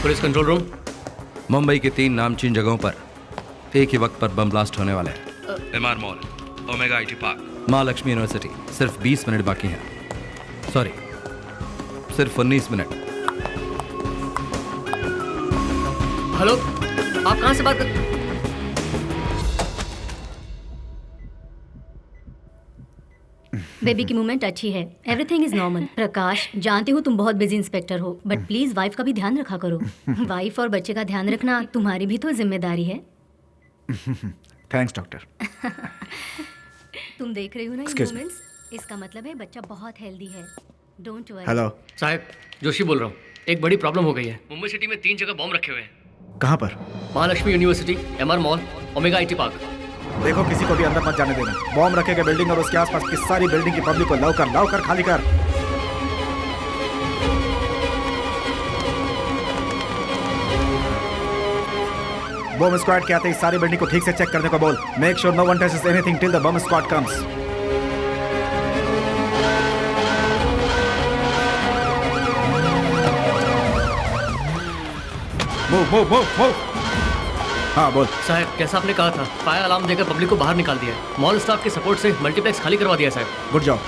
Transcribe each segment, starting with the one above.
Police control room. Mumbai के 3 नामचीन जगहों पर एक ही वक्त पर बम ब्लास्ट होने वाले हैं। MR mall, omega IT park, माँ लक्ष्मी यूनिवर्सिटी। सिर्फ 20 मिनट बाकी हैं। सॉरी, सिर्फ 19 मिनट। हेलो, आप कहाँ से बात कर? बेबी की मूवमेंट अच्छी है, एवरीथिंग इज नॉर्मल। प्रकाश, जानती हूँ तुम बहुत बिजी इंस्पेक्टर हो, बट प्लीज वाइफ का भी ध्यान रखा करो। वाइफ और बच्चे का ध्यान रखना तुम्हारी भी तो जिम्मेदारी है। Thanks doctor. तुम देख रही हो ना ये Excuse me. मूवमेंट्स, इसका मतलब है बच्चा बहुत हेल्दी है। Don't worry. हेलो, साहब, जोशी बोल रहा हूँ। एक बड़ी प्रॉब्लम हो गई है। मुंबई सिटी में 3 जगह बॉम्ब रखे हुए हैं। कहाँ पर? Mahalakshmi university, MR mall, omega IT park. देखो, किसी को भी अंदर मत जाने देना। बॉम्ब रखे गए बिल्डिंग और उसके आसपास की सारी बिल्डिंग की पब्लिक को लाओ कर खाली कर। बॉम्ब स्क्वाड के आते ही सारी बिल्डिंग को ठीक से चेक करने को बोल। Make sure no one touches anything till the bomb squad comes. Move. हाँ बोल। साहब, कैसा आपने कहा था, फायर अलार्म देकर पब्लिक को बाहर निकाल दिया है। मॉल स्टाफ के सपोर्ट से मल्टीप्लेक्स खाली करवा दिया है साहब। Good job.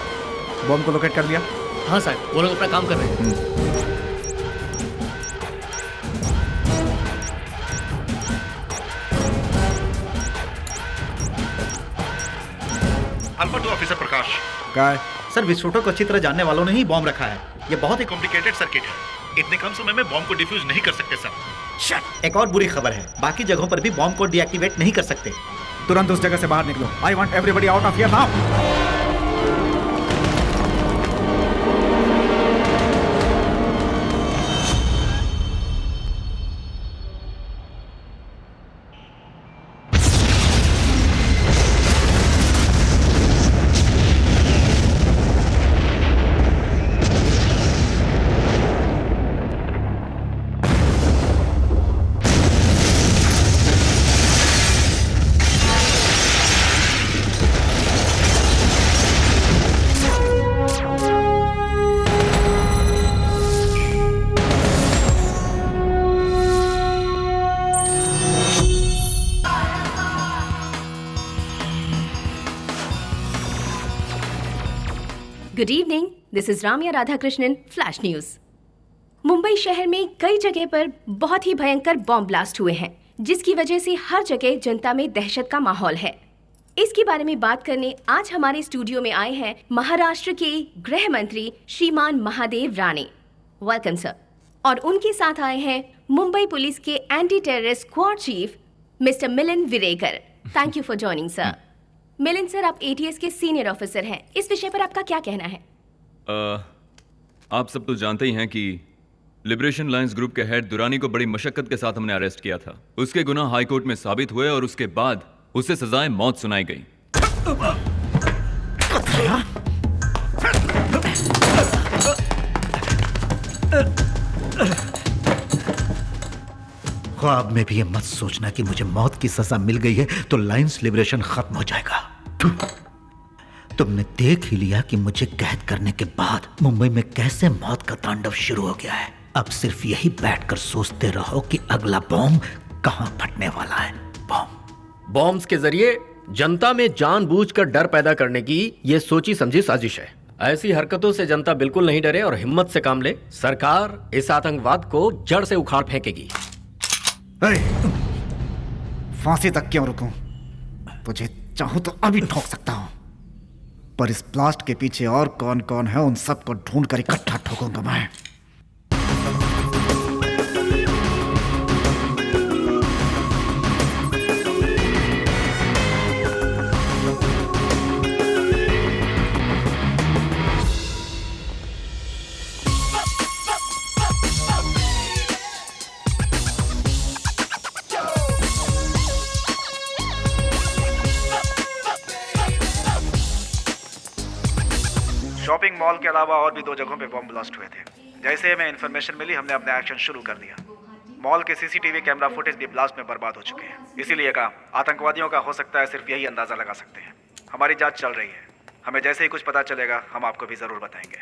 बॉम्ब को लोकेट कर लिया? हाँ साहब, वो लोग अपना काम कर रहे हैं। अल्फा 2 ऑफिसर प्रकाश। क्या है? सर, विस्फोटक को अच्छी तरह जानने वालों ने ही बॉम्ब रखा है। ये बहुत ही कॉम्प्लिकेटेड सर्किट है। इतने कम समय में बॉम्ब को डिफ्यूज नहीं कर सकते सर। एक और बुरी खबर है, बाकी जगहों पर भी बॉम्ब को डीएक्टिवेट नहीं कर सकते। तुरंत उस जगह से बाहर निकलो। I want everybody out of here now. Good evening, this is Ramiya Radhakrishnan, flash news. Mumbai शहर में कई जगह पर बहुत ही भयंकर बॉम्ब ब्लास्ट हुए हैं, जिसकी वजह से हर जगह जनता में दहशत का माहौल है। इसके बारे में बात करने आज हमारे स्टूडियो में आए हैं महाराष्ट्र के गृह मंत्री श्रीमान महादेव राणे। Welcome sir. और उनके साथ आए हैं मुंबई पुलिस के anti terrorist squad chief mister Milind Virekar. Thank you for joining sir. Milind sir, आप एटीएस के सीनियर ऑफिसर हैं, इस विषय पर आपका क्या कहना है? आप सब तो जानते ही हैं कि लिबरेशन लायंस ग्रुप के हेड दुरानी को बड़ी मशक्कत के साथ हमने अरेस्ट किया था। उसके गुनाह हाई कोर्ट में साबित हुए और उसके बाद उसे सजाए मौत सुनाई गई। ख्वाब में भी ये मत सोचना कि मुझे मौत की सजा मिल गई है तो लायंस लिबरेशन खत्म हो जाएगा। तुमने देख ही लिया कि मुझे कैद करने के बाद मुंबई में कैसे मौत का तांडव शुरू हो गया है। अब सिर्फ यही बैठकर सोचते रहो कि अगला बॉम्ब कहां फटने वाला है। बॉम्ब्स के जरिए जनता में जानबूझकर डर पैदा करने की ये सोची समझी साजिश है। ऐसी हरकतों से जनता बिल्कुल नहीं डरे और हिम्मत से काम ले। सरकार इस आतंकवाद को जड़ से उखाड़ फेंकेगी। फांसी तक क्यों रुकूं? तुझे चाहूं तो अभी ठोक सकता हूं, पर इस ब्लास्ट के पीछे और कौन कौन है उन सबको ढूंढ कर इकट्ठा ठोकूंगा मैं। शॉपिंग मॉल के अलावा और भी 2 जगहों पे बॉम्ब ब्लास्ट हुए थे। जैसे हमें इन्फॉर्मेशन मिली, हमने अपने एक्शन शुरू कर दिया। मॉल के सीसीटीवी कैमरा फुटेज भी ब्लास्ट में बर्बाद हो चुके हैं। इसीलिए कहा आतंकवादियों का हो सकता है, सिर्फ यही अंदाजा लगा सकते हैं। हमारी जांच चल रही है, हमें जैसे ही कुछ पता चलेगा हम आपको भी जरूर बताएंगे।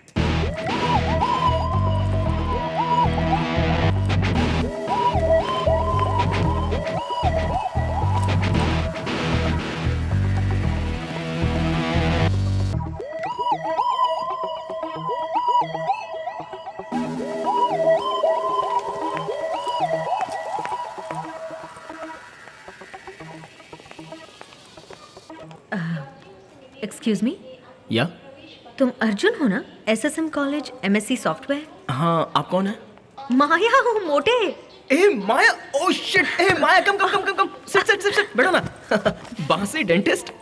एक्सक्यूज मी, या तुम अर्जुन हो ना? SSM college MSc software. हाँ, आप कौन है? माया हूँ, मोटे। ए माया, ओ शिट, ए माया, कम कम कम कम कम, सिट बैठो ना। बांसे डेंटिस्ट,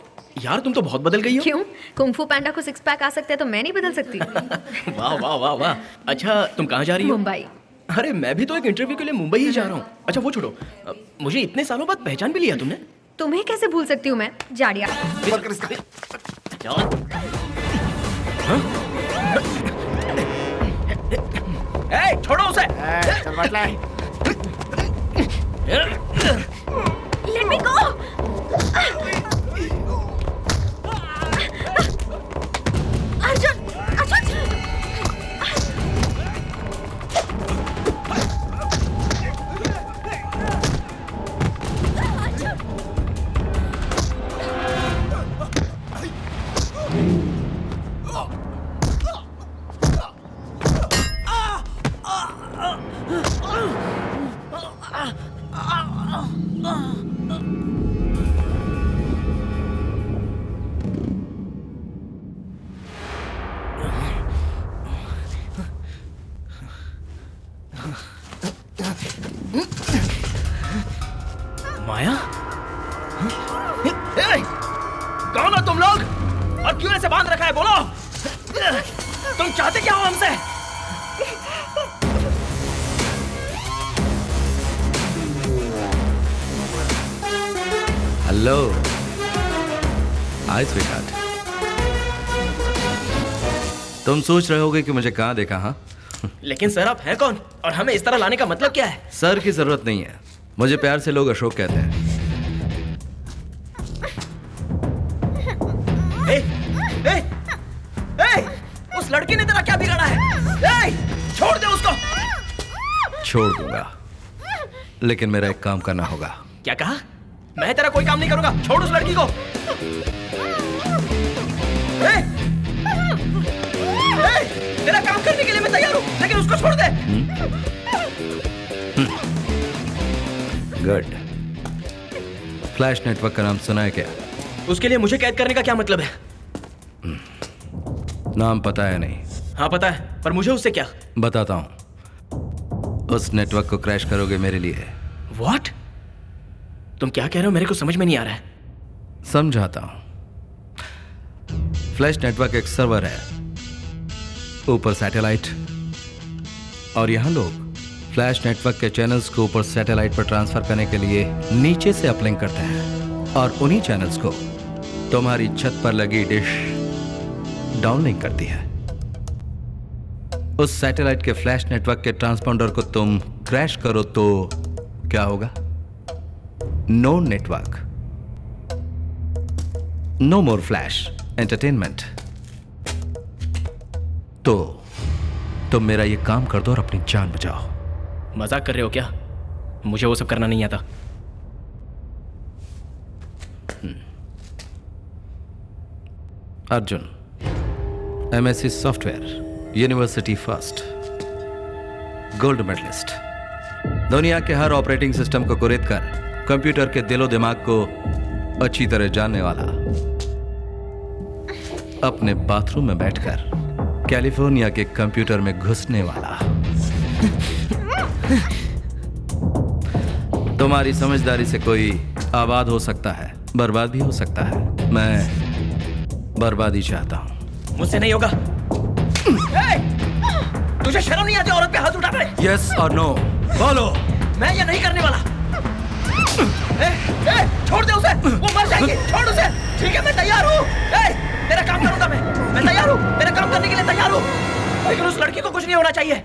यार तुम तो बहुत बदल गई हो। क्यों? कुंफू पैंडा को 6 पैक आ सकते हैं तो मैं नहीं बदल सकती? वाह वाह वाह वाह। अच्छा, तुम कहाँ जा रही हो? मुंबई। अरे मैं भी तो एक इंटरव्यू के लिए मुंबई ही जा रहा हूँ। अच्छा वो छोड़ो, मुझे इतने सालों बाद पहचान भी लिया तुमने? तुम्हें कैसे भूल सकती हूँ मैं, जाड़िया। ए, छोड़ो उसे। Let me go! Arjun, Arjun! माया? कौन हो तुम लोग और क्यों ऐसे बांध रखा है? बोलो, तुम चाहते क्या हो हमसे? हेलो, हाय स्वीटहार्ट। तुम सोच रहे होगे कि मुझे कहाँ देखा? हाँ, लेकिन सर आप हैं कौन और हमें इस तरह लाने का मतलब क्या है? सर की जरूरत नहीं है, मुझे प्यार से लोग अशोक कहते हैं। ए, ए, ए, उस लड़की ने तेरा क्या बिगाड़ा है? ए, छोड़ दे उसको। छोड़ दूंगा, लेकिन मेरा एक काम करना होगा। क्या कहा? मैं तेरा कोई काम नहीं करूंगा, छोड़ उस लड़की को। ए, ए, तेरा काम करने के लिए मैं तैयार हूं, लेकिन उसको छोड़ दे। गुड। फ्लैश नेटवर्क का नाम सुना है क्या? उसके लिए मुझे कैद करने का क्या मतलब है? नाम पता है नहीं? हाँ पता है, पर मुझे उससे क्या? बताता हूं। उस नेटवर्क को क्रैश करोगे मेरे लिए। What? तुम क्या कह रहे हो? मेरे को समझ में नहीं आ रहा है। समझाता हूं। फ्लैश नेटवर्क एक सर्वर है, ऊपर सैटेलाइट, और यहां लोग फ्लैश नेटवर्क के चैनल्स को ऊपर सैटेलाइट पर ट्रांसफर करने के लिए नीचे से अपलिंक करते हैं, और उन्हीं चैनल्स को तुम्हारी छत पर लगी डिश डाउनलिंक करती है। उस सैटेलाइट के फ्लैश नेटवर्क के ट्रांसपॉन्डर को तुम क्रैश करो तो क्या होगा? नो नेटवर्क, नो मोर फ्लैश एंटरटेनमेंट। तो तुम मेरा ये काम कर दो और अपनी जान बचाओ। मजाक कर रहे हो क्या? मुझे वो सब करना नहीं आता। Arjun, MSc software, university first, gold medalist, दुनिया के हर ऑपरेटिंग सिस्टम को कुरेद कर कंप्यूटर के दिलो दिमाग को अच्छी तरह जानने वाला, अपने बाथरूम में बैठकर कैलिफोर्निया के कंप्यूटर में घुसने वाला। तुम्हारी समझदारी से कोई आबाद हो सकता है, बर्बाद भी हो सकता है। मैं बर्बादी चाहता हूं। मुझसे नहीं होगा। तुझे शर्म नहीं आती औरत पे हाथ उठाने? यस और नो बोलो। मैं ये नहीं करने वाला। छोड़ दे उसे, वो मर जाएगी। छोड़ उसे। ठीक है, मैं तैयार हूँ। तेरा काम करूंगा मैं तैयार हूँ। तेरा काम करने के लिए तैयार हूँ, लेकिन उस लड़की को कुछ नहीं होना चाहिए।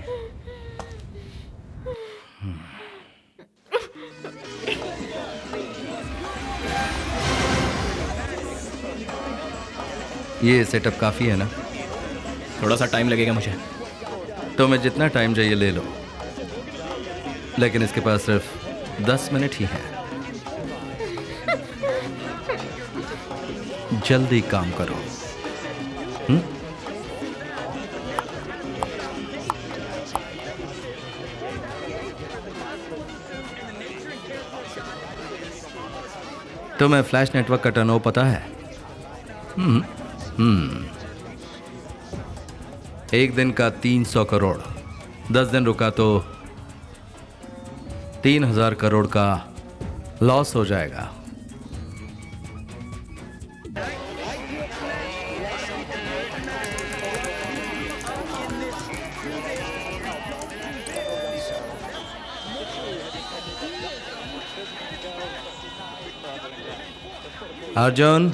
ये सेटअप काफी है ना? थोड़ा सा टाइम लगेगा मुझे। तो मैं जितना टाइम चाहिए ले लो, लेकिन इसके पास सिर्फ 10 मिनट ही है। जल्दी काम करो। तुम्हें फ्लैश नेटवर्क का टर्नओवर पता है? एक दिन का 300 करोड़, 10 दिन रुका तो 3000 करोड़ का लॉस हो जाएगा। अर्जुन,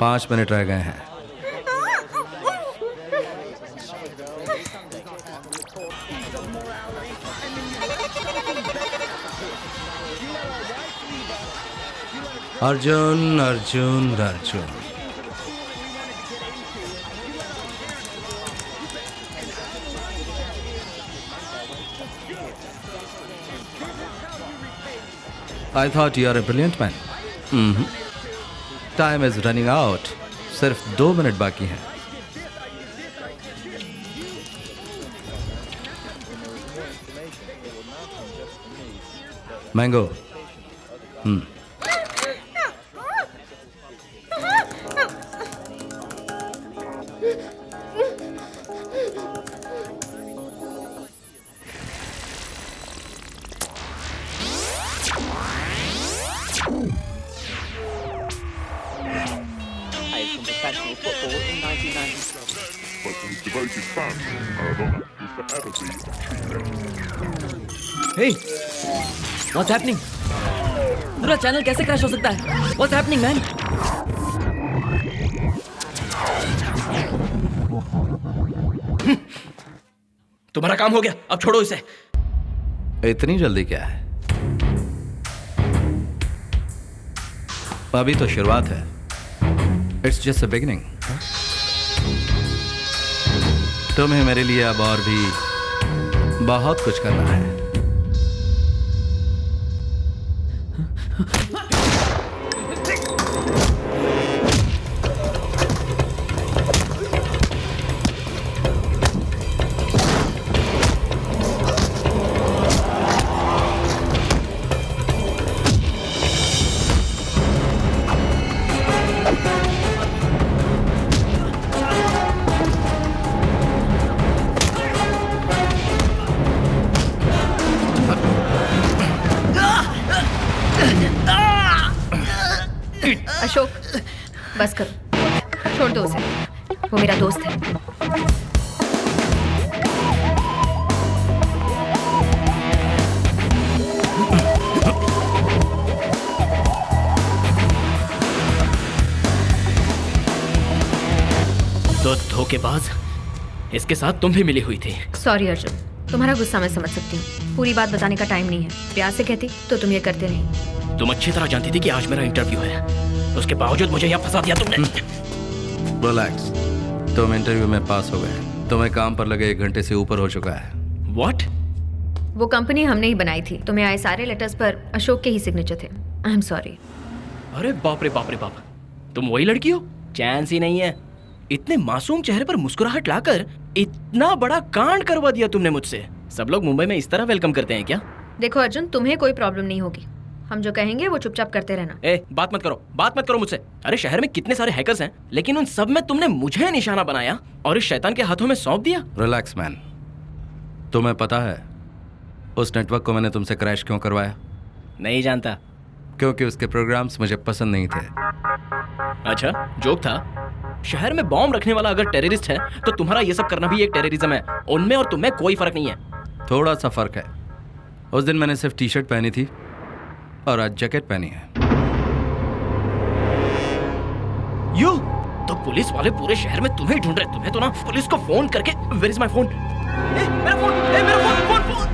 5 मिनट रह गए हैं। Arjun Arjun Arjun, I thought you are a brilliant man. Time is running out. सिर्फ 2 मिनट बाकी हैं। Mango. From professional football in 1997. But his devoted fans, Maradona will forever be a true legend. Hey, what's happening? पूरा channel कैसे crash हो सकता है? What's happening, man? तुम्हारा काम हो गया, अब छोड़ो इसे। इतनी जल्दी क्या है? अभी तो शुरुआत है। It's just a beginning. तुम्हें मेरे लिए अब और भी बहुत कुछ करना है। अशोक, बस करो, छोड़ दो उसे, वो मेरा दोस्त है। तो धोखेबाज, इसके साथ तुम भी मिली हुई थी। सॉरी अर्जुन, तुम्हारा गुस्सा मैं समझ सकती हूँ। पूरी बात बताने का टाइम नहीं है। प्यार से कहती तो तुम ये करते नहीं। तुम अच्छी तरह जानती थी कि आज मेरा इंटरव्यू है, उसके बावजूद मुझे यहाँ फंसा दिया तुमने। रिलैक्स, तुम इंटरव्यू में पास हो गए। तुम्हें काम पर लगे 1 घंटे से ऊपर हो चुका है। What? वो कंपनी हमने ही बनाई थी। तुम्हें आए सारे लेटर्स पर अशोक के ही सिग्नेचर थे। I am sorry. अरे बाप रे बाप रे बाप, तुम वही लड़की हो? चांस ही नहीं है। इतने मासूम चेहरे पर मुस्कुराहट लाकर इतना बड़ा कांड करवा दिया तुमने मुझसे। सब लोग मुंबई में इस तरह वेलकम करते हैं क्या? देखो अर्जुन, तुम्हें कोई प्रॉब्लम नहीं होगी। हम जो कहेंगे वो चुपचाप करते रहना। बात मत करो मुझसे। अरे शहर में कितने सारे हैकर्स हैं, लेकिन उन सब में तुमने मुझे निशाना बनाया और इस शैतान के हाथों में सौंप दिया। रिलैक्स मैन, तुम्हें पता है उस नेटवर्क को मैंने तुमसे क्रैश क्यों करवाया? नहीं जानता। क्योंकि उसके प्रोग्राम्स मुझे पसंद नहीं थे। अच्छा, जोक था। शहर में बॉम्ब रखने वाला अगर टेररिस्ट है तो तुम्हारा ये सब करना भी एक टेररिज्म है। उनमें और तुम में कोई फर्क नहीं है। थोड़ा सा फर्क है। उस दिन मैंने सिर्फ टी-शर्ट पहनी थी और आज जैकेट पहनी है। यू तो पुलिस वाले पूरे शहर में तुम्हें ढूंढ रहे। तुम्हें तो ना पुलिस को फोन करके वेयर इज माय फोन? मेरा फोन, मेरा phone.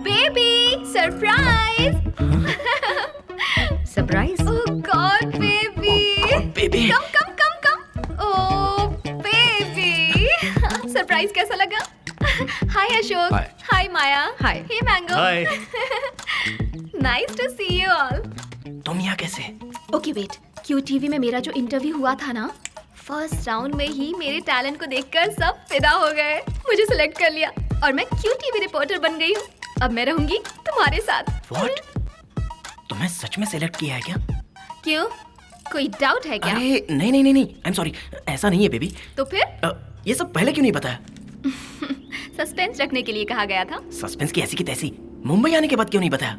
Baby surprise. Surprise? Oh God baby, come. Oh baby, surprise कैसा लगा? Hi Ashok. Hi Maya. Hi. Hey mango. Hi. Nice to see you all. तुम यहाँ कैसे? ओके वेट, क्यू टीवी में मेरा जो इंटरव्यू हुआ था ना, फर्स्ट राउंड में ही मेरे टैलेंट को देखकर सब फिदा हो गए। मुझे सिलेक्ट कर लिया और मैं क्यों टीवी रिपोर्टर बन गई हूँ। अब मैं रहूंगी तुम्हारे साथ। व्हाट? तुम्हें सच में सिलेक्ट किया है क्या? क्यों, कोई डाउट है क्या? अरे नहीं, आई एम सॉरी, ऐसा नहीं है बेबी। तो फिर ये सब पहले क्यों नहीं बताया? सस्पेंस रखने के लिए कहा गया था। सस्पेंस की ऐसी की तैसी, मुंबई आने के बाद क्यों नहीं बताया?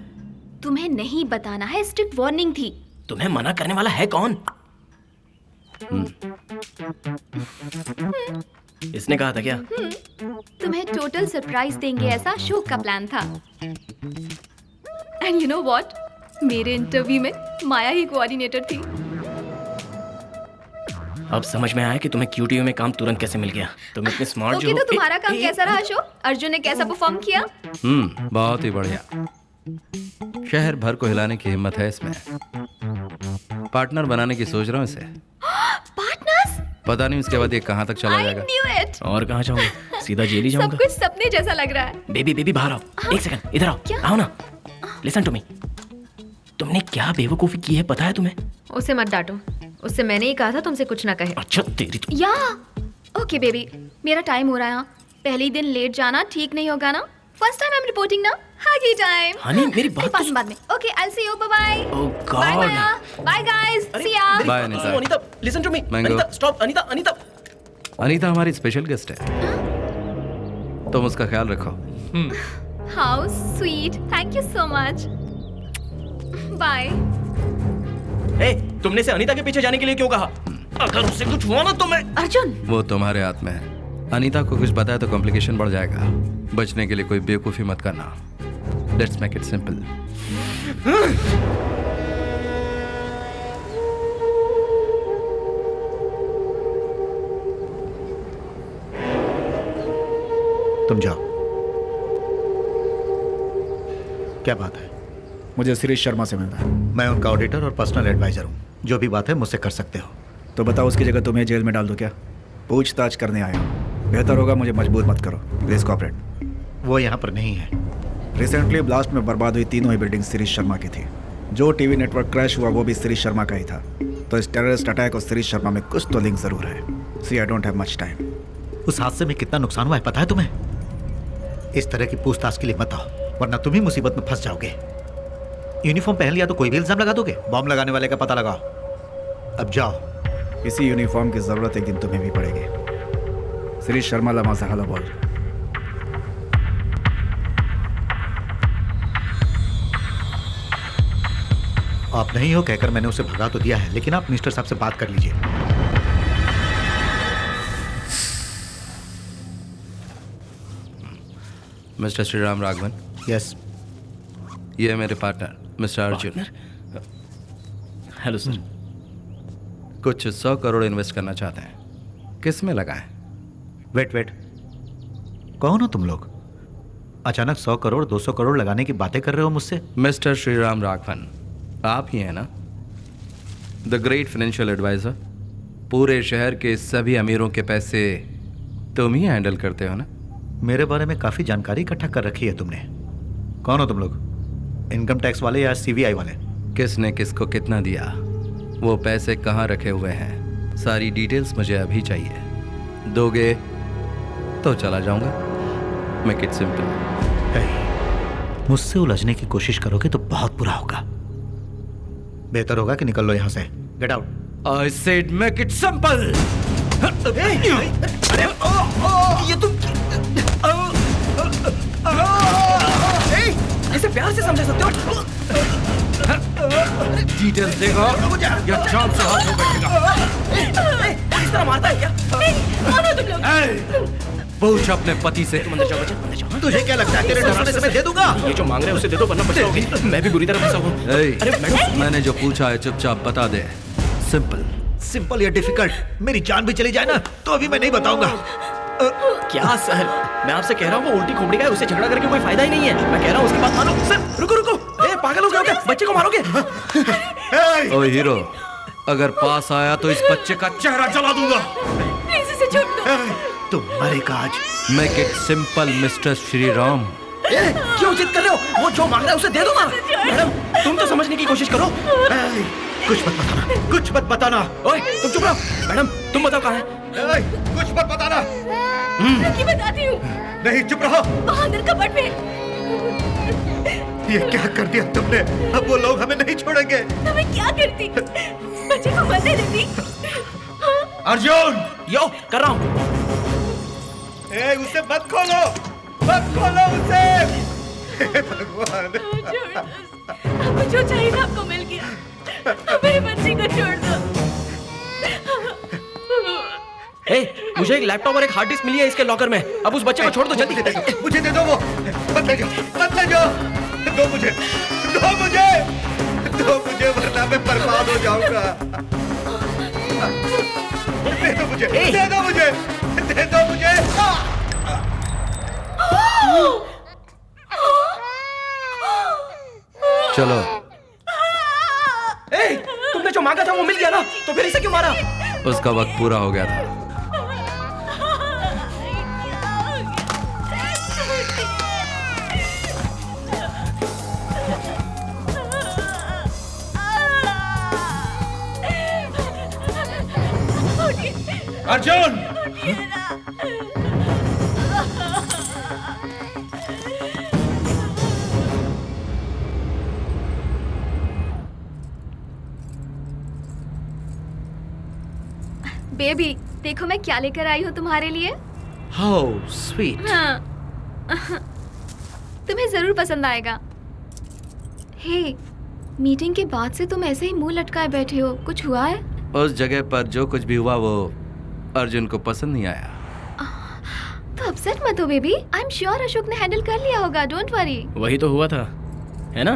तुम्हें नहीं बताना है, स्ट्रिक्ट वार्निंग थी। तुम्हें मना करने वाला है कौन? इसने कहा था क्या? तुम्हें टोटल सरप्राइज देंगे ऐसा शो का प्लान था। एंड यू नो व्हाट, मेरे इंटरव्यू में माया ही कोऑर्डिनेटर थी। अब समझ में आया कि तुम्हें क्यूटीओ में काम तुरंत कैसे मिल गया। तुम इतने स्मार्ट जो ओके, हो। तो तुम्हारा काम कैसा रहा शो? अर्जुन ने कैसा परफॉर्म किया? बहुत ही बढ़िया। शहर भर को हिलाने की हिम्मत है इसमें। पार्टनर बनाने की सोच रहा हूँ इसे। पार्टनर्स? पता नहीं उसके बाद ये कहाँ तक चला जाएगा। I knew it। और कहाँ जाऊंगा? सीधा जेल ही सब जाऊंगा। कुछ सपने जैसा लग रहा है। बेबी बाहर आओ। एक सेकंड इधर आओ। क्या? आओ ना। Listen to me. तुमने क्या बेवकूफी की है पता है तुम्हें? उसे मत डांटो, उससे मैंने ही कहा था तुमसे कुछ ना कहे। अच्छा तेरी तो। या ओके बेबी, मेरा टाइम हो रहा है। पहले ही दिन लेट जाना ठीक नहीं होगा ना। First time I am reporting ना। Huggy time. हनी मेरी बात तो बाद में। Okay, I will see you. Bye oh God. Bye Maya. Bye guys, see ya. Bye Anita. Anita listen to me. Mango। Anita stop. Anita Anita हमारी स्पेशल गेस्ट है, तुम उसका ख्याल रखो। How sweet, thank you so much. Bye. ए, तुमने से अनीता के पीछे जाने के लिए क्यों कहा? अगर उससे कुछ हुआ ना तो मैं। अर्जुन, वो तुम्हारे हाथ में है। अनीता को कुछ बताया तो कॉम्प्लिकेशन बढ़ जाएगा। बचने के लिए कोई बेवकूफी मत करना। Let's make it simple. तुम जाओ। क्या बात है? मुझे शिरीष शर्मा से मिलना है। मैं उनका ऑडिटर और पर्सनल एडवाइजर हूँ। जो भी बात है मुझसे कर सकते हो। तो बताओ, उसकी जगह तुम्हें जेल में डाल दो क्या? पूछताछ करने आया हूँ। बेहतर होगा मुझे मजबूर मत करो। Please cooperate. वो यहाँ पर नहीं है। रिसेंटली ब्लास्ट में बर्बाद हुई तीनों ही बिल्डिंग शिरीष शर्मा की थी। जो टीवी नेटवर्क क्रैश हुआ वो भी शिरीष शर्मा का ही था। तो इस टेररिस्ट अटैक और शिरीष शर्मा में कुछ तो लिंक जरूर है। See I don't have much time. उस हादसे में कितना नुकसान हुआ है पता है तुम्हें? इस तरह की पूछताछ के लिए मत आओ, वरना तुम ही मुसीबत में फंस जाओगे। यूनिफॉर्म पहन लिया तो कोई भी इल्जाम लगा दोगे। बॉम्ब लगाने वाले का पता लगाओ। अब जाओ। इसी यूनिफॉर्म की जरूरत एक दिन तुम्हें भी पड़ेगी। शिरीष शर्मा लमा सहाला बोल। आप नहीं हो कहकर मैंने उसे भगा तो दिया है, लेकिन आप मिनिस्टर साहब से बात कर लीजिए। मिस्टर श्रीराम राघवन। यस। ये है मेरे partner mister Arjun. Hello sir. कुछ 100 करोड़ इन्वेस्ट करना चाहते हैं। किस में लगाएं? वेट, कौन हो तुम लोग? अचानक 100 करोड़ 200 करोड़ लगाने की बातें कर रहे हो मुझसे? मिस्टर श्रीराम राघवन, आप ही हैं ना द ग्रेट फाइनेंशियल एडवाइजर? पूरे शहर के सभी अमीरों के पैसे तुम ही हैंडल करते हो ना? मेरे बारे में काफी जानकारी इकट्ठा कर रखी है तुमने। कौन हो तुम लोग? इनकम टैक्स वाले या सीबीआई वाले? किसने किसको कितना दिया, वो पैसे कहाँ रखे हुए हैं, सारी डिटेल्स मुझे अभी चाहिए। दोगे तो चला जाऊंगा। Make it simple. मुझसे उलझने की कोशिश करोगे तो बहुत बुरा होगा। बेहतर होगा कि निकल लो यहां से। Get out. I said make it simple. अरे ये तुम ऐसे प्यार से समझा सकते हो? डिटेल्स देगा या जान से हाथ में बैठेगा। इस तरह मारता है क्या? कौन हो तुम लोग? पूछ अपने पति से। अंदर जाओ बच्चे, अंदर जाओ। तुझे क्या लगता है तेरे डराने से मैं दे दूंगा? ये जो मांग रहे हैं उसे दे दो वरना बचाओगे। मैं भी बुरी तरह फंसा हूँ। अरे मैंने जो पूछा है चुपचाप बता दे। सिंपल। सिंपल या डिफिकल्ट? मेरी जान भी चली जाए ना तो अभी मैं नहीं बताऊंगा। क्या सर, मैं आपसे कह रहा हूँ वो उल्टी खोपड़ी का है, उससे झगड़ा करके कोई फायदा ही नहीं है। मैं कह रहा हूँ उसकी बात मानो। सर रुको। ए पागल हो गए? बच्चे को मारोगे? ओ हीरो, अगर पास आया तो इस बच्चे का चेहरा जला दूंगा। प्लीज इसे छोड़ दो। तुम मरेगा आज। Make it simple mister Shriram. क्यों जिद कर रहे हो? वो जो मांग रहा है उसे दे दो ना। मैडम तुम तो समझने की कोशिश करो। कुछ मत बताना। ओए तुम चुप रहो। मैडम तुम बताओ कहाँ है? कुछ मत बताना। रखी बताती हूँ। नहीं, चुप रहो। वहाँ अंदर कपट में। ये क्या कर दिया तुमने? अब वो लोग हमें नहीं छोड़ेंगे। तो मैं क्या करती? बच्चे को मरने देती? अर्जुन! यो, कर रहा हूँ। उसे मत खोलो, मत खोलो उसे। भगवान। आपको जो चाहिए था आपको मिल गया। मेरे बच्चे को छोड़ दो। मुझे एक लैपटॉप और एक हार्ड डिस्क मिली है इसके लॉकर में। अब उस बच्चे को छोड़ दो जल्दी। मुझे दे दो वो। मत ले जाओ, मत ले जाओ। दो मुझे, दो मुझे, दो मुझे, वरना मैं बर्बाद हो जाऊंगा। दे दो मुझे, दे दो मुझे, दे दो मुझे। चलो। तुमने जो मांगा था वो मिल गया ना, तो फिर इसे क्यों मारा? उसका वक्त पूरा हो गया था। अर्जुन! बेबी, देखो मैं क्या लेकर आई हूँ तुम्हारे लिए। How sweet. हाँ। तुम्हें जरूर पसंद आएगा। हे, मीटिंग के बाद से तुम ऐसे ही मुंह लटकाए बैठे हो, कुछ हुआ है? उस जगह पर जो कुछ भी हुआ वो अर्जुन को पसंद नहीं आया। तो अपसेट मत हो baby, I am sure Ashok ने हैंडल कर लिया होगा, डोंट वरी। वही तो हुआ था, है ना?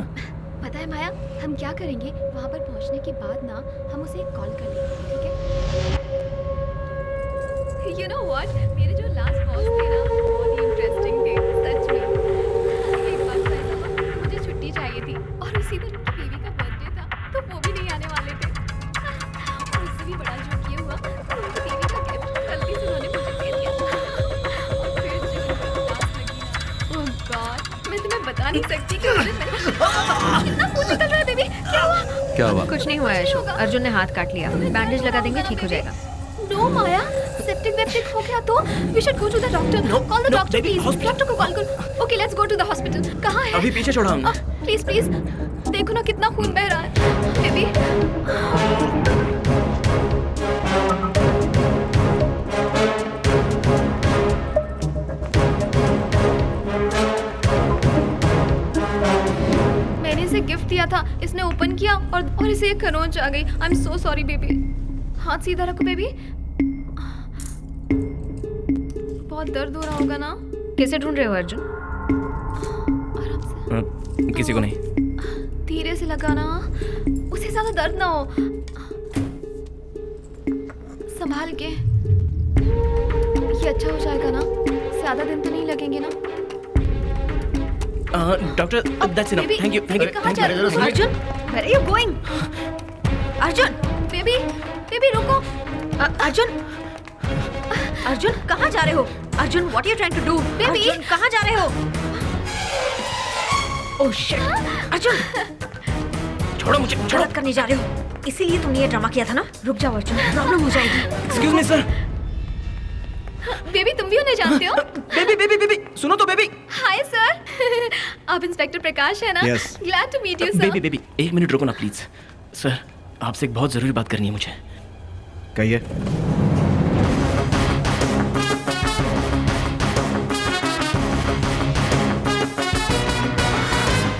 पता है माया, हम क्या करेंगे, वहाँ पर पहुँचने के बाद ना हम उसे एक कॉल कर लेंगे, ठीक है? You know what? मेरे जो लास्ट बॉस थे ना, बहुत ही इंटरेस्टिंग थे, सच में। एक बार तो ऐसा हुआ, मुझे छुट्टी चाहिए थी और उसी दिन उनकी बीवी का बर्थडे था, तो वो भी नहीं आने वाले थे। और उससे भी बड़ा जो ये हुआ, तो उनकी बीवी का गिफ्ट गलती से उन्होंने मुझे दे दिया। और फिर जो उनको उदास लगी ना, ओह गॉड, मैं तुम्हें बता नहीं सकती कि उस दिन मैंने कितना खून निकल रहा है बेबी, क्या हुआ? क्या हुआ? कुछ नहीं हुआ है अशोक, अर्जुन ने हाथ काट लिया, बैंडेज लगा देंगे, ठीक हो जाएगा। नो माया, सेप्टिक वेप्टिक हो गया तो we should go to the doctor. Call the doctor please, doctor को कॉल करो। Okay, let's go to the hospital. कहाँ है? अभी पीछे छोड़ा हमने। प्लीज प्लीज, देखो ना कितना खून बह रहा है बेबी। मैंने इसे गिफ्ट दिया था, इसने ओपन किया और इसे एक खरोंच आ गई। I am so sorry baby. हाथ सीधा रखो बेबी। बहुत दर्द हो रहा होगा ना? कैसे ढूंढ रहे हो अर्जुन? आराम से। किसी को नहीं। धीरे से लगाना, उसे ज्यादा दर्द ना हो। संभाल के। ये अच्छा हो जाएगा ना? ज्यादा दिन तो नहीं लगेंगे ना? Doctor, that's enough. Thank you, thank you. कहाँ जा रहे हो? Arjun, where are you going? Arjun, baby, baby रुको। अर्जुन, अर्जुन कहाँ जा रहे हो? Arjun, what are you trying to do? Baby, कहाँ जा रहे हो? ओह शिट, अर्जुन, छोड़ो मुझे, छोड़ो। गलत करने जा रहे हो, इसीलिए तुमने ये ड्रामा किया था ना? रुक जाओ अर्जुन, प्रॉब्लम हो जाएगी। Excuse me sir. बेबी, तुम भी उन्हें जानते हो? बेबी, बेबी, बेबी, सुनो तो बेबी। हाय सर, आप इंस्पेक्टर प्रकाश है ना? Yes. Glad to meet you sir. Baby, baby, एक मिनट रुको ना प्लीज। सर, आपसे एक बहुत जरूरी बात करनी है मुझे। कहिए।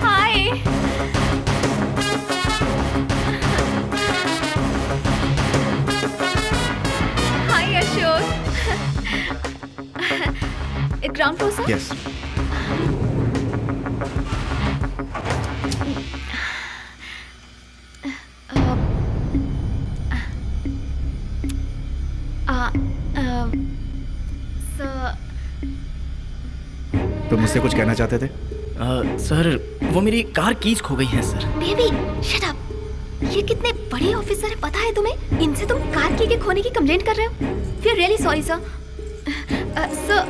Hi. Hi Ashok. Ground floor sir? Yes. तुम मुझसे कुछ कहना चाहते थे? सर, वो मेरी कार कीज खो गई है सर। Baby, shut up. ये कितने बड़े ऑफिसर है पता है तुम्हें? इनसे तुम कार की के खोने की कंप्लेंट कर रहे हो? We are really sorry sir. Sir,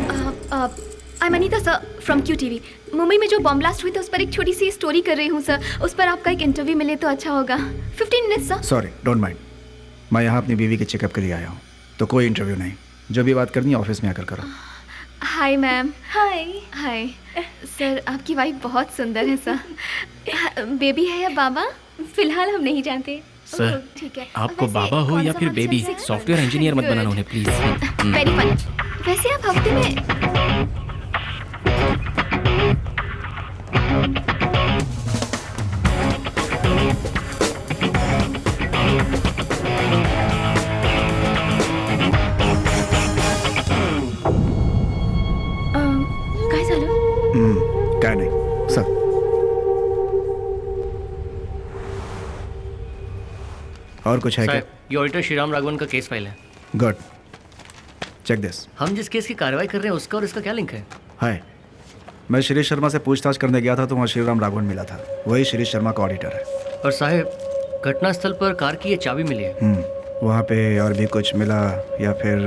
I am Anita sir from QTV। Mumbai में जो बॉम्ब ब्लास्ट हुई थी उस पर एक छोटी सी स्टोरी कर रही हूँ सर। उस पर आपका एक इंटरव्यू मिले तो अच्छा होगा। 15 minutes sir. Sorry, don't mind. मैं यहाँ अपनी बीवी के चेकअप के लिए आया हूँ। तो कोई इंटरव्यू नहीं, जो भी बात करनी है ऑफिस में आकर करो। Hi ma'am. हाय सर, आपकी वाइफ बहुत सुंदर है सर। बेबी है या बाबा, फिलहाल हम नहीं जानते। सर ठीक है। आपको वैसे बाबा हो कौन या सा फिर फंक्शन बेबी, से- सॉफ्टवेयर इंजीनियर मत बनाना उन्हें प्लीज। Very fun. वैसे आप हफ्ते में काय झालं? काय नाही सर। और कुछ है क्या? साहब, ये ऑडिटर श्रीराम राघवन का केस फाइल है। Good, check this. हम जिस केस की कार्रवाई कर रहे हैं उसका और इसका क्या लिंक है? हाय, मैं श्री शर्मा से पूछताछ करने गया था तो वहाँ श्रीराम राघवन मिला था। वही श्री शर्मा का ऑडिटर है। और साहब, घटनास्थल पर कार की ये चाबी मिली है। वहाँ पे और भी कुछ मिला या फिर?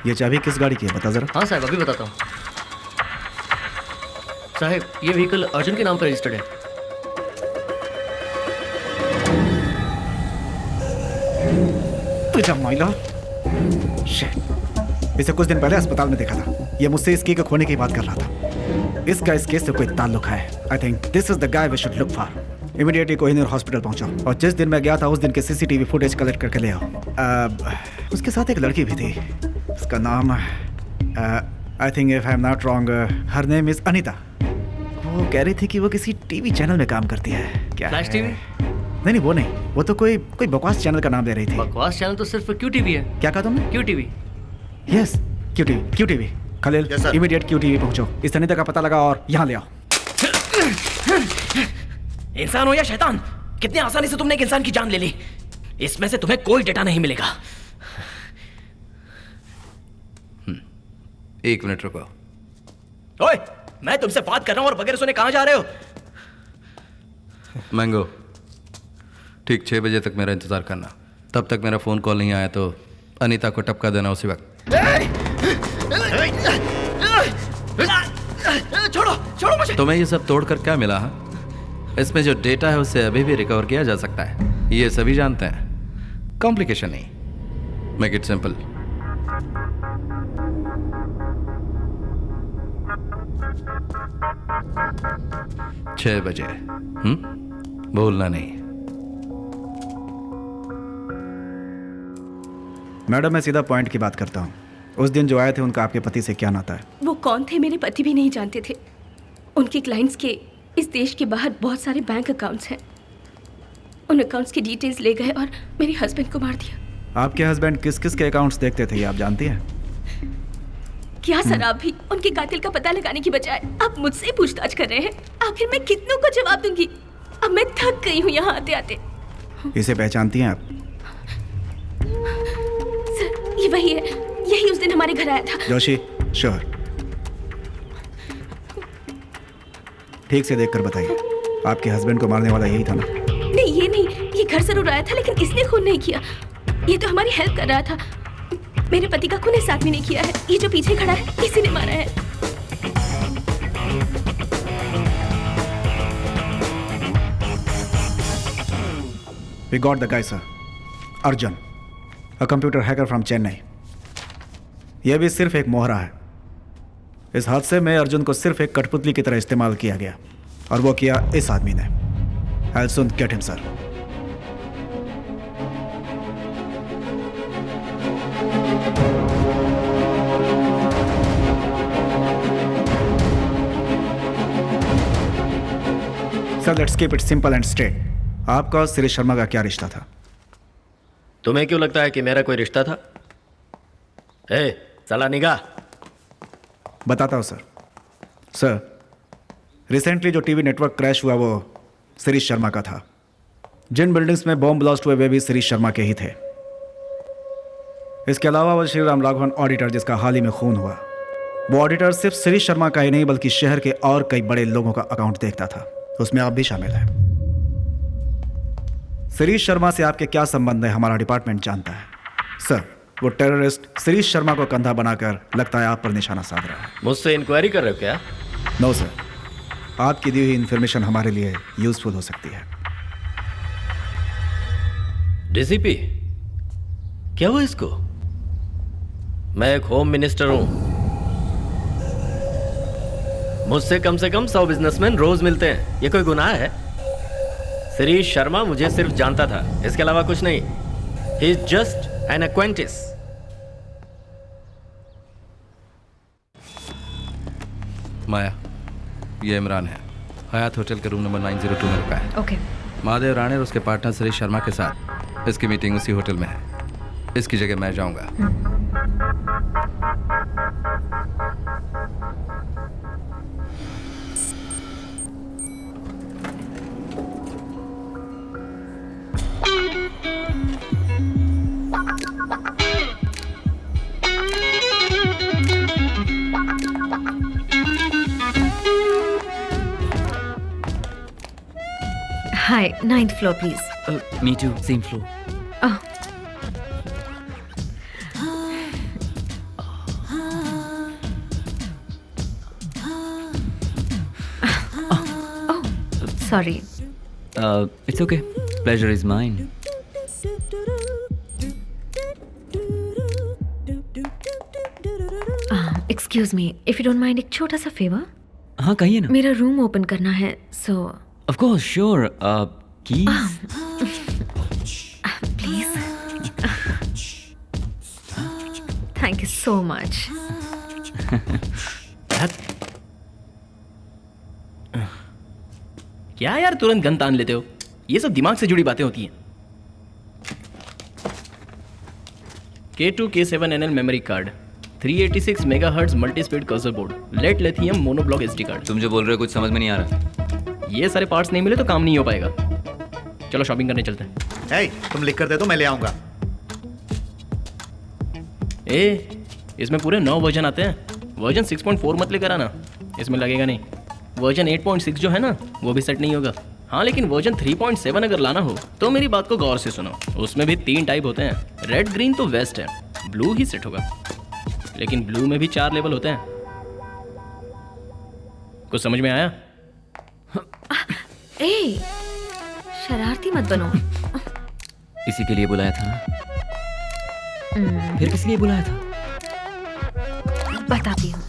ये चाबी किस गाड़ी की है, बता जरा। हाँ साहब, अभी बताता हूँ। साहब, ये व्हीकल अर्जुन के नाम पर रजिस्टर्ड है। तुझा माइला, शिट। इसे कुछ दिन पहले अस्पताल में देखा था। ये मुझसे इस की को खोने की बात कर रहा था। इसका इस केस से कोई ताल्लुक है। I think this is the guy we should look for. Immediately Kohinoor hospital पहुंचो और जिस दिन मैं गया था उस दिन के सीसीटीवी फुटेज कलेक्ट करके ले आओ। उसके साथ एक लड़की भी थी। उसका नाम I think if I am not wrong her name is Anita. वो कह रही थी कि वो किसी टीवी चैनल में काम करती है। क्या फ्लैश है? टीवी? नहीं, वो नहीं। वो तो कोई बकवास चैनल का नाम दे रही थी। बकवास चैनल तो सिर्फ क्यू टीवी है। क्या कहा तुमने? Q TV. Yes, Q TV. Khalil, immediate Q TV पहुंचो, इस अनीता का पता लगा और यहाँ ले आओ। इंसान हो या शैतान, कितनी आसानी से तुमने एक इंसान की जान ले ली। इसमें से तुम्हें कोई डेटा नहीं मिलेगा। एक मिनट रुको। ओए, मैं तुमसे बात कर रहा हूं और बगैर सुने कहां जा रहे हो? मैंगो, ठीक 6 बजे तक मेरा इंतजार करना। तब तक मेरा फोन कॉल नहीं आया तो अनीता को टपका देना उसी वक्त। छोड़ो मुझे। तुम्हें ये सब तोड़कर क्या मिला? हाँ, इसमें जो डेटा है उसे अभी भी रिकवर किया जा सकता है, ये सभी जानते हैं। कॉम्प्लिकेशन नहीं, मेक इट सिंपल। छह बजे, भूलना नहीं। मैडम, मैं सीधा पॉइंट की बात करता हूँ। उस दिन जो आए थे उनका आपके पति से क्या नाता है? वो कौन थे मेरे पति भी नहीं जानते थे। उनके क्लाइंट्स के इस देश के बाहर बहुत सारे बैंक अकाउंट्स हैं। उन अकाउंट्स की डिटेल्स ले गए और मेरे हस्बैंड को मार दिया। आपके हस्बैंड किस किस के अकाउंट्स देखते थे ये आप जानती हैं? क्या सर, आप भी उनके कातिल का पता लगाने की बजाय आप मुझसे ही पूछताछ कर रहे हैं? आखिर मैं कितनों को जवाब दूंगी? अब मैं थक गई हूँ यहाँ आते आते। इसे पहचानती हैं आप? सर, ये वही है, यही उस दिन हमारे घर आया था। जोशी, श्योर। ठीक से देखकर बताइए, आपके हस्बैंड को मारने वाला यही था ना? नहीं, ये नहीं, ये घर जरूर आया था लेकिन इसने खून नहीं किया। ये तो हमारी हेल्प कर रहा था। मेरे पति का खून इस आदमी ने किया है। ये जो पीछे खड़ा है इसी ने मारा है। We got the guy, sir. Arjun, a computer hacker from Chennai. यह भी सिर्फ एक मोहरा है। इस हादसे में अर्जुन को सिर्फ एक कठपुतली की तरह इस्तेमाल किया गया और वो किया इस आदमी ने। I'll soon get him, sir. Sir, let's keep it simple and straight. आपका और श्री शर्मा का क्या रिश्ता था? तुम्हें क्यों लगता है कि मेरा कोई रिश्ता था? साला निगाह। बताता हूँ सर, रिसेंटली जो टीवी नेटवर्क क्रैश हुआ वो शिरीष शर्मा का था। जिन बिल्डिंग्स में बॉम्ब ब्लास्ट हुए वे भी शिरीष शर्मा के ही थे। इसके अलावा वो श्रीराम राघवन ऑडिटर जिसका हाल ही में खून हुआ, वो ऑडिटर सिर्फ शिरीष शर्मा का ही नहीं बल्कि शहर के और कई बड़े लोगों का अकाउंट देखता था। उसमें आप भी शामिल हैं। शिरीष शर्मा से आपके क्या संबंध है हमारा डिपार्टमेंट जानता है। सर, वो टेररिस्ट शिरीष शर्मा को कंधा बनाकर लगता है आप पर निशाना साध रहा है। मुझसे इंक्वायरी कर रहे हो क्या? नो सर, आपकी दी हुई इन्फॉर्मेशन हमारे लिए यूजफुल हो सकती है। डीसीपी, क्या हुआ इसको? मैं एक होम मिनिस्टर हूं। मुझसे कम से कम 100 बिजनेसमैन रोज मिलते हैं। ये कोई गुनाह है? शिरीष शर्मा मुझे सिर्फ जानता था, इसके अलावा कुछ नहीं। He is just an acquaintance. Maya, ये इमरान है। हयात होटल के रूम नंबर 902 में रुका है। ओके। महादेव राणे और उसके पार्टनर शिरीष शर्मा के साथ इसकी मीटिंग उसी होटल में है। इसकी जगह मैं जाऊंगा। Hi, 9th floor, please. Me too, same floor. Oh. Oh, sorry. It's okay. Pleasure is mine. Excuse me, if you don't mind, एक छोटा सा फेवर। हाँ कहिए ना। मेरा रूम ओपन करना है, so Of course, sure. Keys? please. Thank you so much. क्या यार तुरंत गन तान लेते हो? ये सब दिमाग से जुड़ी बातें होती हैं। K2 K7NL memory card, 386 megahertz multi speed cursor board, lead lithium monoblock SD card. तुम जो बोल रहे हो कुछ समझ में नहीं आ रहा। ये सारे पार्ट्स नहीं मिले तो काम नहीं हो पाएगा। चलो शॉपिंग करने चलते हैं। Hey, तुम लिख कर दे दो, मैं ले आऊंगा। इसमें पूरे 9 वर्जन आते हैं। वर्जन 6.4 मत लेकर आना, इसमें लगेगा नहीं। वर्जन 8.6 जो है ना, वो भी सेट नहीं होगा। हाँ लेकिन वर्जन 3.7 अगर लाना हो तो मेरी बात को गौर से सुनो। उसमें भी 3 टाइप होते हैं। रेड ग्रीन तो वेस्ट है, ब्लू ही सेट होगा। लेकिन ब्लू में भी 4 लेवल होते हैं। कुछ समझ में आया? ए, शरारती मत बनो। इसी के लिए बुलाया था ना? फिर किस लिए बुलाया था? बताती हूँ।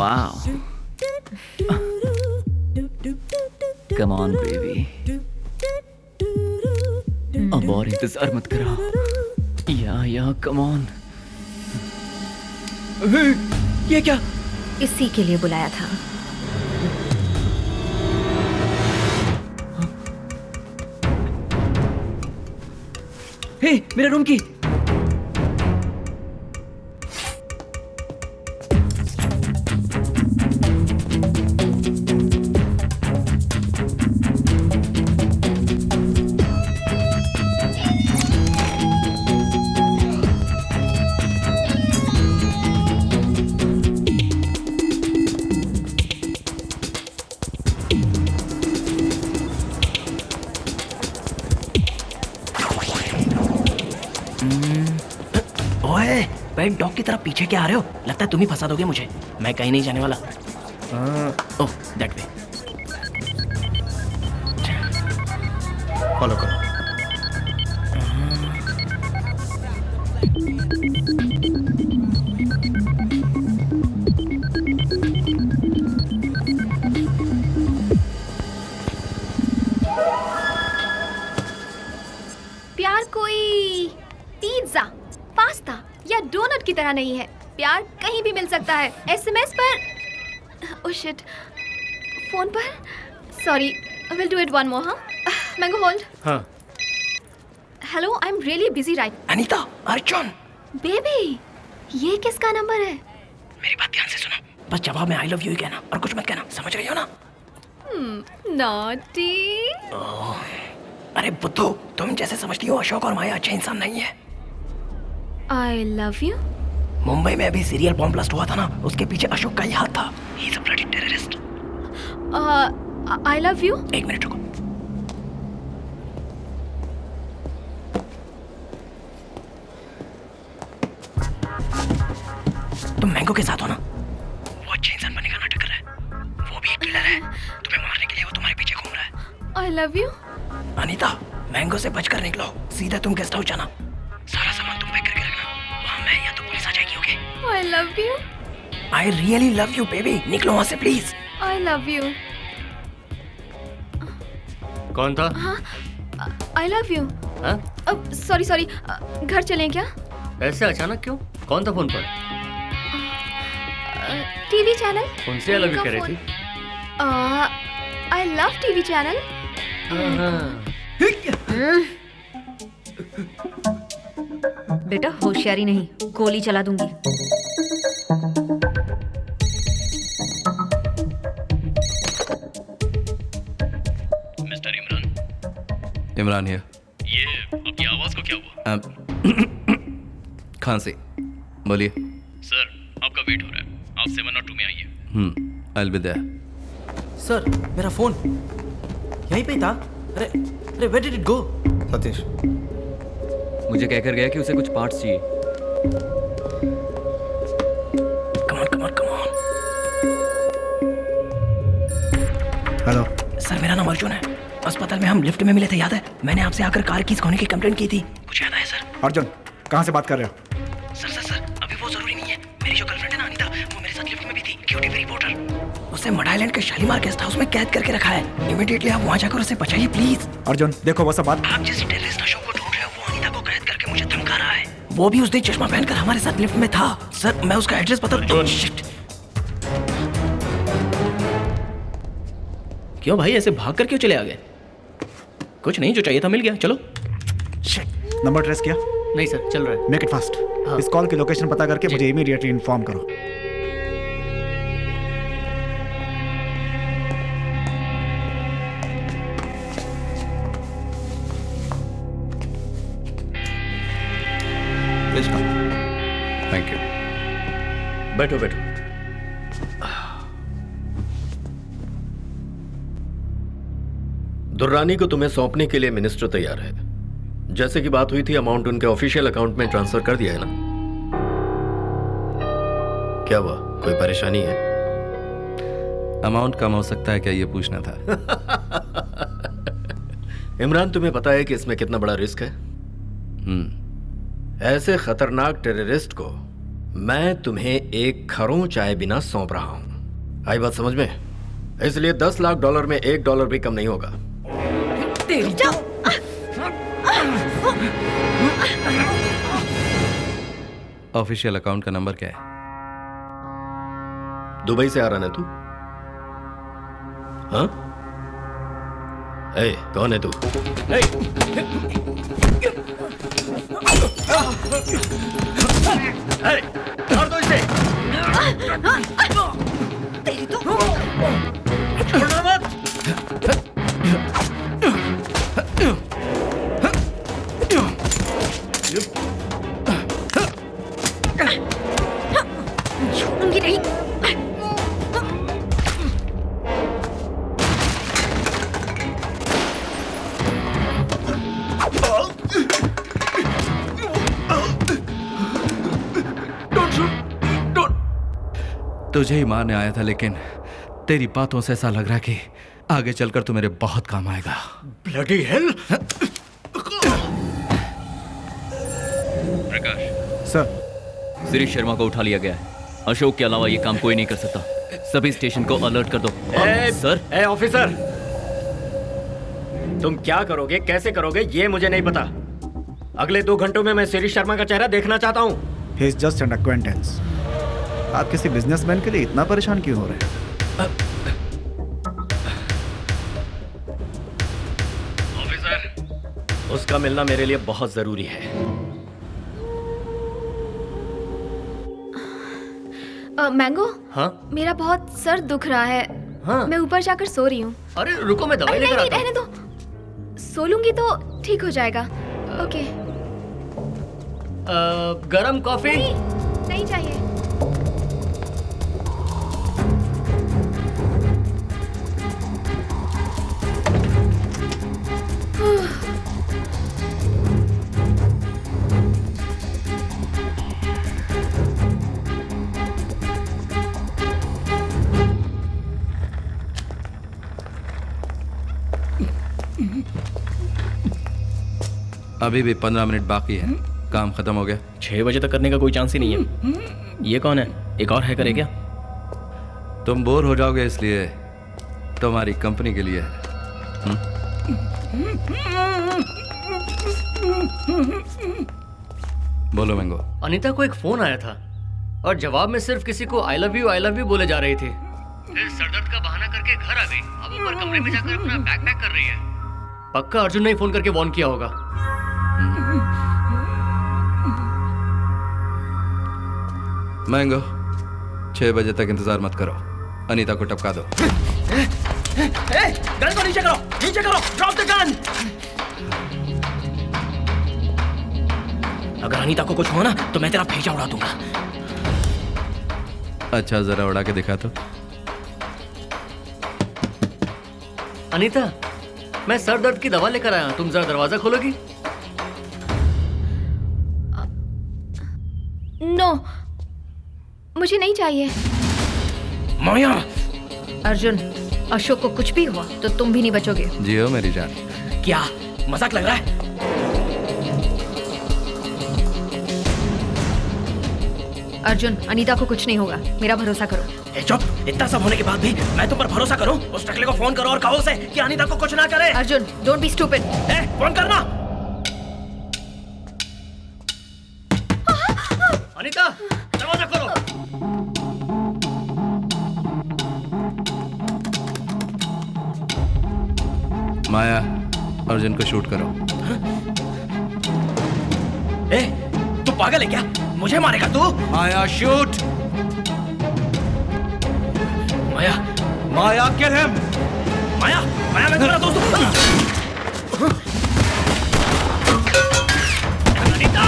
Wow. Come on, baby. अब और इंतजार मत करो। या come on. ये क्या? इसी के लिए बुलाया था। हे, मेरे रूम की। बैड डॉग की तरह पीछे क्या आ रहे हो? लगता है तुम ही फंसा दोगे मुझे। मैं कहीं नहीं जाने वाला। Oh that way. फॉलो करो। प्यार कोई पिज्जा, पास्ता या डोनट की तरह नहीं है। प्यार कहीं भी मिल सकता है। एसएमएस पर, ओह शिट, फोन पर। Sorry, will do it one more. हाँ, मैंगो होल्ड। हाँ। Hello, I am really busy right. Anita, Arjun. Baby, ये किसका नंबर है? मेरी बात ध्यान से सुनो। बस जवाब में आई लव यू ही कहना और कुछ मत कहना, समझ रही हो ना? नॉटी। अरे बुद्धू, तुम जैसे समझती हो अशोक और माया अच्छे इंसान नहीं है। I love you. मुंबई में अभी सीरियल बॉम्ब ब्लास्ट हुआ था ना, उसके पीछे अशोक का ही हाथ था। He is a bloody terrorist. I love you. एक मिनट रुको। तुम मैंगो के साथ हो ना? I love you. Anita, mango से बचकर निकलो, सीधा तुम गेस्ट हाउस जाना। सारा सामान तुम पैक करके रखना, वहाँ मैं या तो पुलिस आ जाएगी। Okay? I love you. I really love you baby, निकलो वहाँ से प्लीज। I love you. कौन था? I love you. Sorry sorry, घर चलें क्या? ऐसे अचानक क्यों? कौन था फोन पर? TV channel. उनसे आई लव यू कह रही थी? I love TV channel. बेटा होशियारी नहीं, गोली चला दूंगी। मिस्टर इमरान। इमरान हियर। ये आपकी आवाज को क्या हुआ? खांसी। बोलिए। सर, आपका वेट हो रहा है, आप 702 में आइए। I will be there. Sir, मेरा फोन यहीं पे ही था। अरे अरे, where did it go? Satish, मुझे कहकर गया कि उसे कुछ पार्ट्स चाहिए। Come on. हेलो सर, मेरा नाम अर्जुन है। अस्पताल में हम लिफ्ट में मिले थे, याद है? मैंने आपसे आकर कार की खोने की कंप्लेंट की थी, कुछ याद आया सर? अर्जुन, कहाँ से बात कर रहे हो? सर, अभी वो जरूरी नहीं है। मेरी जो गर्लफ्रेंड है ना अनीता, वो मेरे साथ लिफ्ट में भी थी, क्यूटी रिपोर्टर। उसे मड आइलैंड के शालीमार गेस्ट हाउस में कैद करके रखा है। इमीडिएटली आप वहाँ जाकर उसे बचाइए प्लीज। अर्जुन देखो, वो सब बात। आप जिस टेररिस्ट अशोक को ढूंढ रहे हो, वो अनीता को कैद करके मुझे धमका रहा है। वो भी उस दिन चश्मा पहनकर हमारे साथ लिफ्ट में था। सर, मैं उसका एड्रेस बता। क्यों भाई, ऐसे भाग कर क्यों चले आ गए? कुछ नहीं, जो चाहिए था मिल गया, चलो। नंबर ट्रेस किया? नहीं सर, चल रहा है। Make it fast. इस कॉल की लोकेशन पता करके मुझे इमीडिएटली इन्फॉर्म करो। Thank you. बैठो। दुर्रानी को तुम्हें सौंपने के लिए मिनिस्टर तैयार है। जैसे कि बात हुई थी, अमाउंट उनके ऑफिशियल अकाउंट में ट्रांसफर कर दिया है ना? क्या हुआ, कोई परेशानी है? अमाउंट कम हो सकता है क्या, ये पूछना था। इमरान, तुम्हें पता है कि इसमें कितना बड़ा रिस्क है? ऐसे खतरनाक टेररिस्ट को मैं तुम्हें एक खरों चाय बिना सौंप रहा हूं। आई बात समझ में? इसलिए $10 लाख में $1 भी कम नहीं होगा। तेरी जाओ। ऑफिशियल अकाउंट का नंबर क्या है? दुबई से आ रहा है तू? हाँ? ए, कौन है तू? मार दो इसे। तेरी तो छोड़ना मत। छोड़ूंगी नहीं। तुझे ही मारने आया था, लेकिन तेरी बातों से ऐसा लग रहा है कि आगे चलकर तू मेरे बहुत काम आएगा। Bloody hell. Prakash sir, Shirish Sharma को उठा लिया गया है। अशोक के अलावा ये काम कोई नहीं कर सकता। सभी स्टेशन को अलर्ट कर दो। सर। ऑफिसर, तुम क्या करोगे, कैसे करोगे, ये मुझे नहीं पता। अगले 2 घंटों में मैं शिरीष शर्मा का चेहरा देखना चाहता हूँ। ही इज जस्ट एन एक्वेंटेंस। आप किसी बिजनेसमैन के लिए इतना परेशान क्यों हो रहे हैं? ऑफिसर, उसका मिलना मेरे लिए बहुत जरूरी है। मैंगो। हाँ? मेरा बहुत सर दुख रहा है। हाँ? मैं ऊपर जाकर सो रही हूँ। अरे रुको, मैं दवाई लेकर आता हूँ। रहने दो, सो लूंगी तो ठीक हो जाएगा। ओके। गरम कॉफी? नहीं चाहिए। अभी भी 15 मिनट बाकी है, काम खत्म हो गया। 6 बजे तक करने का कोई चांस ही नहीं है। ये कौन है? एक और हैकर है क्या? तुम बोर हो जाओगे इसलिए तुम्हारी कंपनी के लिए है। बोलो मैंगो। अनीता को एक फोन आया था और जवाब में सिर्फ किसी को आई लव यू बोले जा रही थी। फिर सरदर्द का बहाना करके घर आ गई। अब ऊपर कमरे में जाकर अपना बैग पैक कर रही है। पक्का अर्जुन ने फोन करके वार्न किया होगा। मैंगो 6 बजे तक इंतजार मत करो, अनीता को टपका दो। गन को नीचे करो, नीचे करो, ड्रॉप द गन। अगर अनीता को कुछ हो ना तो मैं तेरा भेजा उड़ा दूंगा। अच्छा जरा उड़ा के दिखा तो। अनीता, मैं सर दर्द की दवा लेकर आया, तुम जरा दरवाजा खोलोगी? नो, मुझे नहीं चाहिए। माया! अर्जुन, अशोक को कुछ भी हुआ तो तुम भी नहीं बचोगे। जियो मेरी जान। क्या मजाक लग रहा है? अर्जुन, अनीता को कुछ नहीं होगा, मेरा भरोसा करो। चुप! इतना सब होने के बाद भी मैं तुम पर भरोसा करूं? उस टकले को फोन करो और कहो उसे कि अनीता को कुछ ना करे। Arjun, don't be stupid. Phone करना। अनीता, दरवाजा खोलो। माया, अर्जुन को शूट करो। तू पागल है क्या? मुझे मारेगा तू? माया शूट। माया, माया किल हिम। माया, माया मैं तेरा दोस्त हूं। अनीता!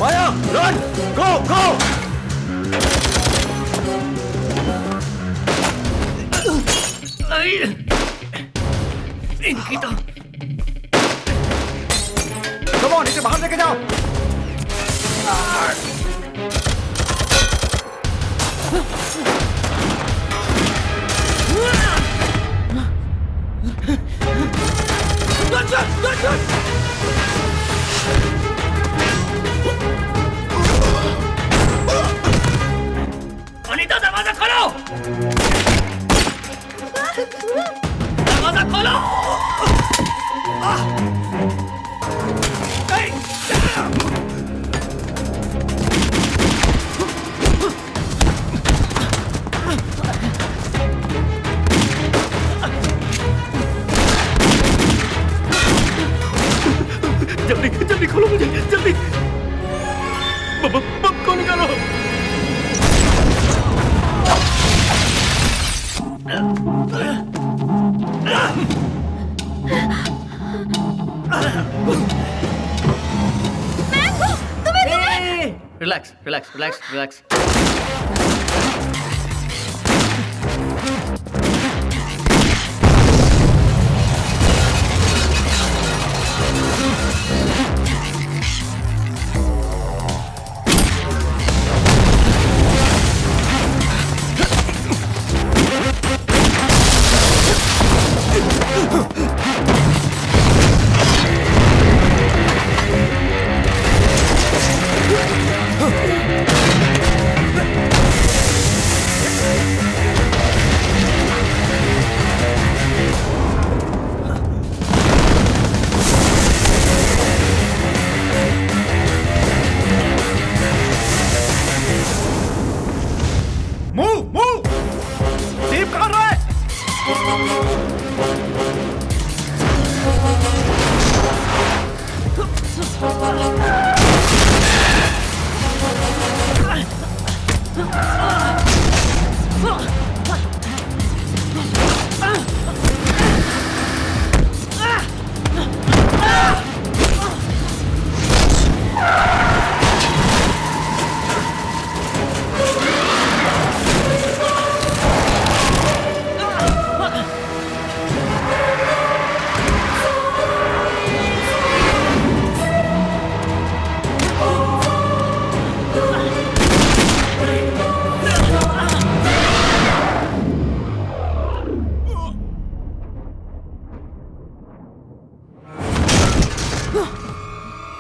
माया, रन! गो, गो! इनकी तो कम ऑन, इसे बाहर लेके जाओ। अनीता, दरवाजा खोलो। दरवाजा खोलो। जल्दी जल्दी खोलो मुझे, जल्दी। बम को निकालो। Relax relax relax relax.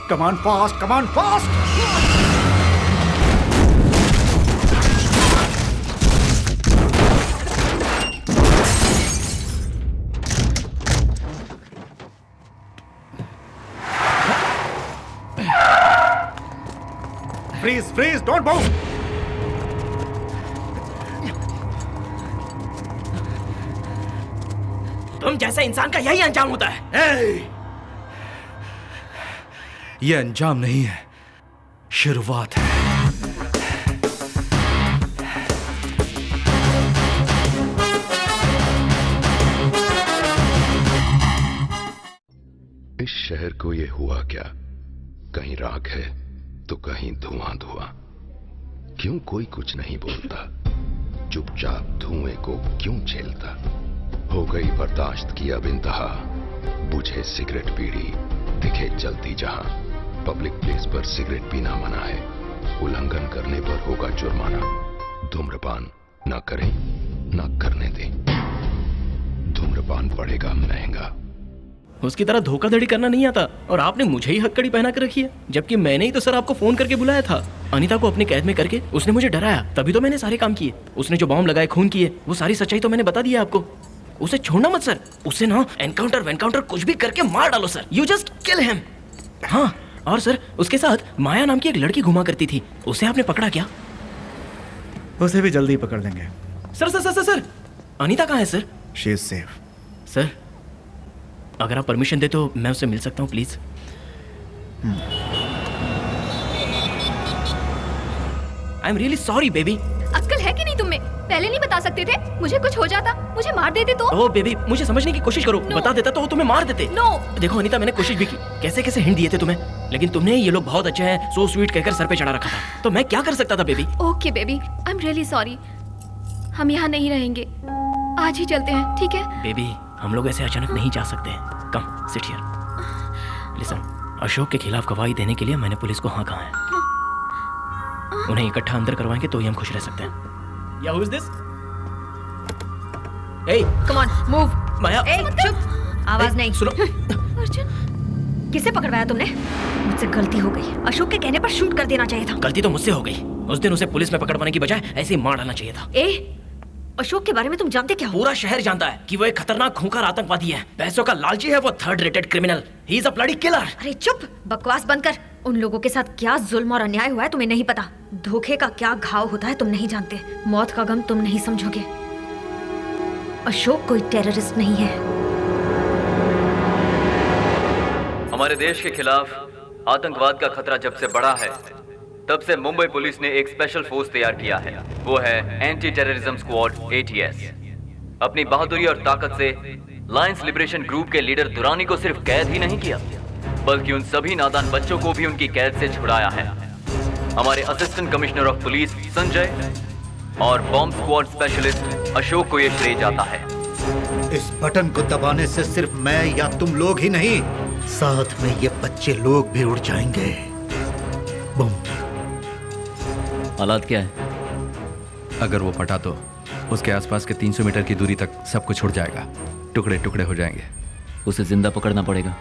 Come on fast, come on fast. Freeze, don't move. तुम जैसे इंसान का यही अंजाम होता है। ये अंजाम नहीं है, शुरुआत है। इस शहर को ये हुआ क्या? कहीं राख है तो कहीं धुआं धुआं। क्यों कोई कुछ नहीं बोलता? चुपचाप धुएं को क्यों झेलता? हो गई बर्दाश्त की अब इंतहा। बुझे सिगरेट बीड़ी, दिखे जलती जहां। पब्लिक प्लेस पर सिगरेट पीना मना है, उल्लंघन करने पर होगा जुर्माना। धूम्रपान ना करें, ना करने दें, धूम्रपान पड़ेगा महंगा। उसकी तरह धोखाधड़ी करना नहीं आता और आपने मुझे ही हथकड़ी पहना कर रखी है, जबकि मैंने ही तो सर आपको फोन करके बुलाया था। अनीता को अपनी कैद में करके उसने मुझे डराया, तभी तो मैंने सारे काम किए। उसने जो बॉम्ब लगाए, खून किए, वो सारी सच्चाई तो मैंने बता दी है आपको। उसे छोड़ना मत सर, उसे ना एनकाउंटर कुछ भी करके मार डालो sir. You just kill him. हाँ, और सर उसके साथ माया नाम की एक लड़की घुमा करती थी, उसे आपने पकड़ा क्या? उसे भी जल्दी पकड़ लेंगे। Sir sir sir sir Anita कहाँ है sir? She is safe. Sir अगर आप परमिशन दे तो मैं उससे मिल सकता हूँ please. I am really sorry baby. अक्ल है कि नहीं तुम्हें? पहले नहीं बता सकते थे? मुझे कुछ हो जाता, मुझे मार देते तो? ओ बेबी, मुझे समझने की कोशिश करो। बता देता तो वो तुम्हें मार देते। नो। देखो अनीता, मैंने कोशिश भी की, कैसे कैसे हिंट दिए थे तुम्हें, लेकिन तुमने ये लोग बहुत अच्छे हैं, सो स्वीट कहकर सर पे चढ़ा रखा था। तो मैं क्या कर सकता था baby? Okay baby, I am really sorry. हम यहाँ नहीं रहेंगे, आज ही चलते हैं, ठीक है? बेबी, हम लोग ऐसे अचानक नहीं जा सकते। Come sit here. Listen, Ashok के खिलाफ गवाही देने के लिए मैंने पुलिस को हाँ कहा है। उन्हें इकट्ठा अंदर करवाएंगे तो ही हम खुश रह सकते हैं। या who is this? Hey, come on, move. माया, चुप, आवाज नहीं। सुनो। अर्जुन, किसे पकड़वाया तुमने? मुझसे गलती हो गई। अशोक के कहने पर शूट कर देना चाहिए था। गलती तो मुझसे हो गई। उस दिन उसे पुलिस में पकड़वाने की बजाय ऐसे ही मार डालना चाहिए था। अशोक के बारे में तुम जानते क्या हो? पूरा शहर जानता है कि वो एक खतरनाक खूंखार आतंकवादी है, पैसों का लालची है, वो third rated criminal. He is a bloody killer. अरे चुप, बकवास बंद कर। उन लोगों के साथ क्या जुल्म और अन्याय हुआ है तुम्हें नहीं पता। धोखे का क्या घाव होता है तुम नहीं जानते। मौत का गम तुम नहीं समझोगे। अशोक कोई टेररिस्ट नहीं है। हमारे देश के खिलाफ आतंकवाद का खतरा जब से बढ़ा है, तब से मुंबई पुलिस ने एक स्पेशल फोर्स तैयार किया है। वो है एंटी टेररिज्म स्क्वाड, ATS। अपनी बहादुरी और ताकत से लायंस लिबरेशन ग्रुप के लीडर दुरानी को सिर्फ कैद ही नहीं किया, बल्कि उन सभी नादान बच्चों को भी उनकी कैद से छुड़ाया है। हमारे assistant commissioner of police Sanjay और बॉम्ब स्क्वाड स्पेशलिस्ट अशोक को यह श्रेय जाता है। इस बटन को दबाने से सिर्फ मैं या तुम लोग ही नहीं, साथ में ये बच्चे लोग भी उड़ जाएंगे। बम। हालात क्या है? अगर वो फटा तो उसके आसपास के 300 मीटर की दूरी तक सब कुछ उड़ जाएगा, टुकड़े टुकड़े हो जाएंगे। उसे जिंदा पकड़ना पड़ेगा।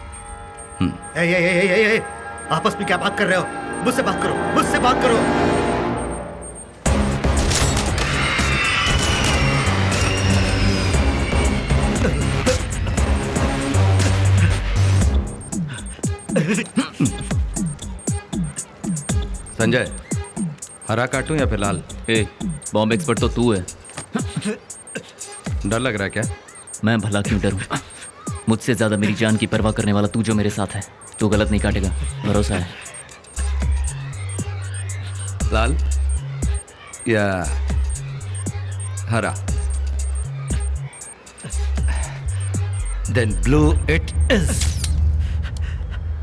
ए, आपस में क्या बात कर रहे हो? मुझसे बात करो, मुझसे बात करो। संजय, हरा काटूं या फिर लाल? बॉम्ब एक्सपर्ट तो तू है। डर लग रहा है क्या? मैं भला क्यों डरूं? मुझसे ज्यादा मेरी जान की परवाह करने वाला तू जो मेरे साथ है, तू गलत नहीं काटेगा, भरोसा है। लाल या हरा? Then blue it is.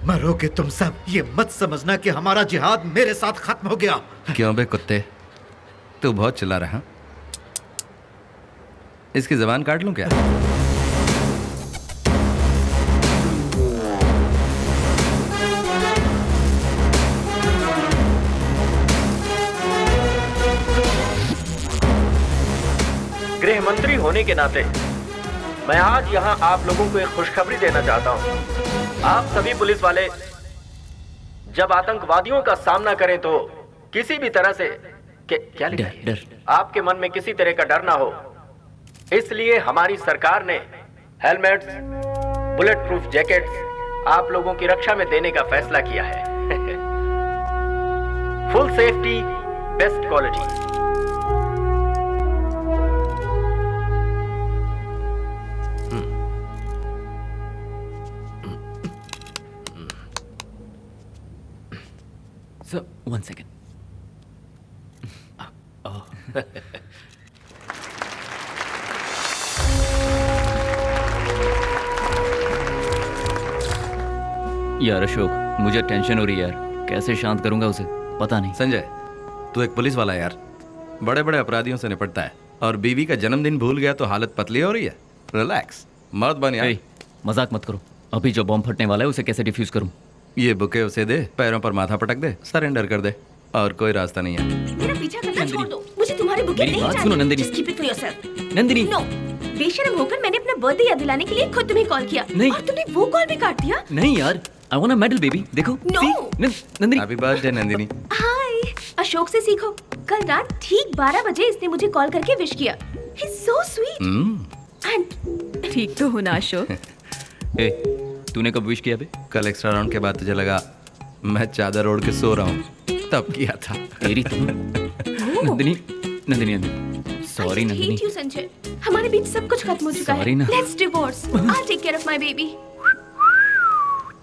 मरोगे तुम सब। ये मत समझना कि हमारा जिहाद मेरे साथ खत्म हो गया। क्यों बे कुत्ते, तू बहुत चिल्ला रहा है? इसकी जबान काट लूं क्या? गृह मंत्री होने के नाते मैं आज यहाँ आप लोगों को एक खुशखबरी देना चाहता हूँ। आप सभी पुलिस वाले जब आतंकवादियों का सामना करें तो किसी भी तरह से क्या लिखा है? डर आपके मन में किसी तरह का डर ना हो, इसलिए हमारी सरकार ने हेलमेट्स, बुलेट प्रूफ जैकेट्स आप लोगों की रक्षा में देने का फैसला किया है। Full safety, best quality. So, 1 second. Oh. यार अशोक, मुझे टेंशन हो रही है यार। कैसे शांत करूंगा उसे, पता नहीं। संजय, तू एक पुलिस वाला है यार, बड़े बड़े अपराधियों से निपटता है, और बीवी का जन्मदिन भूल गया तो हालत पतली हो रही है। रिलैक्स, मत बन यार। मजाक मत करो। अभी जो बॉम्ब फटने वाला है उसे कैसे डिफ्यूज करूं? ये बुके उसे दे, पैरों पर माथा पटक दे, सरेंडर कर दे, और कोई रास्ता नहीं है। मेरा पीछा करना छोड़ दो, मुझे तुम्हारे बुके मेरी नहीं बात चाहिए। सुनो Nandini. Just keep it for yourself। Nandini. No, बेशर्म होकर मैंने अपना बर्थडे याद दिलाने के लिए खुद तुम्हें कॉल किया, नहीं। और तुमने वो कॉल भी काट दिया। नहीं यार, I want a medal baby. देखो। No. Nandini. Happy birthday Nandini. Hi, Ashok से सीखो। कल रात ठीक 12 बजे इसने मुझे कॉल करके विश किया। He's so sweet। एंड ठीक तो हो ना अशोक? ए, तूने कब विश किया बे? कल एक्स्ट्रा राउंड के बाद तुझे लगा मैं चादर ओढ़ के सो रहा हूँ, तब किया था। तेरी Nandini, Nandini, Nandini, sorry Nandini. hate you Sanjay, हमारे बीच सब कुछ खत्म हो चुका है। Sorry ना। Let's divorce। I'll take care of my baby।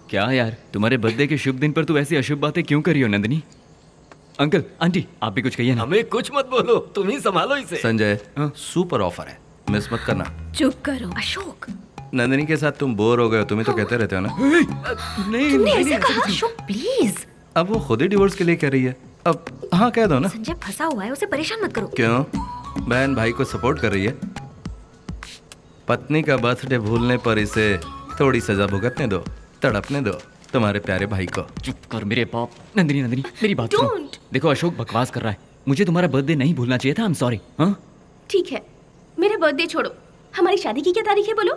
क्या यार, तुम्हारे बर्थडे के शुभ दिन पर तू ऐसी अशुभ बातें क्यों करी हो नंदिनी? अंकल, आंटी, आप भी कुछ कहिए ना। हमें कुछ मत बोलो, तुम ही संभालो इसे। संजय, सुपर ऑफर है, मिस मत करना। चुप करो अशोक। नंदिनी के साथ तुम बोर हो गए हो, तुम्हें तो कहते रहते हो ना। नहीं, तुमने ऐसा कहा अशोक, प्लीज। अब वो खुद ही डिवोर्स के लिए कह रही है, अब हाँ कह दो ना। संजय फंसा हुआ है, उसे परेशान मत करो। क्यों? बहन भाई को सपोर्ट कर रही है। पत्नी का बर्थडे भूलने पर इसे थोड़ी सजा भुगतने दो, तड़पने दो तुम्हारे प्यारे भाई को। चुप कर मेरे बाप। नंदिनी, नंदिनी, मेरी बात सुनो। देखो अशोक बकवास कर रहा है, मुझे तुम्हारा बर्थडे नहीं भूलना चाहिए था। I am sorry. हाँ ठीक है, मेरा बर्थडे छोड़ो, हमारी शादी की क्या तारीख है बोलो?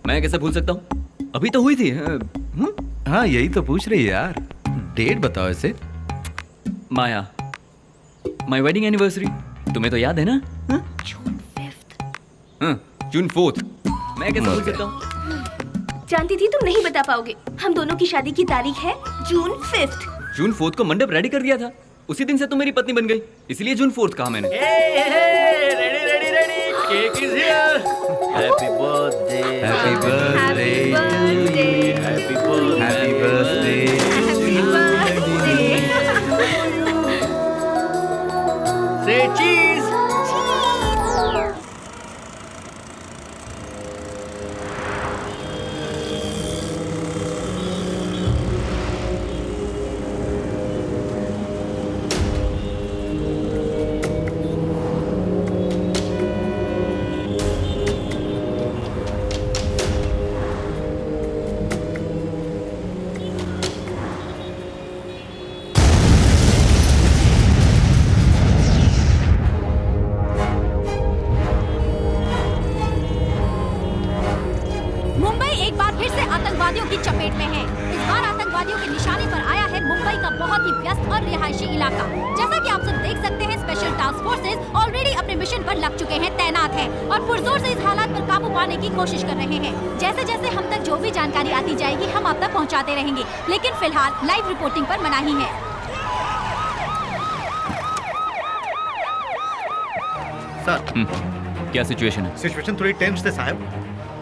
मैं कैसे भूल सकता हूँ, अभी तो हुई थी। हाँ यही तो पूछ रही है यार, डेट बताओ इसे। माया, माय वेडिंग एनिवर्सरी, तुम्हें तो याद है ना? जून 4th। मैं कैसे भूल सकता हूँ? जानती थी तुम नहीं बता पाओगे। हम दोनों की शादी की तारीख है जून 5। जून 4th को मंडप रेडी कर दिया था, उसी दिन से तुम मेरी पत्नी बन गई, इसलिए जून 4th कहा मैंने। Ready ready ready, cake is here. Happy birthday, happy birthday, happy birthday, happy birthday. से चीज। आतंकवादियों की चपेट में है। इस बार आतंकवादियों के निशाने पर आया है मुंबई का बहुत ही व्यस्त और रिहायशी इलाका। जैसा कि आप सब देख सकते हैं, स्पेशल टास्क फोर्सेस ऑलरेडी अपने मिशन पर लग चुके हैं, तैनात हैं और पुरजोर से इस हालात पर काबू पाने की कोशिश कर रहे हैं। जैसे जैसे हम तक जो भी जानकारी आती जाएगी हम आप तक पहुँचाते रहेंगे, लेकिन फिलहाल लाइव रिपोर्टिंग पर मनाही है। सर, क्या सिचुएशन है? सिचुएशन थोड़ी टेंस है साहब।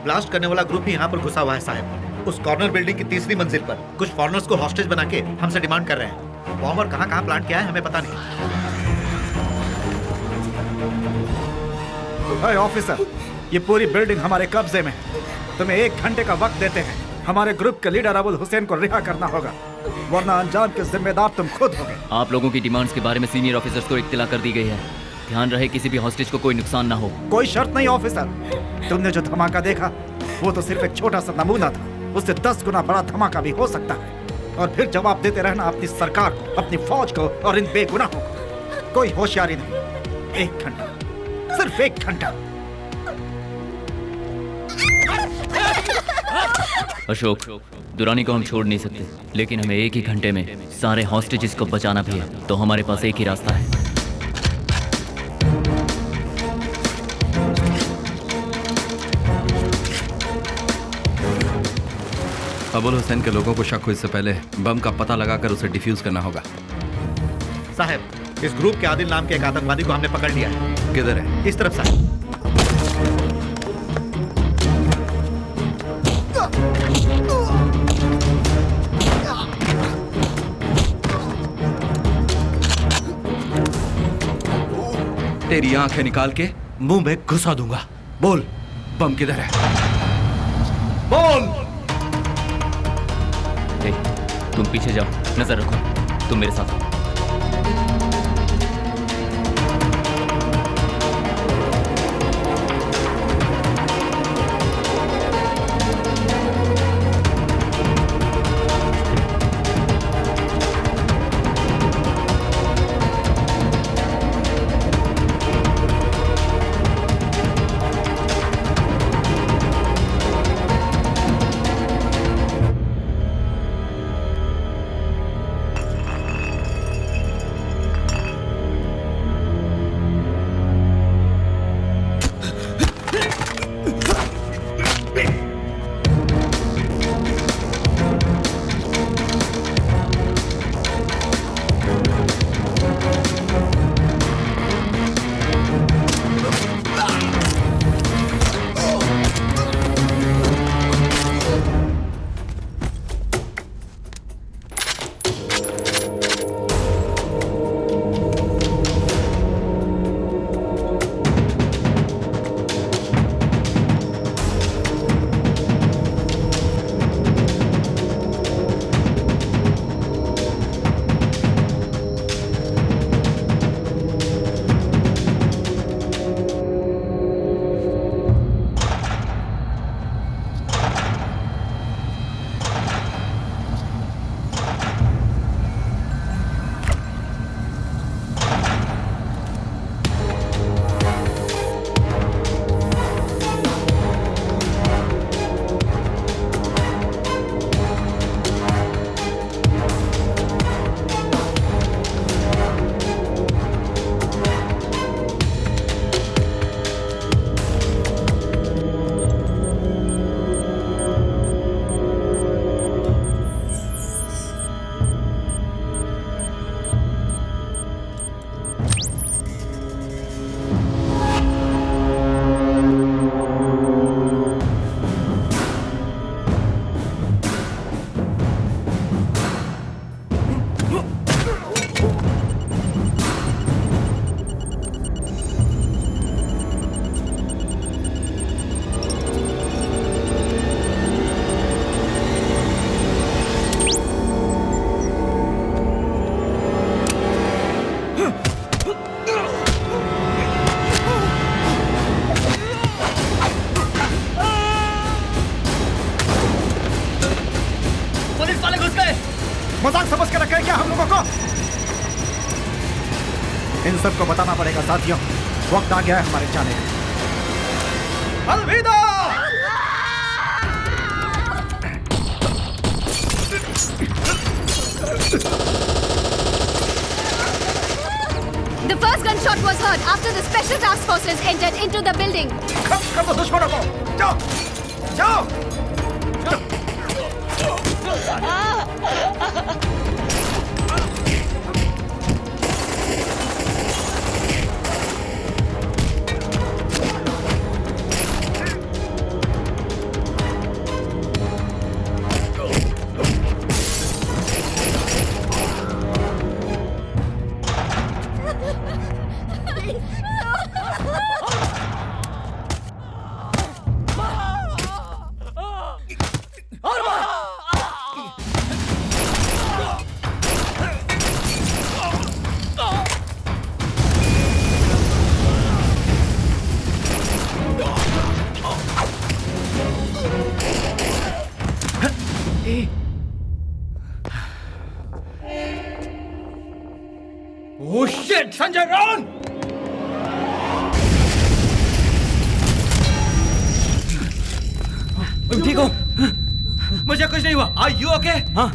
ब्लास्ट करने वाला ग्रुप ही यहाँ पर घुसा हुआ है साहब। उस कॉर्नर बिल्डिंग की 3री मंजिल पर कुछ फॉरेनर्स को हॉस्टेज बना के हमसे डिमांड कर रहे हैं। बॉम्ब और कहाँ प्लांट किया है हमें पता नहीं। हाय ऑफिसर, ये पूरी बिल्डिंग हमारे कब्जे में है। तुम्हें 1 घंटे का वक्त देते हैं। हमारे ग्रुप के लीडर अबुल हुसैन को रिहा करना होगा, वरना अंजाम के जिम्मेदार तुम खुद होगे। आप लोगों की डिमांड्स के बारे में सीनियर ऑफिसर्स को इत्तला कर दी गई है। ध्यान रहे किसी भी हॉस्टेज को कोई नुकसान ना हो। कोई शर्त नहीं ऑफिसर। तुमने जो धमाका देखा वो तो सिर्फ एक छोटा सा नमूना था, उससे 10 गुना बड़ा धमाका भी हो सकता है। और फिर जवाब देते रहना अपनी सरकार को, अपनी फौज को और इन बेगुनाहों को। कोई होशियारी नहीं। 1 घंटा, सिर्फ 1 घंटा। अशोक, दुरानी को हम छोड़ नहीं सकते, लेकिन हमें एक ही घंटे में सारे हॉस्टेजेस को बचाना भी है। तो हमारे पास एक ही रास्ता है। अबुल हुसैन के लोगों को शक हो इससे पहले बम का पता लगाकर उसे डिफ्यूज करना होगा। साहब, इस ग्रुप के आदिल नाम के एक आतंकवादी को हमने पकड़ लिया है। किधर है? इस तरफ साहब। तेरी आंखें निकाल के मुंह में घुसा दूंगा। बोल, बम किधर है? बोल। तुम पीछे जाओ, नजर रखो। तुम मेरे साथ आओ। मजाक समझ के रखे क्या हम लोगों को? इन सबको बताना पड़ेगा साथियों, वक्त आ गया है हमारे जाने का। अलविदा। The first gunshot was heard after the special task forces entered into the building. कर दो दुश्मनों को, जाओ, जाओ। Oh shit, Sanjay, run! तुम ठीक हो? मुझे कुछ नहीं हुआ। Are you okay? हाँ।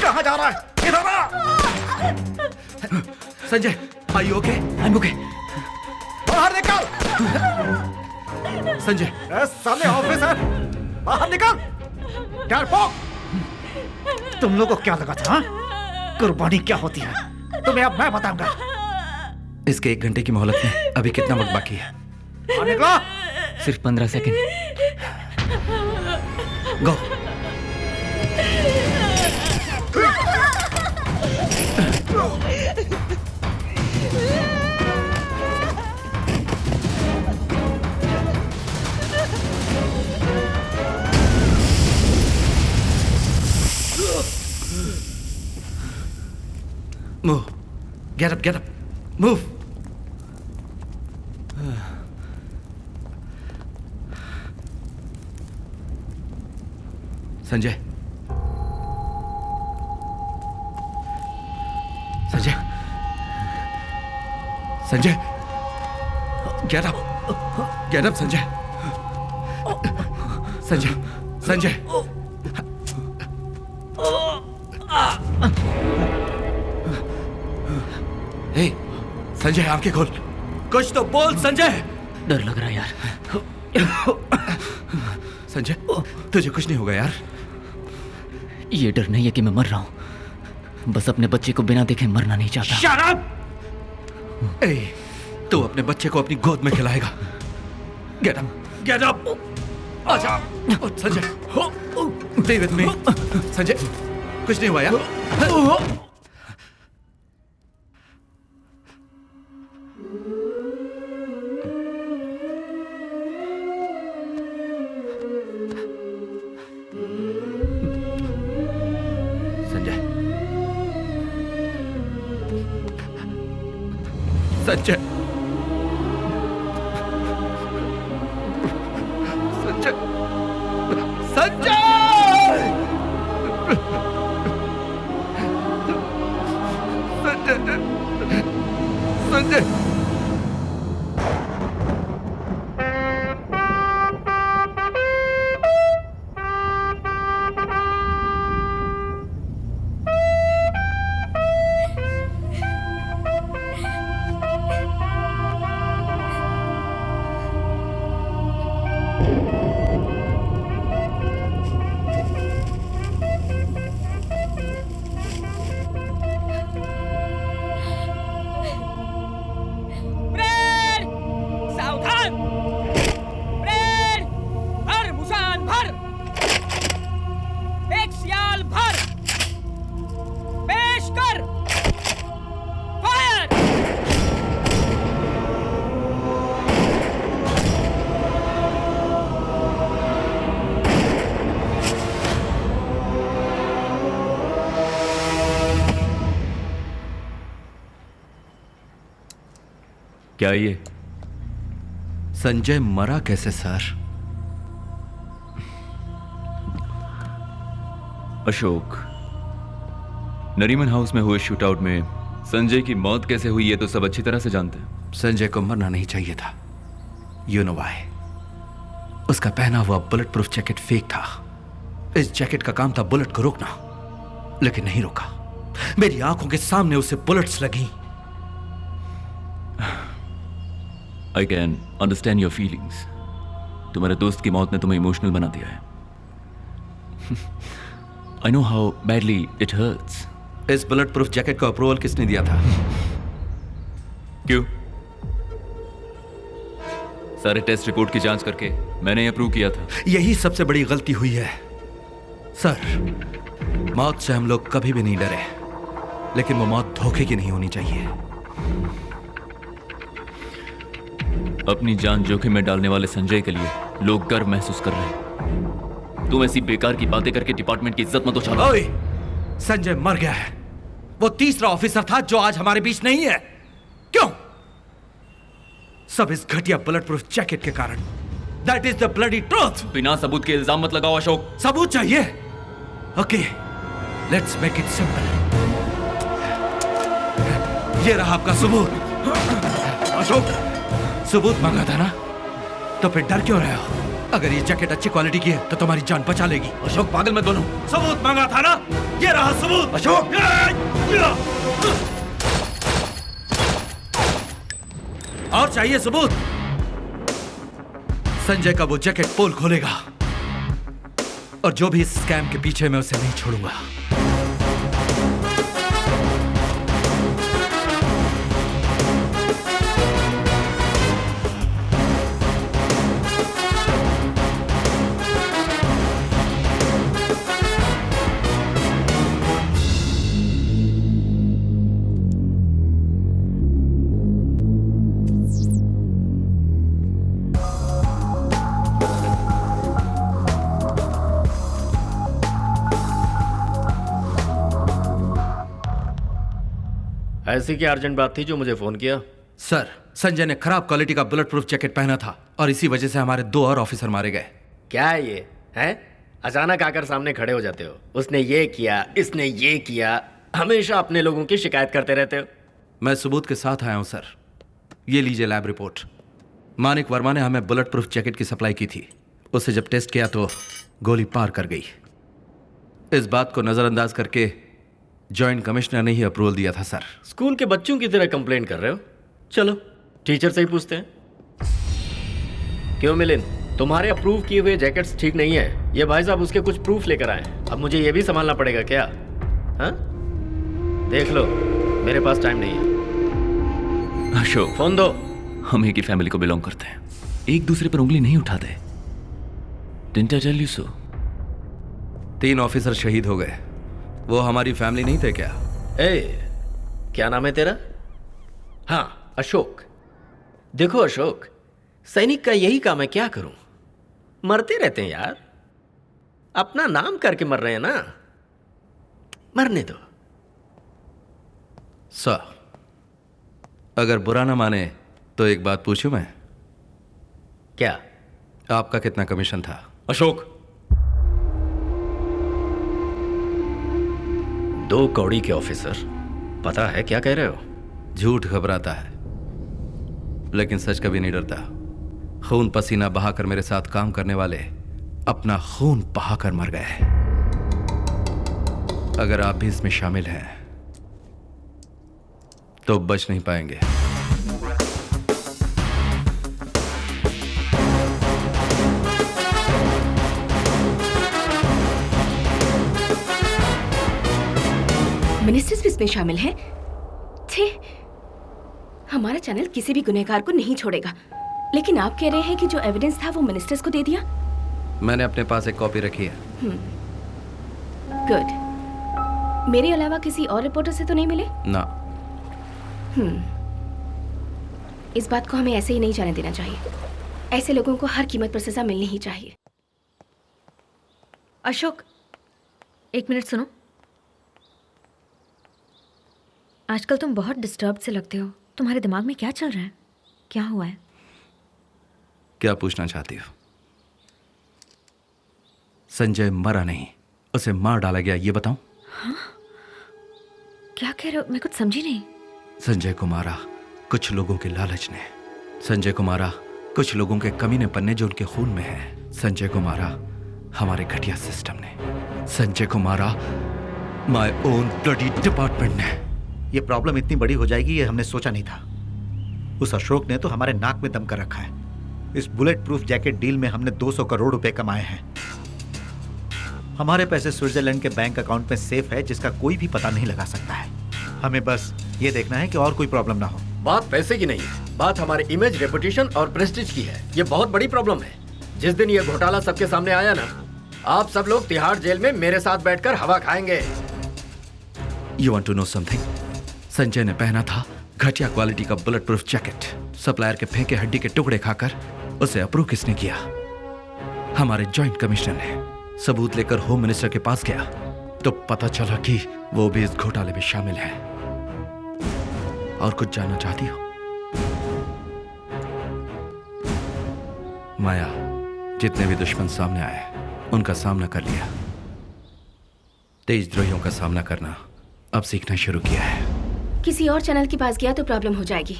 कहाँ जा रहा है? इधर आ! Sanjay, are you okay? I am okay. बाहर निकल! संजय, साले ऑफिसर, बाहर निकल! डरपोक! तुम लोगों को क्या लगा था? हाँ? कुर्बानी क्या होती है? तुम्हें अब मैं बताऊंगा। इसके 1 घंटे की मोहलत में अभी कितना वक्त बाकी है? निकलो! सिर्फ 15 second. Go. Move. Get up, get up. Move. Sanjay, Sanjay, Sanjay, get up, get up, Sanjay, Sanjay, Sanjay, hey, Sanjay आंखें खोल, कुछ तो बोल संजय। डर लग रहा है यार। संजय, तुझे कुछ नहीं होगा यार। ये डर नहीं है कि मैं मर रहा हूं, बस अपने बच्चे को बिना देखे मरना नहीं चाहता। Shut up! ए, तू अपने बच्चे को अपनी गोद में खिलाएगा। Get up, get up! आजा, Sanjay, stay with me. Sanjay, कुछ नहीं हुआ यार। संजय, संजय, संजय, संजय, संजय, क्या ये? संजय मरा कैसे सर? अशोक, नरीमन हाउस में हुए शूटआउट में संजय की मौत कैसे हुई ये तो सब अच्छी तरह से जानते हैं। संजय को मरना नहीं चाहिए था। You know why? उसका पहना हुआ बुलेट प्रूफ जैकेट फेक था। इस जैकेट का काम था बुलेट को रोकना, लेकिन नहीं रोका। मेरी आंखों के सामने उसे बुलेट्स लगी। I can understand your feelings. तुम्हारे दोस्त की मौत ने तुम्हें इमोशनल बना दिया है। I know how badly it hurts. इस बुलेट प्रूफ जैकेट को अप्रूवल किसने दिया था? क्यों? सारे टेस्ट रिपोर्ट की जांच करके मैंने अप्रूव किया था। यही सबसे बड़ी गलती हुई है सर। मौत से हम लोग कभी भी नहीं डरे, लेकिन वो मौत धोखे की नहीं होनी चाहिए। अपनी जान जोखिम में डालने वाले संजय के लिए लोग गर्व महसूस कर रहे हैं। तुम ऐसी बेकार की बातें करके डिपार्टमेंट की इज्जत मत उछालो। ओए, संजय मर गया है। वो तीसरा ऑफिसर था जो आज हमारे बीच नहीं है। क्यों? सब इस घटिया बुलेट प्रूफ जैकेट के कारण। That is the bloody truth. बिना सबूत के इल्जाम मत लगाओ अशोक। सबूत चाहिए? Okay, let's make it simple. ये रहा आपका सबूत। अशोक, सबूत मांगा था ना, तो फिर डर क्यों रहे हो? अगर ये जैकेट अच्छी क्वालिटी की है तो तुम्हारी जान बचा लेगी। अशोक पागल मत बनो। सबूत मांगा था ना, ये रहा सबूत। अशोक, और चाहिए सबूत? संजय का वो जैकेट पोल खोलेगा, और जो भी इस स्कैम के पीछे, मैं उसे नहीं छोड़ूंगा। ऐसी क्या अर्जेंट बात थी जो मुझे फोन किया? सर, संजय ने खराब क्वालिटी का बुलेट प्रूफ जैकेट पहना था और इसी वजह से हमारे 2 और ऑफिसर मारे गए। क्या है ये? हैं? अचानक आकर सामने खड़े हो जाते हो। उसने ये किया, इसने ये किया, हमेशा अपने लोगों की शिकायत करते रहते हो। मैं सबूत के साथ आया हूं सर। ये लीजिए लैब रिपोर्ट। मानिक वर्मा ने हमें बुलेट प्रूफ जैकेट की सप्लाई की थी। उसे जब टेस्ट किया तो गोली पार कर गई। इस बात को नजरअंदाज करके जॉइंट कमिश्नर ने ही अप्रूवल दिया था सर। स्कूल के बच्चों की तरह कंप्लेंट कर रहे हो? चलो टीचर से ही पूछते हैं। क्यों मिलिंद, तुम्हारे अप्रूव किए हुए जैकेट्स ठीक नहीं है। ये भाई साहब उसके कुछ प्रूफ लेकर आए। अब मुझे ये भी संभालना पड़ेगा क्या? हाँ, देख लो, मेरे पास टाइम नहीं है। अशोक, फोन दो। हम एक ही फैमिली को बिलोंग करते हैं, एक दूसरे पर उंगली नहीं उठाते। Didn't I tell you so? 3 officer शहीद हो गए। वो हमारी फैमिली नहीं थे क्या? क्या नाम है तेरा? हाँ, अशोक। देखो अशोक, सैनिक का यही काम है, क्या करूं? मरते रहते हैं यार। अपना नाम करके मर रहे हैं ना, मरने दो। सर, अगर बुरा ना माने तो एक बात पूछूं मैं? क्या? आपका कितना कमीशन था? अशोक, 2 कौड़ी के ऑफिसर, पता है क्या कह रहे हो? झूठ घबराता है, लेकिन सच कभी नहीं डरता। खून पसीना बहाकर मेरे साथ काम करने वाले अपना खून बहाकर मर गए। अगर आप भी इसमें शामिल हैं तो बच नहीं पाएंगे। मिनिस्टर्स भी इसमें शामिल हैं? छे, हमारा चैनल किसी भी गुनहगार को नहीं छोड़ेगा। लेकिन आप कह रहे हैं कि जो एविडेंस था वो मिनिस्टर्स को दे दिया? मैंने अपने पास एक कॉपी रखी है। गुड। मेरे अलावा किसी और रिपोर्टर से तो नहीं मिले? ना। इस बात को हमें ऐसे ही नहीं जाने देना चाहिए। ऐसे लोगों को हर कीमत पर सजा मिलनी ही चाहिए। अशोक, 1 मिनट सुनो। आजकल तुम बहुत डिस्टर्ब से लगते हो। तुम्हारे दिमाग में क्या चल रहा है? क्या हुआ है? क्या पूछना चाहती हो? संजय मरा नहीं, उसे मार डाला गया, ये बताऊं? हाँ? क्या कह रहे हो? मैं कुछ समझी नहीं। संजय को मारा कुछ लोगों के लालच ने। संजय को मारा कुछ लोगों के कमीने पन्ने जो उनके खून में है। संजय को मारा हमारे घटिया सिस्टम ने। संजय को मारा माय ओन ब्लडी डिपार्टमेंट ने। ये प्रॉब्लम इतनी बड़ी हो जाएगी ये हमने सोचा नहीं था। उस अशोक ने तो हमारे नाक में दम कर रखा है। इस बुलेट प्रूफ जैकेट डील में हमने 200 करोड़ रुपए कमाए हैं हमारे पैसे स्विट्जरलैंड के बैंक अकाउंट में सेफ है, जिसका कोई भी पता नहीं लगा सकता है। हमें बस ये देखना है कि और कोई प्रॉब्लम ना हो। बात पैसे की नहीं है, बात हमारे इमेज, रेपुटेशन और प्रेस्टीज की है। ये बहुत बड़ी प्रॉब्लम है। जिस दिन ये घोटाला सबके सामने आया ना, आप सब लोग तिहाड़ जेल में मेरे साथ बैठकर हवा खाएंगे। You want to know something? Sanjay ने पहना था घटिया क्वालिटी का बुलेट प्रूफ जैकेट। सप्लायर के फेंके हड्डी के टुकड़े खाकर उसे अप्रूव किसने किया? हमारे जॉइंट कमिश्नर ने। सबूत लेकर होम मिनिस्टर के पास गया तो पता चला कि वो भी इस घोटाले में शामिल है। और कुछ जानना चाहती हो? माया, जितने भी दुश्मन सामने आए उनका सामना कर लिया। देशद्रोहियों का सामना करना अब सीखना शुरू किया है। किसी और चैनल के पास गया तो प्रॉब्लम हो जाएगी।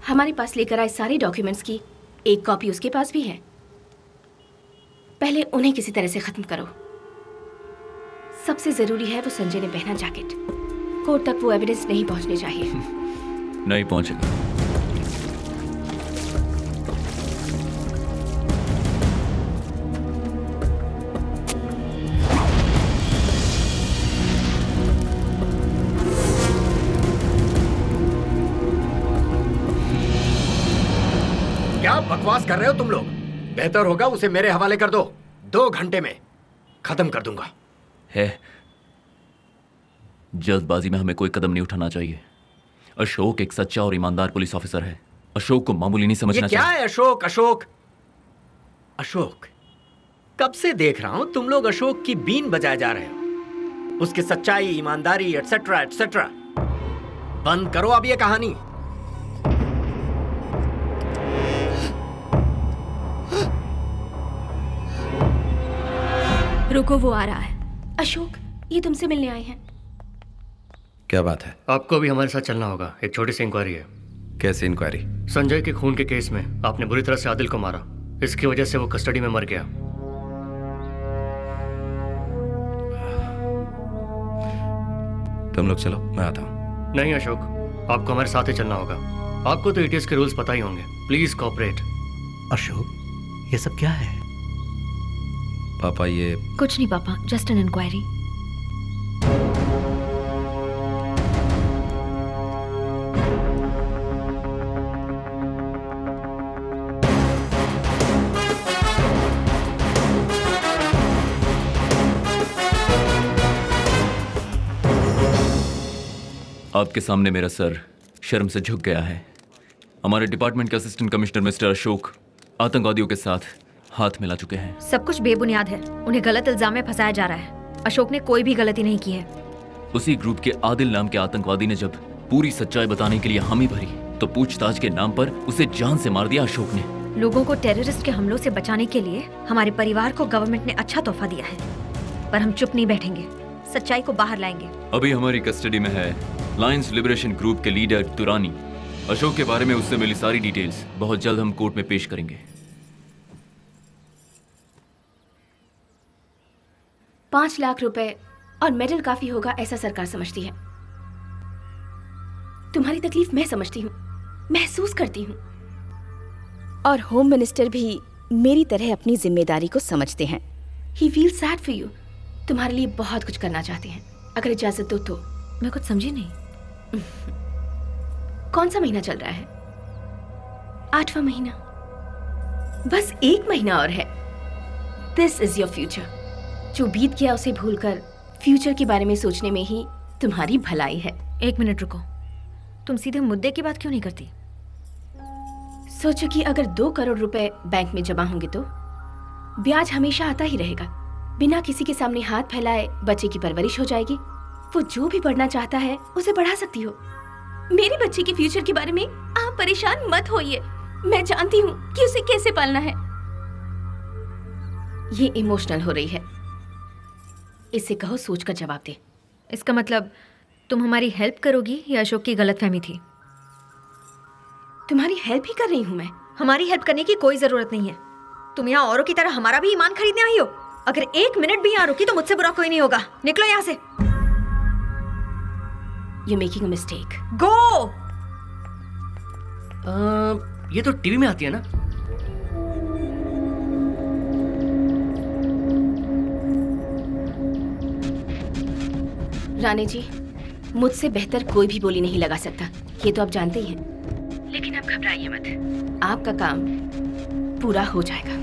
हमारे पास लेकर आए सारे डॉक्यूमेंट्स की एक कॉपी उसके पास भी है। पहले उन्हें किसी तरह से खत्म करो। सबसे जरूरी है वो संजय ने पहना जैकेट। कोर्ट तक वो एविडेंस नहीं पहुंचने चाहिए। नहीं पहुंचेगा। क्या बकवास कर रहे हो तुम लोग? बेहतर होगा उसे मेरे हवाले कर दो। 2 घंटे में खत्म कर दूंगा। है, जल्दबाजी में हमें कोई कदम नहीं उठाना चाहिए। अशोक एक सच्चा और ईमानदार पुलिस ऑफिसर है। अशोक को मामूली नहीं समझना ये क्या चाहिए। है अशोक? अशोक अशोक कब से देख रहा हूं तुम लोग अशोक की बीन बजाए जा रहे हो। उसकी सच्चाई, ईमानदारी एटसेट्रा एटसेट्रा। बंद करो अब ये कहानी। रुको, वो आ रहा है। अशोक, ये तुमसे मिलने आए हैं। क्या बात है? आपको भी हमारे साथ चलना होगा। एक छोटी सी इंक्वायरी है। कैसी इंक्वायरी? संजय के खून के केस में आपने बुरी तरह से आदिल को मारा। इसकी वजह से वो कस्टडी में मर गया। तुम लोग चलो, मैं आता हूँ। नहीं अशोक, आपको हमारे साथ ही चलना होगा। आपको तो एटीएस के रूल्स पता ही होंगे। Please cooperate. अशोक, ये सब क्या है? पापा, ये कुछ नहीं पापा, जस्ट एन इंक्वायरी। आपके सामने मेरा सर शर्म से झुक गया है। हमारे डिपार्टमेंट के असिस्टेंट कमिश्नर मिस्टर अशोक आतंकवादियों के साथ हाथ मिला चुके हैं। सब कुछ बेबुनियाद है। उन्हें गलत इल्जाम में फंसाया जा रहा है। अशोक ने कोई भी गलती नहीं की है। उसी ग्रुप के आदिल नाम के आतंकवादी ने जब पूरी सच्चाई बताने के लिए हामी भरी तो पूछताछ के नाम पर उसे जान से मार दिया अशोक ने। लोगों को टेररिस्ट के हमलों से बचाने के लिए हमारे परिवार को गवर्नमेंट ने अच्छा तोहफा दिया है, पर हम चुप नहीं बैठेंगे। सच्चाई को बाहर लाएंगे। अभी हमारी कस्टडी में है लायंस लिबरेशन ग्रुप के लीडर दुरानी। अशोक के बारे में उससे मिली सारी डिटेल्स बहुत जल्द हम कोर्ट में पेश करेंगे। 5 लाख रुपए और मेडल काफी होगा ऐसा सरकार समझती है। तुम्हारी तकलीफ मैं समझती हूँ, महसूस करती हूँ। और होम मिनिस्टर भी मेरी तरह अपनी जिम्मेदारी को समझते हैं। ही फील सैड फॉर यू। तुम्हारे लिए बहुत कुछ करना चाहते हैं। अगर इजाजत दो तो। मैं कुछ समझी नहीं। कौन सा महीना चल रहा है? 8वां महीना। बस 1 महीना और है। This is your future. जो बीत गया उसे भूलकर फ्यूचर के बारे में सोचने में ही तुम्हारी भलाई है। 1 मिनट रुको, तुम सीधे मुद्दे की बात क्यों नहीं करती? सोचो कि अगर 2 करोड़ रुपए बैंक में जमा होंगे तो ब्याज हमेशा आता ही रहेगा। बिना किसी के सामने हाथ फैलाए बच्चे की परवरिश हो जाएगी। वो जो भी पढ़ना चाहता है उसे पढ़ा सकती हो। मेरे बच्चे के फ्यूचर के बारे में आप परेशान मत होइए। मैं जानती हूँ कि उसे कैसे पालना है। ये इमोशनल हो रही है। इसे कहो सोच कर जवाब दे। इसका मतलब तुम हमारी हेल्प करोगी या अशोक की गलतफहमी थी? तुम्हारी हेल्प ही कर रही हूँ मैं। हमारी हेल्प करने की कोई जरूरत नहीं है। तुम यहाँ औरों की तरह हमारा भी ईमान खरीदने आई हो। अगर 1 मिनट भी यहाँ रुकी तो मुझसे बुरा कोई नहीं होगा। निकलो यहाँ से। You're making a mistake. Go! ये तो टीवी में आती है ना। रानी जी, मुझसे बेहतर कोई भी बोली नहीं लगा सकता, ये तो आप जानते ही हैं। लेकिन आप घबराइए मत, आपका काम पूरा हो जाएगा।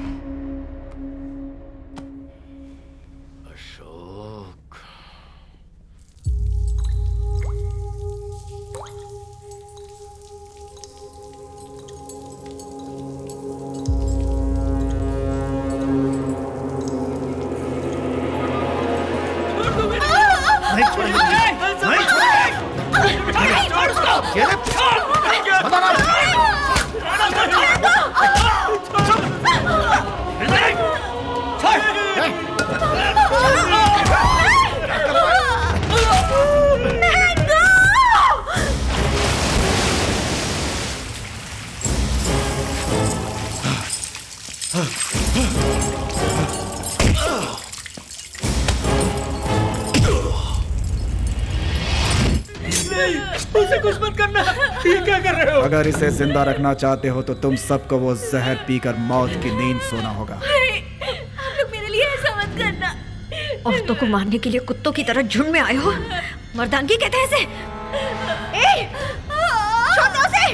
उसे कुछ मत करना। ये क्या कर रहे हो? अगर इसे जिंदा रखना चाहते हो तो तुम सबको वो जहर पीकर मौत की नींद सोना होगा। आप लोग मेरे लिए ऐसा मत करना। औरतों को मारने के लिए कुत्तों की तरह झुंड में आए हो। मर्दानगी कहते हैं इसे। ए, छोड़ दो उसे।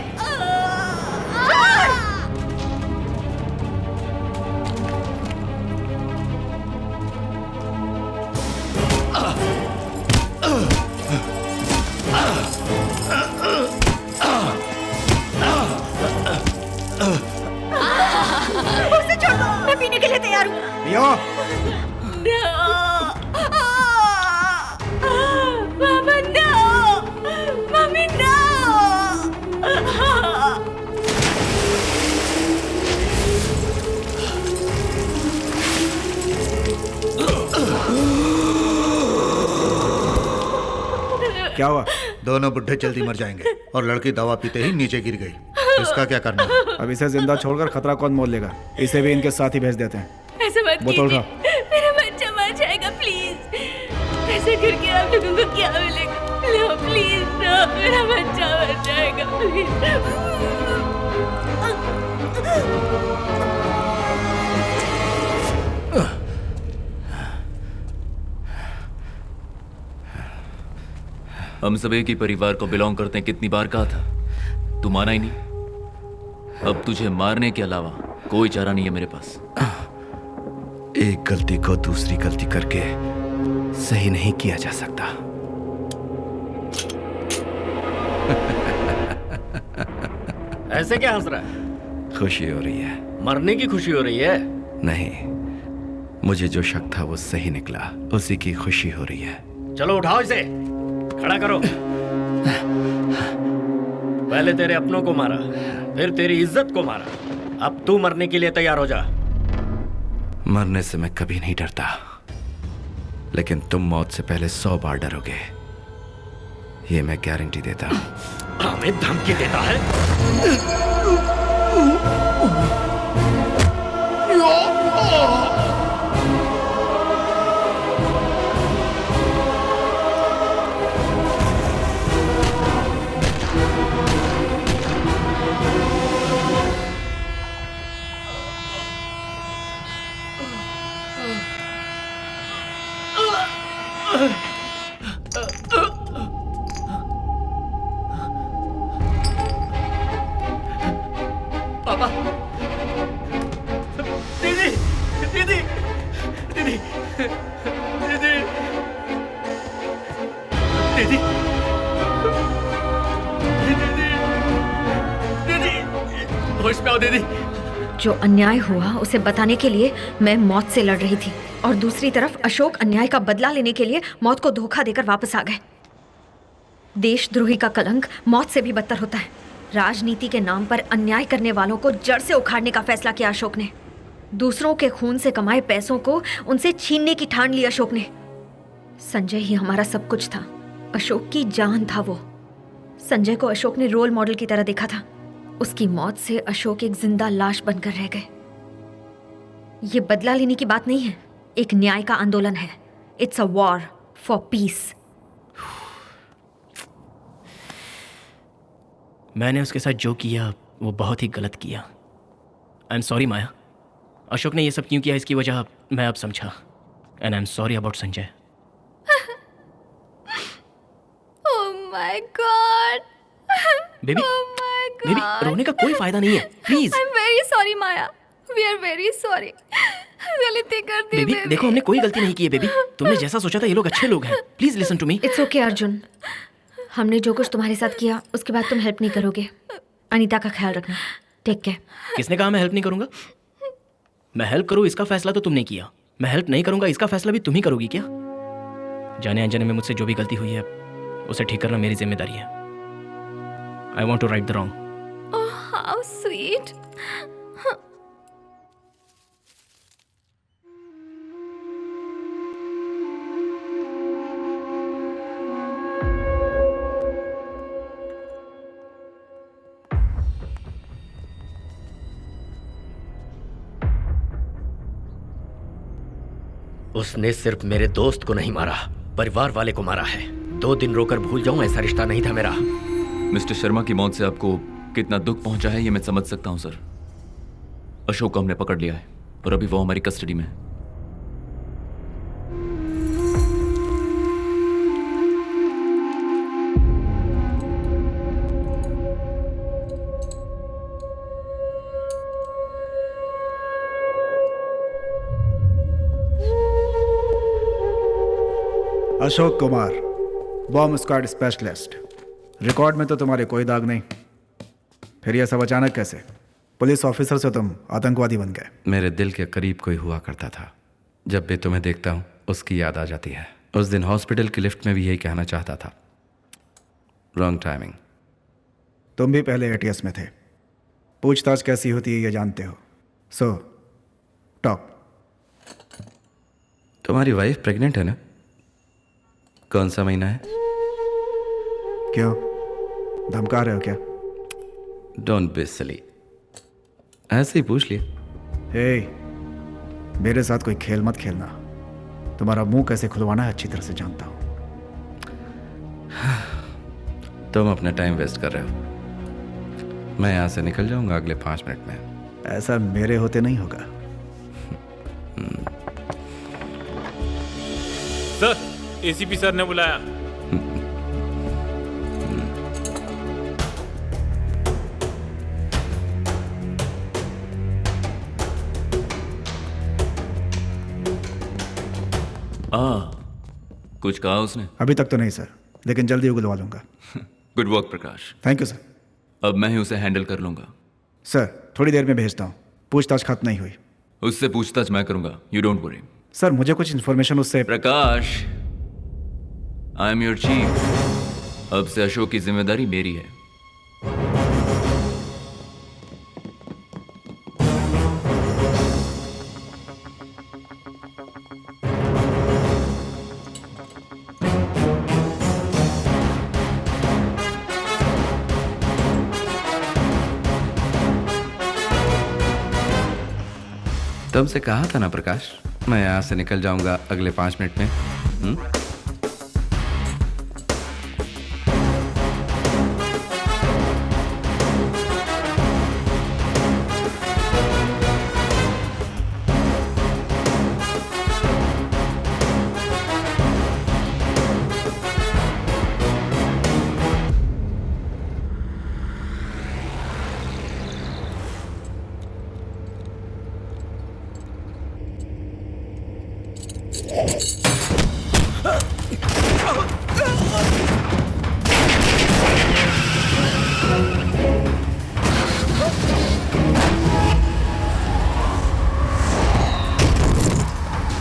उसे छोड़ दो, मैं पीने के लिए तैयार हूँ। पियो। मामा नो, मम्मी नो। क्या हुआ? दोनों बुढ़े जल्दी मर जाएंगे और लड़की दवा पीते ही नीचे गिर गई। इसका क्या करना है? अब इसे जिंदा छोड़कर खतरा कौन मोल लेगा? इसे भी इनके साथ ही भेज देते हैं। ऐसा मत बोतल कीजिए, उठाओ। मेरा बच्चा मर जाएगा प्लीज। ऐसे करके आप लोगों को क्या मिलेगा? नो प्लीज नो, मेरा बच्चा मर जाएगा प्लीज। हम सब एक ही परिवार को बिलोंग करते हैं, कितनी बार कहा था, तू माना ही नहीं। अब तुझे मारने के अलावा कोई चारा नहीं है मेरे पास। एक गलती को दूसरी गलती करके सही नहीं किया जा सकता। ऐसे क्या हंस रहा है? खुशी हो रही है। मरने की खुशी हो रही है? नहीं, मुझे जो शक था वो सही निकला, उसी की खुशी हो रही है। चलो उठाओ इसे, खड़ा करो। पहले तेरे अपनों को मारा, फिर तेरी इज्जत को मारा, अब तू मरने के लिए तैयार हो जा। मरने से मैं कभी नहीं डरता, लेकिन तुम मौत से पहले 100 बार डरोगे, ये मैं गारंटी देता हूं। हमें धमकी देता है? पापा, दीदी, दीदी, दीदी, दीदी, दीदी, दीदी, होश में आओ दीदी। जो अन्याय हुआ उसे बताने के लिए मैं मौत से लड़ रही थी और दूसरी तरफ अशोक अन्याय का बदला लेने के लिए मौत को धोखा देकर वापस आ गए। देशद्रोही का कलंक मौत से भी बदतर होता है। राजनीति के नाम पर अन्याय करने वालों को जड़ से उखाड़ने का फैसला किया अशोक ने। दूसरों के खून से कमाए पैसों को उनसे छीनने की ठान ली अशोक ने। संजय ही हमारा सब कुछ था, अशोक की जान था वो। संजय को अशोक ने रोल मॉडल की तरह देखा था। उसकी मौत से अशोक एक जिंदा लाश बनकर रह गए। ये बदला लेने की बात नहीं है, एक न्याय का आंदोलन है। It's a war for piece. मैंने उसके साथ जो किया वो बहुत ही गलत किया। आई एम सॉरी माया। अशोक ने ये सब क्यों किया इसकी वजह मैं अब समझा। And I am sorry about Sanjay. my God. Baby Oh my God. Baby रोने का कोई फायदा नहीं है, please. I'm very sorry, Maya. We are very sorry. गलती कर दी बेबी देखो हमने कोई गलती नहीं की है बेबी। तुमने जैसा सोचा था ये लोग अच्छे लोग हैं। Please listen to me. It's okay Arjun, हमने जो कुछ तुम्हारे साथ किया उसके बाद तुम हेल्प नहीं करोगे। अनीता का ख्याल रखना। Take care. किसने कहा मैं हेल्प नहीं करूंगा? मैं हेल्प करूं इसका फैसला तो तुमने किया, मैं हेल्प नहीं करूंगा इसका फैसला भी तुम ही करोगी क्या? जाने अनजाने में मुझसे जो भी गलती हुई है उसे ठीक करना मेरी जिम्मेदारी है। I want to right the wrong. Oh, how sweet. उसने सिर्फ मेरे दोस्त को नहीं मारा, परिवार वाले को मारा है। 2 दिन रोकर भूल जाऊं ऐसा रिश्ता नहीं था मेरा। मिस्टर शर्मा की मौत से आपको कितना दुख पहुंचा है ये मैं समझ सकता हूं सर। अशोक को हमने पकड़ लिया है और अभी वो हमारी कस्टडी में है। Ashok Kumar, bomb squad specialist. Record में तो तुम्हारे कोई दाग नहीं, फिर यह सब अचानक कैसे? पुलिस ऑफिसर से तुम आतंकवादी बन गए। मेरे दिल के करीब कोई हुआ करता था, जब भी तुम्हें देखता हूँ उसकी याद आ जाती है। उस दिन हॉस्पिटल की लिफ्ट में भी यही कहना चाहता था। Wrong timing. तुम भी पहले एटीएस में थे, पूछताछ कैसी होती है ये जानते हो। So talk. तुम्हारी वाइफ प्रेग्नेंट है ना? कौन सा महीना है? क्यों, धमका रहे हो क्या? डोंट बी सिली, ऐसे ही पूछ लिया। हे, मेरे साथ कोई खेल मत खेलना। तुम्हारा मुंह कैसे खुलवाना है अच्छी तरह से जानता हूं। तुम अपना टाइम वेस्ट कर रहे हो। मैं यहां से निकल जाऊंगा अगले 5 मिनट में। ऐसा मेरे होते नहीं होगा। सर, एसीपी सर ने बुलाया। कुछ कहा उसने? अभी तक तो नहीं सर, लेकिन जल्दी उगलवा लूंगा। Good work Prakash. Thank you sir. अब मैं ही उसे हैंडल कर लूंगा। सर थोड़ी देर में भेजता हूँ, पूछताछ खत्म नहीं हुई। उससे पूछताछ मैं करूंगा, यू डोंट वरी। सर मुझे कुछ इन्फॉर्मेशन उससे। प्रकाश, आई एम योर चीफ। अब से अशोक की जिम्मेदारी मेरी है। तुमसे कहा था ना प्रकाश, मैं यहाँ से निकल जाऊंगा अगले 5 मिनट में।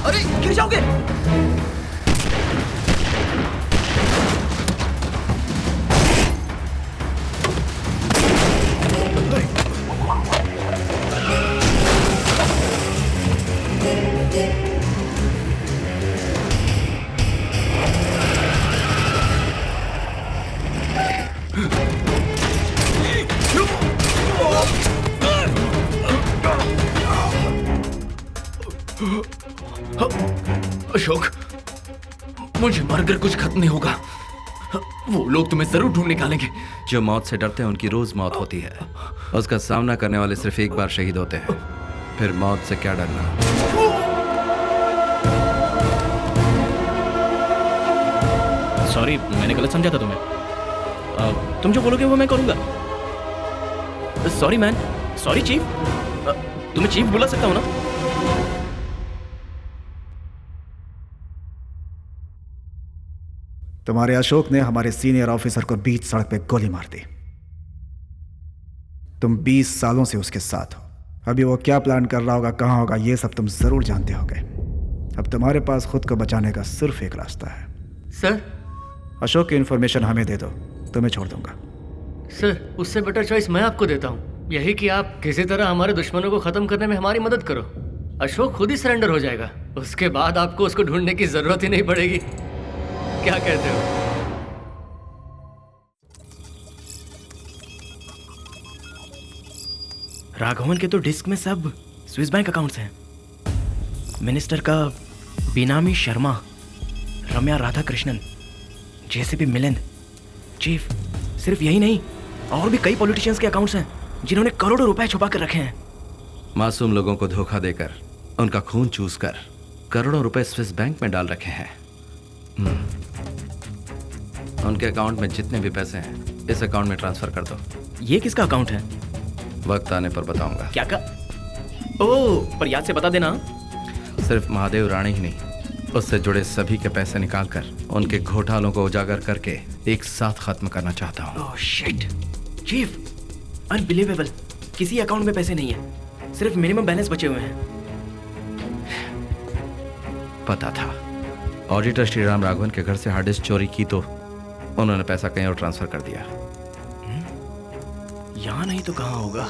अरे गिर जाओगे। अशोक, मुझे मरकर कुछ खत्म नहीं होगा। वो लोग तुम्हें जरूर ढूंढ निकालेंगे। जो मौत से डरते हैं उनकी रोज मौत होती है। उसका सामना करने वाले सिर्फ एक बार शहीद होते हैं, फिर मौत से क्या डरना। सॉरी, मैंने गलत समझा था तुम्हें। तुम जो बोलोगे वो मैं करूंगा। Sorry man, sorry chief. तुम्हें चीफ बुला सकता हूँ ना? तुम्हारे अशोक ने हमारे सीनियर ऑफिसर को बीच सड़क पे गोली मार दी। तुम 20 सालों से उसके साथ हो। अभी वो क्या प्लान कर रहा होगा, कहाँ होगा, ये सब तुम जरूर जानते होगे। अब तुम्हारे पास खुद को बचाने का सिर्फ एक रास्ता है। सर, अशोक की इन्फॉर्मेशन हमें दे दो, तुम्हें छोड़ दूंगा। सर, उससे बेटर चॉइस मैं आपको देता हूँ, यही कि आप किसी तरह हमारे दुश्मनों को खत्म करने में हमारी मदद करो। अशोक खुद ही सरेंडर हो जाएगा, उसके बाद आपको उसको ढूंढने की जरूरत ही नहीं पड़ेगी। क्या कहते हो? राघवन के तो डिस्क में सब स्विस बैंक अकाउंट्स हैं। मिनिस्टर का बेनामी शर्मा, रम्या राधाकृष्णन, जेसीपी मिलिंद। चीफ, सिर्फ यही नहीं, और भी कई पॉलिटिशियंस के अकाउंट्स हैं जिन्होंने करोड़ों रुपए छुपा कर रखे हैं। मासूम लोगों को धोखा देकर, उनका खून चूस कर करोड़ों रुपए स्विस बैंक में डाल रखे हैं। उनके अकाउंट में जितने भी पैसे हैं इस अकाउंट में ट्रांसफर कर दो। ये किसका अकाउंट है? वक्त आने पर बताऊंगा। क्या का? ओह, पर याद से बता देना। सिर्फ महादेव राणे ही नहीं, उससे जुड़े सभी के पैसे निकालकर उनके घोटालों को उजागर करके एक साथ खत्म करना चाहता हूँ। Oh shit chief, unbelievable. किसी अकाउंट में पैसे नहीं है, सिर्फ मिनिमम बैलेंस बचे हुए हैं। पता था। ऑडिटर श्रीराम राघवन के घर से हार्ड डिस्क चोरी की तो उन्होंने पैसा कहीं और ट्रांसफर कर दिया। यहाँ नहीं तो कहाँ होगा?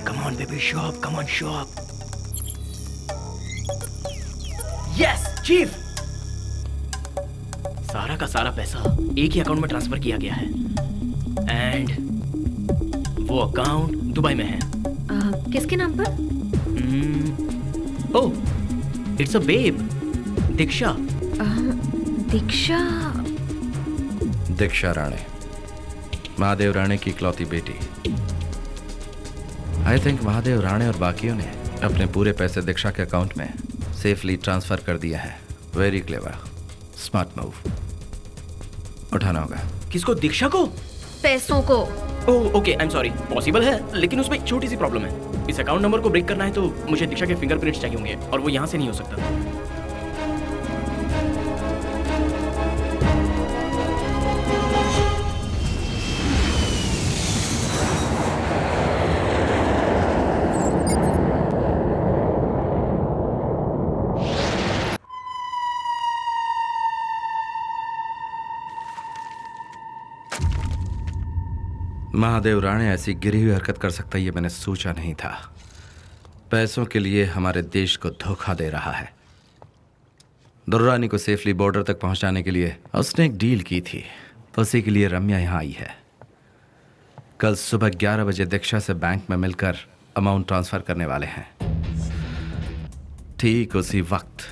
Come on baby, show up, come on show up. Yes chief, सारा का सारा पैसा एक ही अकाउंट में ट्रांसफर किया गया है एंड वो अकाउंट दुबई में है। किसके नाम पर? ओह, इट्स अ बेब, दीक्षा। दीक्षा? दीक्षा राणे, महादेव राणे की इकलौती बेटी। आई थिंक महादेव राणे और बाकियों ने अपने पूरे पैसे दीक्षा के अकाउंट में सेफली ट्रांसफर कर दिया है। Very clever, smart move. उठाना होगा। किसको? दीक्षा को? पैसों को। Oh okay, I am sorry. Possible है, लेकिन उसमें एक छोटी सी प्रॉब्लम है। इस अकाउंट नंबर को ब्रेक करना है तो मुझे दीक्षा के फिंगरप्रिंट्स चाहिए होंगे और वो यहाँ से नहीं हो सकता। महादेव राणे ऐसी गिरी हुई हरकत कर सकता है ये मैंने सोचा नहीं था। पैसों के लिए हमारे देश को धोखा दे रहा है। दुर्रानी को सेफली बॉर्डर तक पहुंचाने के लिए उसने एक डील की थी, उसी के लिए रम्या यहाँ आई है। कल सुबह 11 बजे दीक्षा से बैंक में मिलकर अमाउंट ट्रांसफर करने वाले हैं। ठीक उसी वक्त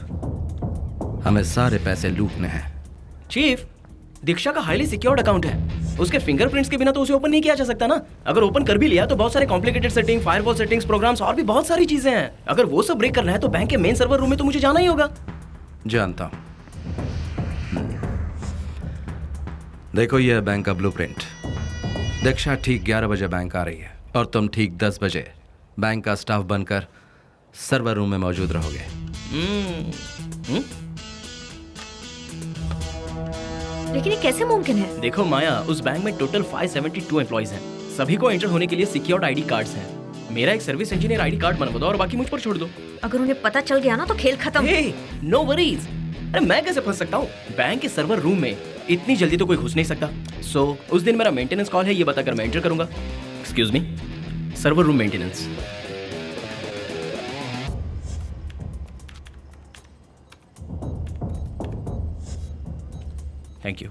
हमें सारे पैसे लूटने हैं। चीफ, दीक्षा का हाईली सिक्योर्ड अकाउंट है, उसके फिंगरप्रिंट्स के बिना तो उसे ओपन नहीं किया जा सकता ना। अगर ओपन कर भी लिया तो बहुत सारे complicated setting, firewall settings, programs और भी बहुत सारी चीजें हैं। अगर वो सब ब्रेक करना है तो बैंक के मेन सर्वर रूम में तो मुझे जाना ही होगा। जानता हूं। देखो ये है बैंक का ब्लूप्रिंट। दीक्षा ठीक 11 बजे बैंक आ रही है और तुम ठीक 10 बजे बैंक का स्टाफ बनकर सर्वर रूम में मौजूद रहोगे। लेकिन ये कैसे मुमकिन है? देखो माया, उस बैंक में टोटल 572 एम्प्लॉइज हैं। सभी को एंटर होने के लिए सिक्योर्ड आईडी कार्ड्स हैं। मेरा एक सर्विस इंजीनियर आईडी कार्ड बनवा दो और बाकी मुझ पर छोड़ दो। अगर उन्हें पता चल गया ना तो खेल खत्म। No worries. अरे मैं कैसे फंस सकता हूँ? बैंक के सर्वर रूम में इतनी जल्दी तो कोई घुस नहीं सकता। सो उस दिन मेरा मेंटेनेंस कॉल है, ये बताकर मैं एंटर करूंगा। Excuse me, server room maintenance. Thank you.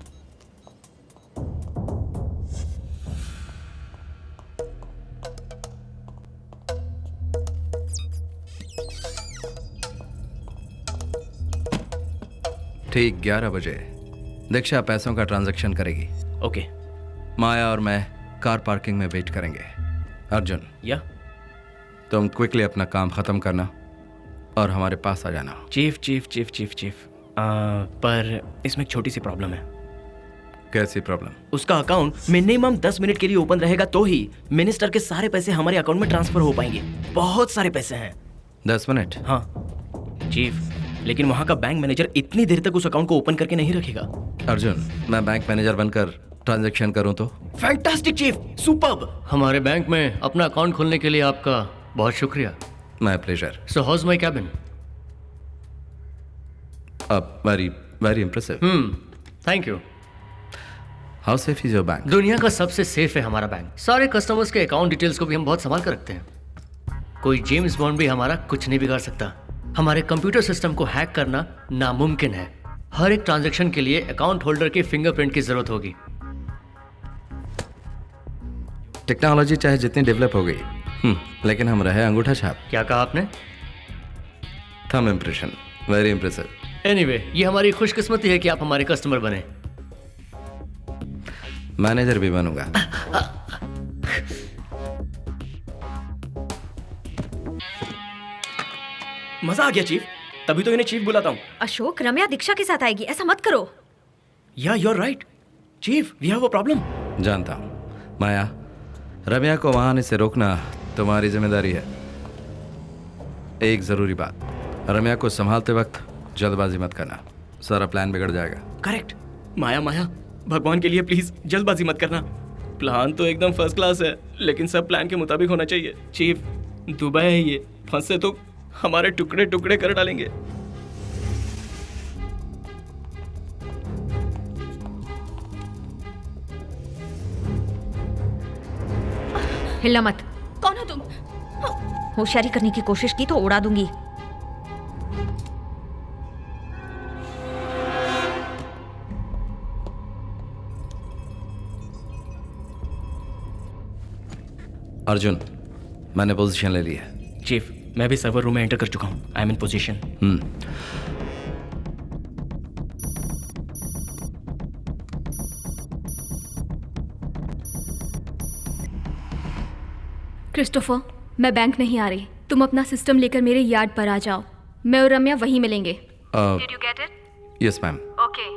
ठीक 11 बजे दीक्षा पैसों का ट्रांजैक्शन करेगी। ओके। माया और मैं कार पार्किंग में वेट करेंगे। अर्जुन, या तुम क्विकली अपना काम खत्म करना और हमारे पास आ जाना। Chief chief chief chief chief पर इसमें एक छोटी सी प्रॉब्लम है। कैसी प्रॉब्लम? उसका अकाउंट मिनिमम 10 मिनट के लिए ओपन रहेगा तो ही मिनिस्टर के सारे पैसे हमारे अकाउंट में ट्रांसफर हो पाएंगे। बहुत सारे पैसे हैं। 10 मिनट? हाँ चीफ, लेकिन वहाँ का बैंक मैनेजर इतनी देर तक उस अकाउंट को ओपन करके नहीं रखेगा। अर्जुन, मैं बैंक मैनेजर बनकर ट्रांजैक्शन करूं तो? Fantastic chief, superb. हमारे बैंक में अपना अकाउंट खोलने के लिए आपका बहुत शुक्रिया। My pleasure. So house my cabin? Very impressive. Thank you. How safe is your bank? दुनिया का सबसे सेफ है हमारा बैंक। सारे कस्टमर्स के अकाउंट डिटेल्स को भी हम बहुत संभाल कर रखते हैं। कोई जेम्स बॉन्ड भी हमारा कुछ नहीं बिगाड़ सकता। हमारे कंप्यूटर सिस्टम को हैक करना नामुमकिन है। हर एक ट्रांजैक्शन के लिए अकाउंट होल्डर के फिंगरप्रिंट की जरूरत होगी। टेक्नोलॉजी चाहे जितनी डेवलप हो गई, लेकिन हम रहे अंगूठा छाप। क्या कहा आपने? Thumb impression. Very impressive. Anyway, ये हमारी खुशकिस्मती है कि आप हमारे कस्टमर बने। मैनेजर भी बनूंगा। मजा आ गया चीफ, तभी तो इन्हें चीफ बुलाता हूँ। अशोक, रम्या दीक्षा के साथ आएगी, ऐसा मत करो। Yeah you are right chief, we have a problem. जानता हूँ। माया, रम्या को वहां आने से रोकना तुम्हारी जिम्मेदारी है। एक जरूरी बात, रम्या को संभालते वक्त जल्दबाजी मत करना, सारा प्लान बिगड़ जाएगा। करेक्ट। माया, भगवान के लिए प्लीज जल्दबाजी मत करना। प्लान तो एकदम फर्स्ट क्लास है, लेकिन सब प्लान के मुताबिक होना चाहिए। चीफ, दुबई है ये, फंसे तो हमारे टुकड़े टुकड़े कर डालेंगे। हिलना मत। कौन हो तुम? होशियारी करने की कोशिश की तो उड़ा दूंगी। अर्जुन, मैंने पोजीशन ले ली है। चीफ, मैं भी सर्वर रूम में एंटर कर चुका हूँ। I am in position. Christopher, मैं बैंक नहीं आ रही। तुम अपना सिस्टम लेकर मेरे यार्ड पर आ जाओ। मैं और रम्या वहीं मिलेंगे। Did you get it? Yes ma'am. Okay.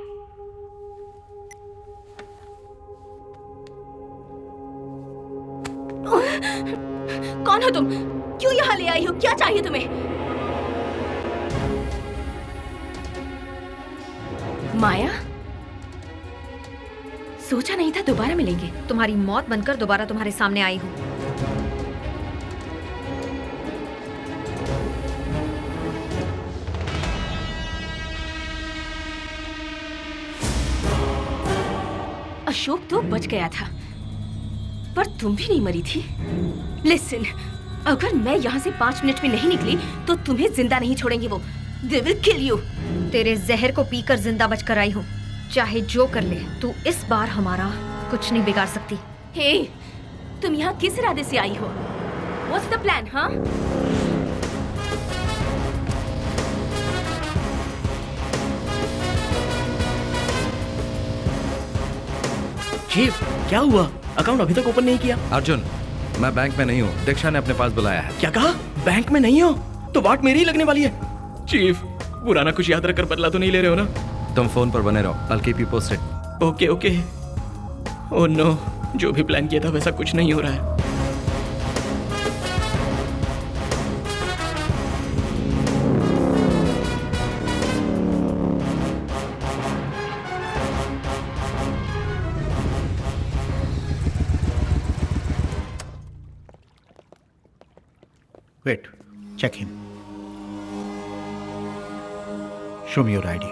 कौन हो तुम? क्यों यहाँ ले आई हो? क्या चाहिए तुम्हें? माया, सोचा नहीं था दोबारा मिलेंगे। तुम्हारी मौत बनकर दोबारा तुम्हारे सामने आई हूँ। अशोक तो बच गया था, पर तुम भी नहीं मरी थी। लिसन, अगर मैं यहाँ से 5 मिनट में नहीं निकली तो तुम्हें जिंदा नहीं छोड़ेंगे वो। They will kill you. तेरे जहर को पीकर जिंदा बचकर आई हूँ। चाहे जो कर ले, तू इस बार हमारा कुछ नहीं बिगाड़ सकती। हे, तुम यहाँ किस इरादे से आई हो? What's the plan, हाँ? चीफ, क्या हुआ? अकाउंट अभी तक ओपन नहीं किया। अर्जुन, मैं बैंक में नहीं हूँ, दीक्षा ने अपने पास बुलाया है। क्या कहा? बैंक में नहीं हो तो वाट मेरी ही लगने वाली है। चीफ, पुराना कुछ याद रखकर बदला तो नहीं ले रहे हो ना? तुम फोन पर बने रहो, I'll keep you posted। Okay. Oh no, जो भी प्लान किया था वैसा कुछ नहीं हो रहा है। Wait, check him. Show me your ID.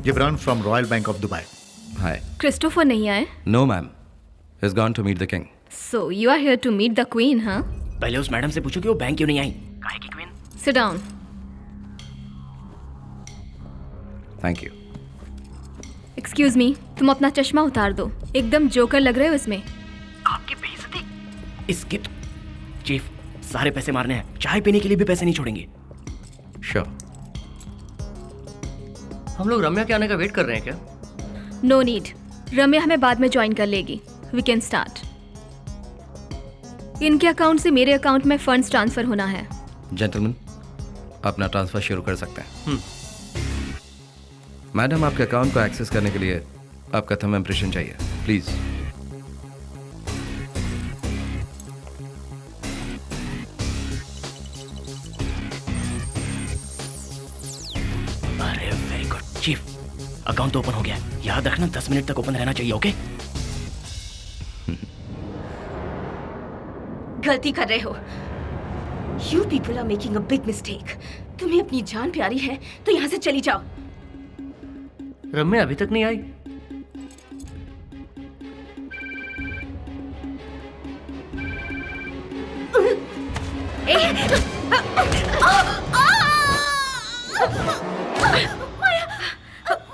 Gibran from Royal Bank of Dubai. Hi. Christopher नहीं आए? No ma'am. He's gone to meet the king. So you are here to meet the queen, huh? पहले उस madam से पूछो कि वो bank क्यों नहीं आई। काहे की queen? Sit down. Thank you. Excuse me, तुम अपना चश्मा उतार दो। एकदम जोकर लग रहे हो इसमें। आपकी बेइज्जती। इसके चीफ, सारे पैसे मारने हैं, चाय पीने के लिए भी पैसे नहीं छोड़ेंगे। Sure. हम लोग रम्या के आने का वेट कर रहे हैं क्या? नो नीड, रम्या हमें बाद में ज्वाइन कर लेगी। We can start. इनके अकाउंट से मेरे अकाउंट में फंड्स ट्रांसफर होना है। जेंटलमैन, अपना ट्रांसफर शुरू कर सकते हैं। मैडम, आपके अकाउंट को एक्सेस करने के लिए आपका थंब इम्प्रेशन चाहिए, प्लीज। अरे वेरी गुड चीफ, अकाउंट तो ओपन हो गया। याद रखना 10 मिनट तक ओपन रहना चाहिए, ओके? गलती कर रहे हो। You people are making a big mistake. तुम्हें अपनी जान प्यारी है तो यहाँ से चली जाओ। रम्या अभी तक नहीं आई।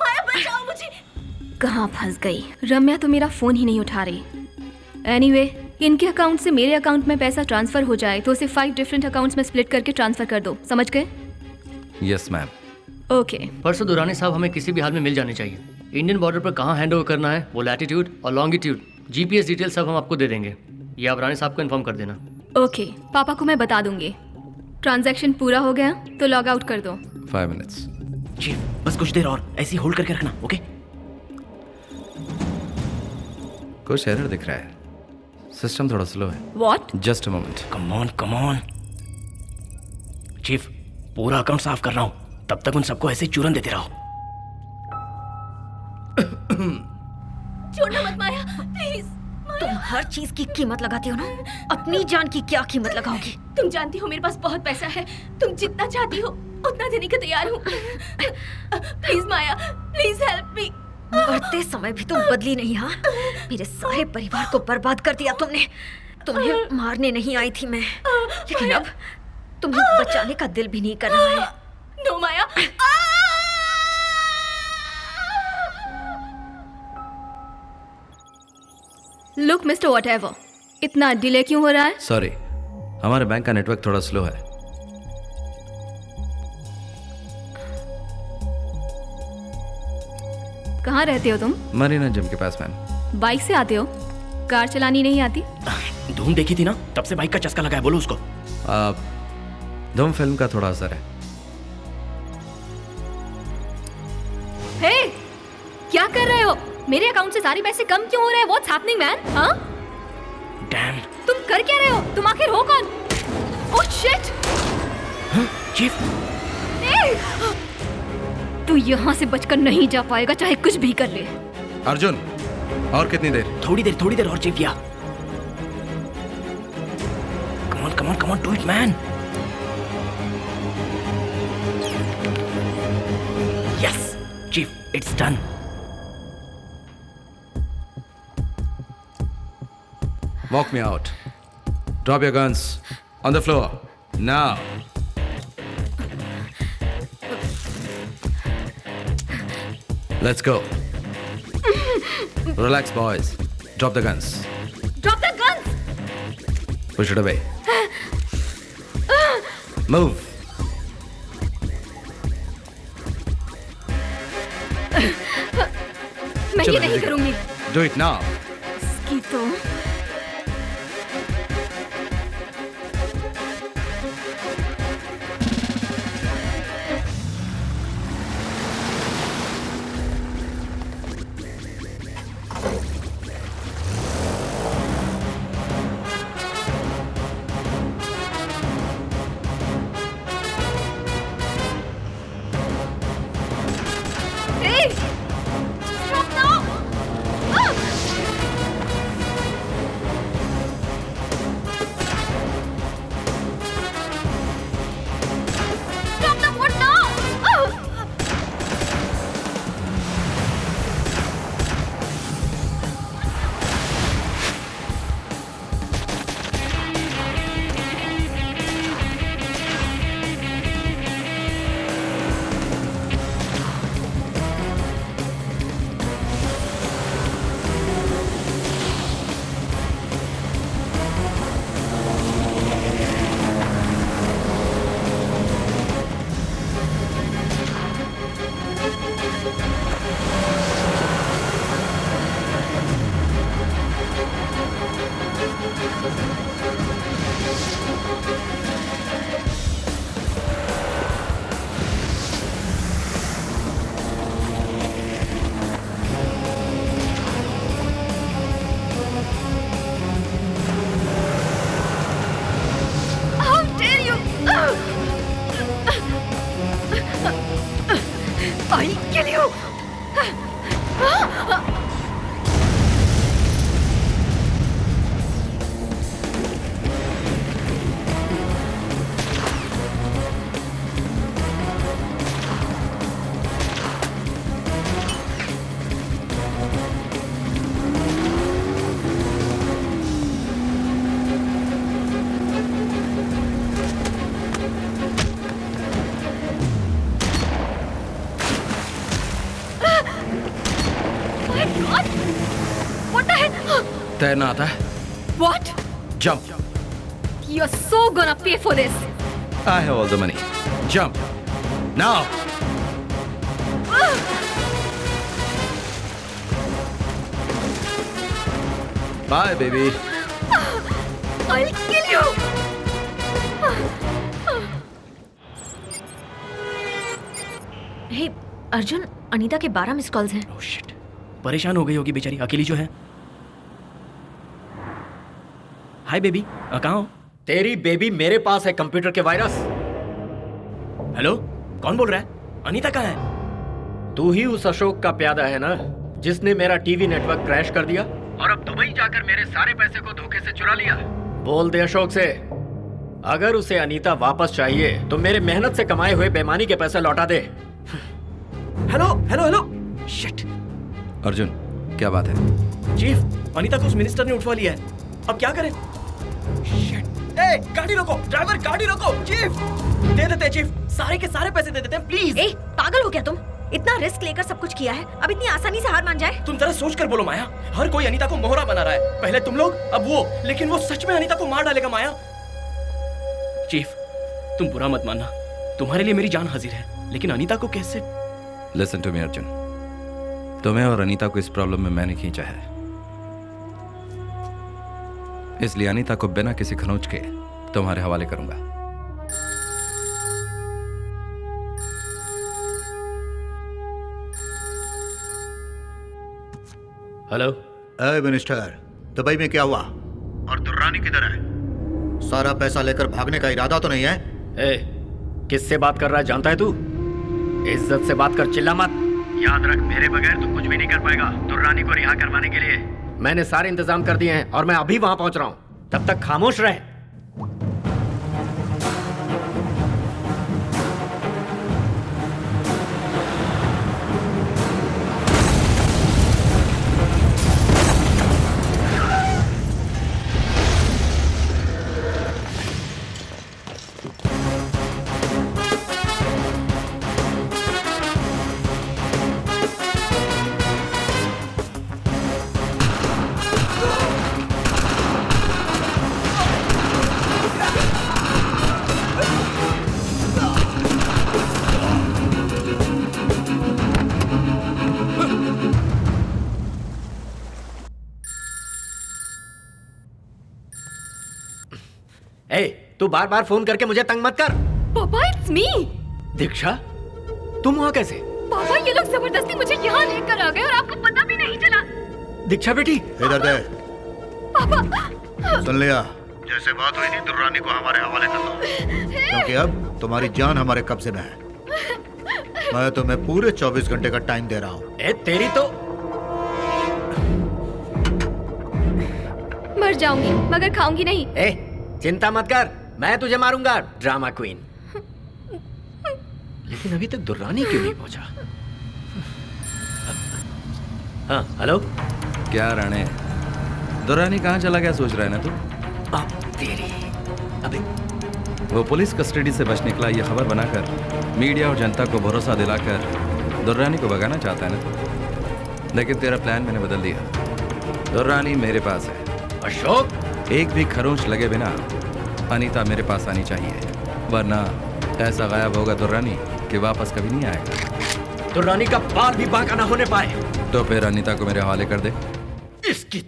माया बचाओ मुझे। कहाँ फंस गई? रम्या तो मेरा फोन ही नहीं उठा रही। एनीवे, इनके अकाउंट से मेरे अकाउंट में पैसा ट्रांसफर हो जाए तो उसे 5 डिफरेंट अकाउंट्स में स्प्लिट करके ट्रांसफर कर दो, समझ गए? Yes ma'am. ओके। परसों दुरानी साहब हमें किसी भी हाल में मिल जाने चाहिए। इंडियन बॉर्डर पर कहाँ हैंड ओवर करना है, वो लैटिट्यूड और लॉन्गिट्यूड, जीपीएस डिटेल सब हम आपको दे देंगे। ये आप रानी साहब को इन्फॉर्म कर देना। ओके, पापा को मैं बता दूंगी। ट्रांजैक्शन पूरा हो गया तो लॉग आउट कर दो। 5 मिनट्स। चीफ, बस कुछ देर और ऐसे ही होल्ड करके रखना, ओके? कुछ एरर दिख रहा है, सिस्टम थोड़ा स्लो है। What? Just a moment. Come on. Chief, पूरा अकाउंट साफ कर रहा हूँ, तब तक उन सबको ऐसे चूरन देते रहो। छोड़ना मत माया, प्लीज। तुम हर चीज की कीमत लगाती हो ना, अपनी जान की क्या कीमत लगाओगी? तुम जानती हो मेरे पास बहुत पैसा है, तुम जितना चाहती हो उतना देने को तैयार हूँ। Please Maya, please help me. मरते समय भी तुम बदली नहीं। हाँ, मेरे सारे परिवार को बर्बाद कर दिया तुमने। तुम्हें मारने नहीं आई थी मैं, लेकिन अब तुम्हें बचाने का दिल भी नहीं कर रहा है। नो माया। लुक मिस्टर व्हाटएवर, इतना डिले क्यों हो रहा है? सॉरी, हमारे बैंक का नेटवर्क थोड़ा स्लो है। कहाँ रहते हो तुम? मरीना जिम के पास मैम। बाइक से आते हो? कार चलानी नहीं आती? धूम देखी थी ना, तब से बाइक का चस्का लगा है, बोलो उसको। धूम फिल्म का थोड़ा असर है। हे, क्या कर रहे हो? मेरे अकाउंट से सारे पैसे कम क्यों हो रहे हैं? What's happening man? हाँ? डैम। तुम कर क्या रहे हो? तुम आखिर हो कौन? Oh shit! चीफ, तू यहाँ से बचकर नहीं जा पाएगा, चाहे कुछ भी कर ले। अर्जुन, और कितनी देर? थोड़ी देर और चीफ। या come on, do it man. Yes chief, it's done. Walk me out. Drop your guns on the floor now. Let's go. Relax, boys. Drop the guns. Drop the guns! Push it away. Move. मैं ये नहीं करूंगी। Do it now. इसकी तो How dare you! I'll kill you! My God! What the hell? तैरना आता है? What? Jump. You're so gonna pay for this. I have all the money. Jump. Now. Bye, baby. I'll kill you. Hey, Arjun, Anita के 12 miss calls हैं। Oh shit. परेशान हो गई होगी बेचारी, अकेली जो है। हाय बेबी, कहाँ हो? तेरी बेबी मेरे पास है कंप्यूटर के वायरस। हेलो, कौन बोल रहा है? अनीता कहाँ है? तू ही उस अशोक का प्यादा है ना, जिसने मेरा टीवी नेटवर्क क्रैश कर दिया और अब दुबई जाकर मेरे सारे पैसे को धोखे से चुरा लिया। बोल दे अशोक से, अगर उसे अनीता वापस चाहिए तो मेरे मेहनत से कमाए हुए बेईमानी के पैसे लौटा दे। Hello hello hello. Shit. Arjun, क्या बात है? चीफ, अनीता को उस मिनिस्टर ने उठवा लिया है। अब क्या करें? शिट। ए, गाड़ी रोको, ड्राइवर गाड़ी रोको। चीफ, दे देते हैं चीफ, सारे के सारे पैसे दे देते हैं प्लीज। ए, पागल हो क्या तुम? इतना रिस्क लेकर सब कुछ किया है, अब इतनी आसानी से हार मान जाए? तुम जरा सोच कर बोलो माया, हर कोई अनीता को मोहरा बना रहा है। पहले तुम लोग, अब वो, लेकिन वो सच में अनीता को मार डालेगा माया। चीफ, तुम बुरा मत मानना, तुम्हारे लिए मेरी जान हाजिर है, लेकिन अनीता को कैसे? लिसन टू मी अर्जुन, तुम्हें और अनीता को इस प्रॉब्लम में मैंने खींचा है, इसलिए अनीता को बिना किसी खरोंच के तुम्हारे हवाले करूंगा। हेलो। ए मिनिस्टर, दुबई में क्या हुआ और दुर्रानी किधर है? सारा पैसा लेकर भागने का इरादा तो नहीं है? ए, किससे बात कर रहा है जानता है तू? इज्जत से बात कर, चिल्ला मत। याद रख, मेरे बगैर तू कुछ भी नहीं कर पाएगा दुर्रानी को रिहा करवाने के लिए। मैंने सारे इंतजाम कर दिए हैं और मैं अभी वहां पहुंच रहा हूं, तब तक खामोश रहे। तू बार बार फोन करके मुझे तंग मत कर। पापा, इट्स मी। दीक्षा, तुम वहां कैसे? पापा, ये लोग जबरदस्ती मुझे यहाँ लेकर आ गए और आपको पता भी नहीं चला। दीक्षा बेटी, इधर दे। पापा, सुन लिया, जैसे बात हुई थी दुर्रानी को हमारे हवाले कर दो, क्योंकि अब तुम्हारी जान हमारे कब्जे में है। मैं तुम्हें पूरे 24 घंटे का टाइम दे रहा हूँ। ए, तेरी तो मर जाऊंगी मगर खाऊंगी नहीं। ए, चिंता मत कर, मैं तुझे मारूंगा ड्रामा क्वीन। लेकिन अभी तक दुर्रानी क्यों नहीं पहुंचा? हाँ, हेलो। क्या राणे, दुर्रानी कहाँ चला गया सोच रहा है ना तू? तेरी अबे, वो पुलिस कस्टडी से बच निकला, ये खबर बनाकर मीडिया और जनता को भरोसा दिलाकर दुर्रानी को भगाना चाहता है ना, लेकिन तेरा प्लान मैंने बदल दिया। दुर्रानी मेरे पास है। अशोक, एक भी खरोंच लगे बिना अनीता मेरे पास आनी चाहिए, वरना ऐसा गायब होगा दुर्रानी कि वापस कभी नहीं आएगा। दुर्रानी का बाल भी बांका ना होने पाए। तो फिर अनीता को मेरे हवाले कर दे। इसकी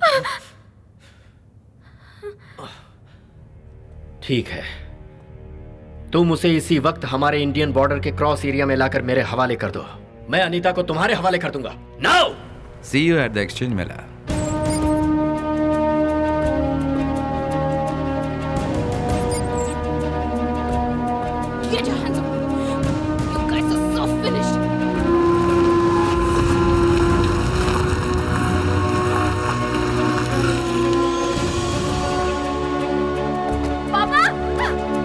ठीक है, तुम उसे इसी वक्त हमारे इंडियन बॉर्डर के क्रॉस एरिया में लाकर मेरे हवाले कर दो। मैं अनीता को तुम्हारे हवाले कर दूंगा। Now see you at the exchange Mela. Get your hands up. You guys are so finished. पापा!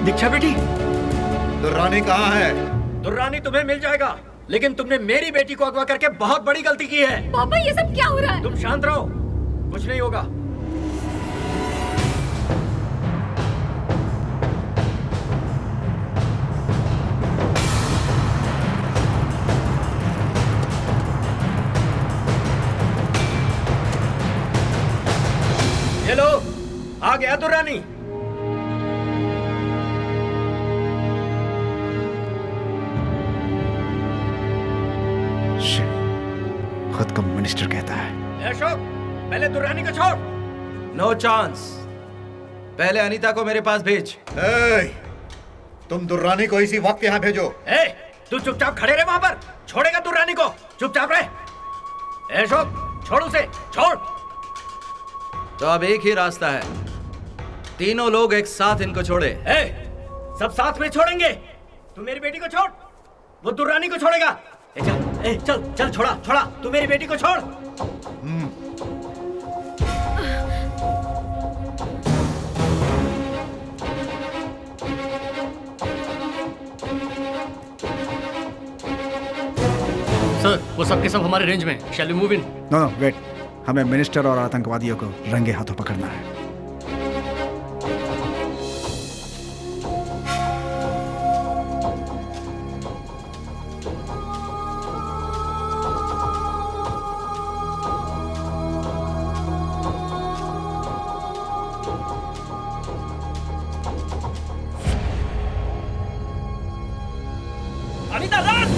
दीक्षा बेटी, दुर्रानी कहाँ है? दुर्रानी तुम्हें मिल जाएगा, लेकिन तुमने मेरी बेटी को अगवा करके बहुत बड़ी गलती की है। पापा ये सब क्या हो रहा है? तुम शांत रहो, कुछ नहीं होगा। ये लो, आ गया दुर्रानी। खुद को मिनिस्टर कहता है। अशोक, पहले दुर्रानी को छोड़। नो चांस, पहले अनीता को मेरे पास भेज। तुम दुर्रानी को इसी वक्त यहाँ भेजो। तू चुपचाप खड़े रहे वहां पर। छोड़ेगा दुर्रानी को? चुपचाप रहे। अशोक, छोड़ उसे, छोड़। तो अब एक ही रास्ता है, तीनों लोग एक साथ इनको छोड़े। सब साथ में छोड़ेंगे। तू मेरी बेटी को छोड़, वो दुर्रानी को छोड़ेगा। चल, चल चल, छोड़ा छोड़ा, तू मेरी बेटी को छोड़। सर, वो सब के सब हमारे रेंज में। Shall we move in? No wait, हमें मिनिस्टर और आतंकवादियों को रंगे हाथों पकड़ना है। अनीता, रन!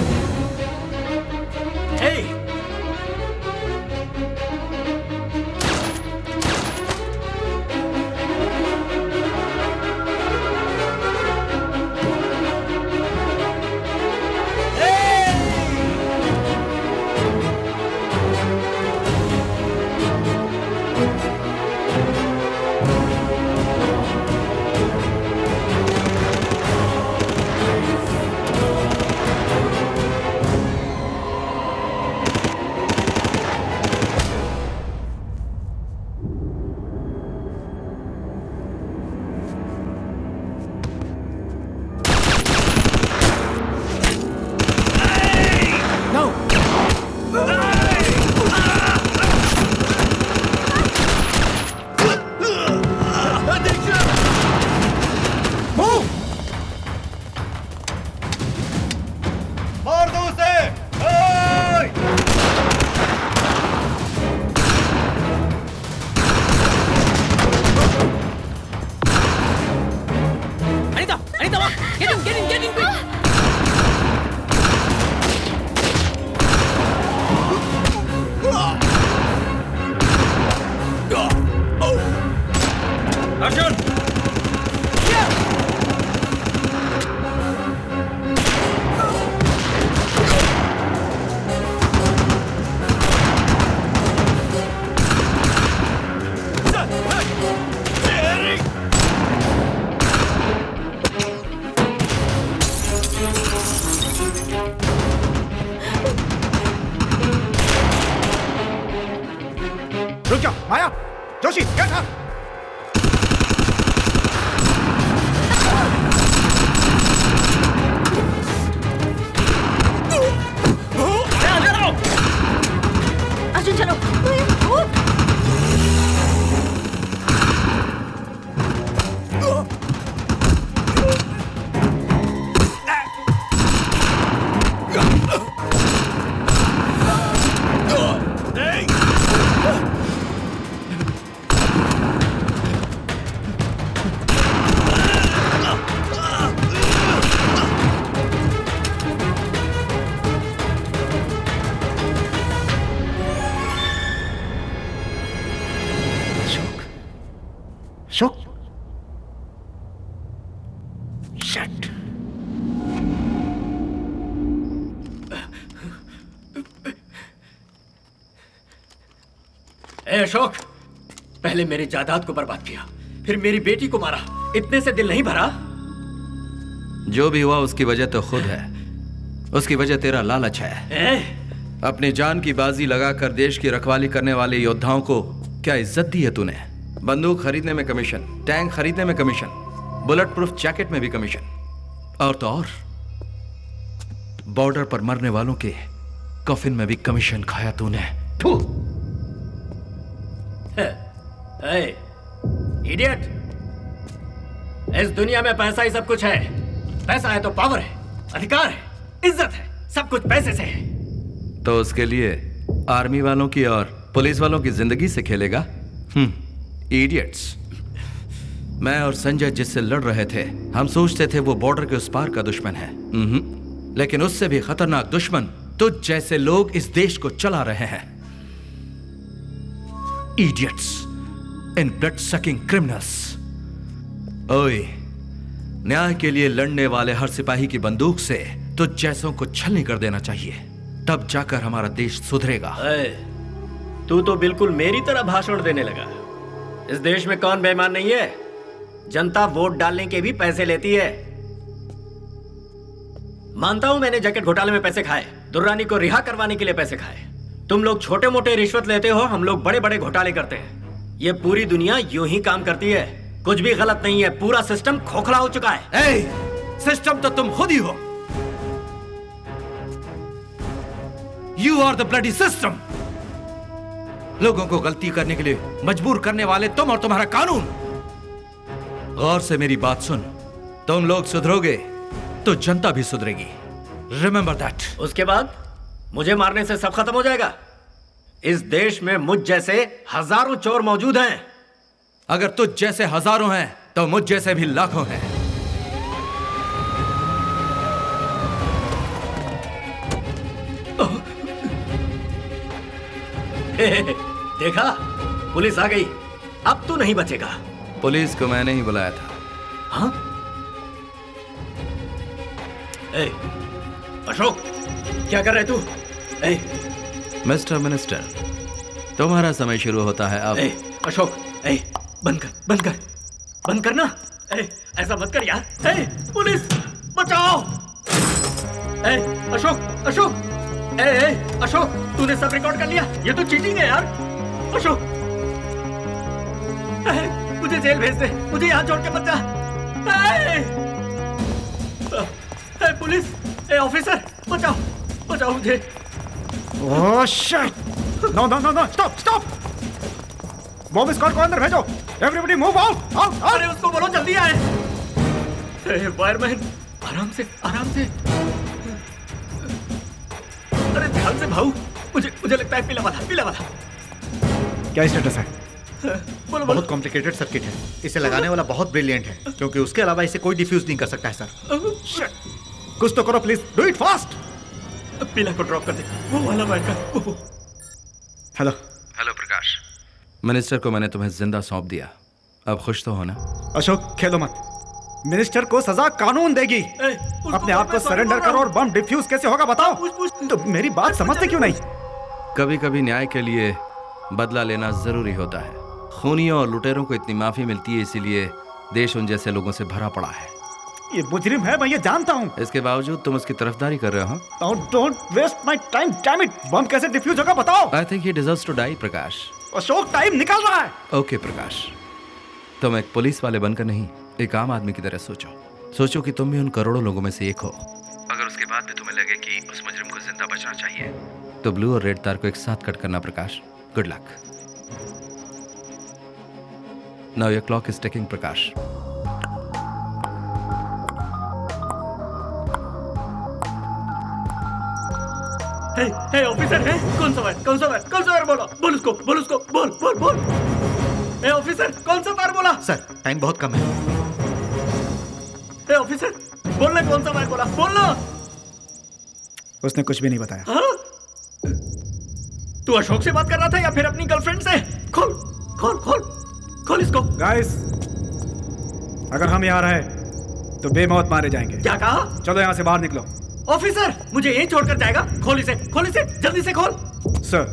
रुक जाओ, Maya, Joshi, get up. Ashok shit. ए अशोक, पहले मेरी जायदाद को बर्बाद किया, फिर मेरी बेटी को मारा, इतने से दिल नहीं भरा? जो भी हुआ उसकी वजह तो खुद है, उसकी वजह तेरा लालच है। अपनी जान की बाजी लगाकर देश की रखवाली करने वाले योद्धाओं को क्या इज्जत दी है तूने? बंदूक खरीदने में कमीशन, टैंक खरीदने में कमीशन, बुलेट प्रूफ जैकेट में भी कमीशन, और तो और बॉर्डर पर मरने वालों के कफिन में भी कमीशन खाया तूने। इडियट, इस दुनिया में पैसा ही सब कुछ है। पैसा है तो पावर है, अधिकार है, इज्जत है, सब कुछ पैसे से है। तो उसके लिए आर्मी वालों की और पुलिस वालों की जिंदगी से खेलेगा? इडियट्स। मैं और संजय जिससे लड़ रहे थे, हम सोचते थे वो बॉर्डर के उस पार का दुश्मन है, लेकिन उससे भी खतरनाक दुश्मन तुझ जैसे लोग इस देश को चला रहे हैं। Idiots in blood sucking criminals. ओए, न्याय के लिए लड़ने वाले हर सिपाही की बंदूक से तुझ जैसों को छलनी कर देना चाहिए, तब जाकर हमारा देश सुधरेगा। तू तो बिल्कुल मेरी तरह भाषण देने लगा। इस देश में कौन बेईमान नहीं है? जनता वोट डालने के भी पैसे लेती है। मानता हूं मैंने जैकेट घोटाले में पैसे खाए, दुर्रानी को रिहा करवाने के लिए पैसे खाए। तुम लोग छोटे मोटे रिश्वत लेते हो, हम लोग बड़े बड़े घोटाले करते हैं। ये पूरी दुनिया यूं ही काम करती है, कुछ भी गलत नहीं है। पूरा सिस्टम खोखला हो चुका है। सिस्टम तो तुम खुद ही हो। You are the bloody system. लोगों को गलती करने के लिए मजबूर करने वाले तुम और तुम्हारा कानून। गौर से मेरी बात सुन, तुम लोग सुधरोगे तो जनता भी सुधरेगी। Remember that. उसके बाद मुझे मारने से सब खत्म हो जाएगा? इस देश में मुझ जैसे हजारों चोर मौजूद हैं। अगर तुझ जैसे हजारों हैं तो मुझ जैसे भी लाखों हैं। देखा, पुलिस आ गई। अब तू नहीं बचेगा। पुलिस को मैंने ही बुलाया था। हाँ? अशोक, क्या कर रहे तू? मिस्टर मिनिस्टर, तुम्हारा समय शुरू होता है अब। अशोक, बंद कर, बंद कर, बंद करना। ऐसा मत कर यार। पुलिस बचाओ। अशोक, अशोक, अशोक, तूने सब रिकॉर्ड कर लिया? ये तो चीटिंग है यार। अशोक, मुझे जेल भेज दे, मुझे यहाँ छोड़ के मत जा। पुलिस, ऑफिसर, बचाओ, बचाओ मुझे। Oh shit! No no no no, stop stop! Bomb squad को अंदर भेजो। Everybody move out, out. अरे उसको बोलो जल्दी आए। फायरमैन, आराम से, आराम से। अरे ध्यान से भाऊ, मुझे लगता है पीला वाला, पीला वाला। क्या स्टेटस है? बोलो, बहुत कॉम्प्लिकेटेड सर्किट है। इसे लगाने वाला बहुत ब्रिलियंट है, क्योंकि उसके अलावा इसे कोई डिफ्यूज नहीं कर सकता है सर। कुछ तो करो प्लीज, डू इट फास्ट। पीला को ड्रॉप कर दे, वो वाला वायर। हेलो हेलो प्रकाश, मिनिस्टर को मैंने तुम्हें जिंदा सौंप दिया, अब खुश तो हो ना? अशोक, खेलो मत। मिनिस्टर को सजा कानून देगी। अपने आप को सरेंडर करो और बम डिफ्यूज कैसे होगा बताओ? तो मेरी बात समझते क्यों नहीं? कभी कभी न्याय के लिए बदला लेना जरूरी होता है। खूनियों और लुटेरों को इतनी माफी मिलती है, इसीलिए देश उन जैसे लोगों से भरा पड़ा है। ये मुजरिम है, मैं ये जानता हूँ। इसके बावजूद तुम उसकी तरफदारी कर रहे हो। Don't waste my time, damn it. Bomb कैसे डिफ्यूज होगा बताओ? I think he deserves to die Prakash. Ashok, time निकल रहा है। ओके प्रकाश, तुम एक पुलिस वाले बनकर नहीं, एक आम आदमी की तरह सोचो। सोचो कि तुम भी उन करोड़ों लोगों में से एक हो। अगर उसके बाद भी तुम्हें लगे कि उस मुजरिम को जिंदा बचना चाहिए, तो ब्लू और रेड तार को एक साथ कट करना Prakash. Good luck. Now your clock is ticking Prakash. Hey officer, है कौन सा वायर, कौन सा वायर, कौन सा वायर? बोलो, बोल उसको, बोल उसको, बोल बोल बोल। हे ऑफिसर, कौन सा वायर बोला? सर, टाइम बहुत कम है। हे ऑफिसर, बोलना कौन सा वायर बोला, बोलना। उसने कुछ भी नहीं बताया। हाँ? तू अशोक से बात कर रहा था या फिर अपनी गर्लफ्रेंड से? खोल खोल खोल खोल इसको। गाइस, अगर हम यहाँ रहे तो बेमौत मारे जाएंगे। क्या कहा? चलो यहाँ से बाहर निकलो। ऑफिसर, मुझे यहीं छोड़कर जाएगा? खोल इसे, जल्दी से खोल। Sir,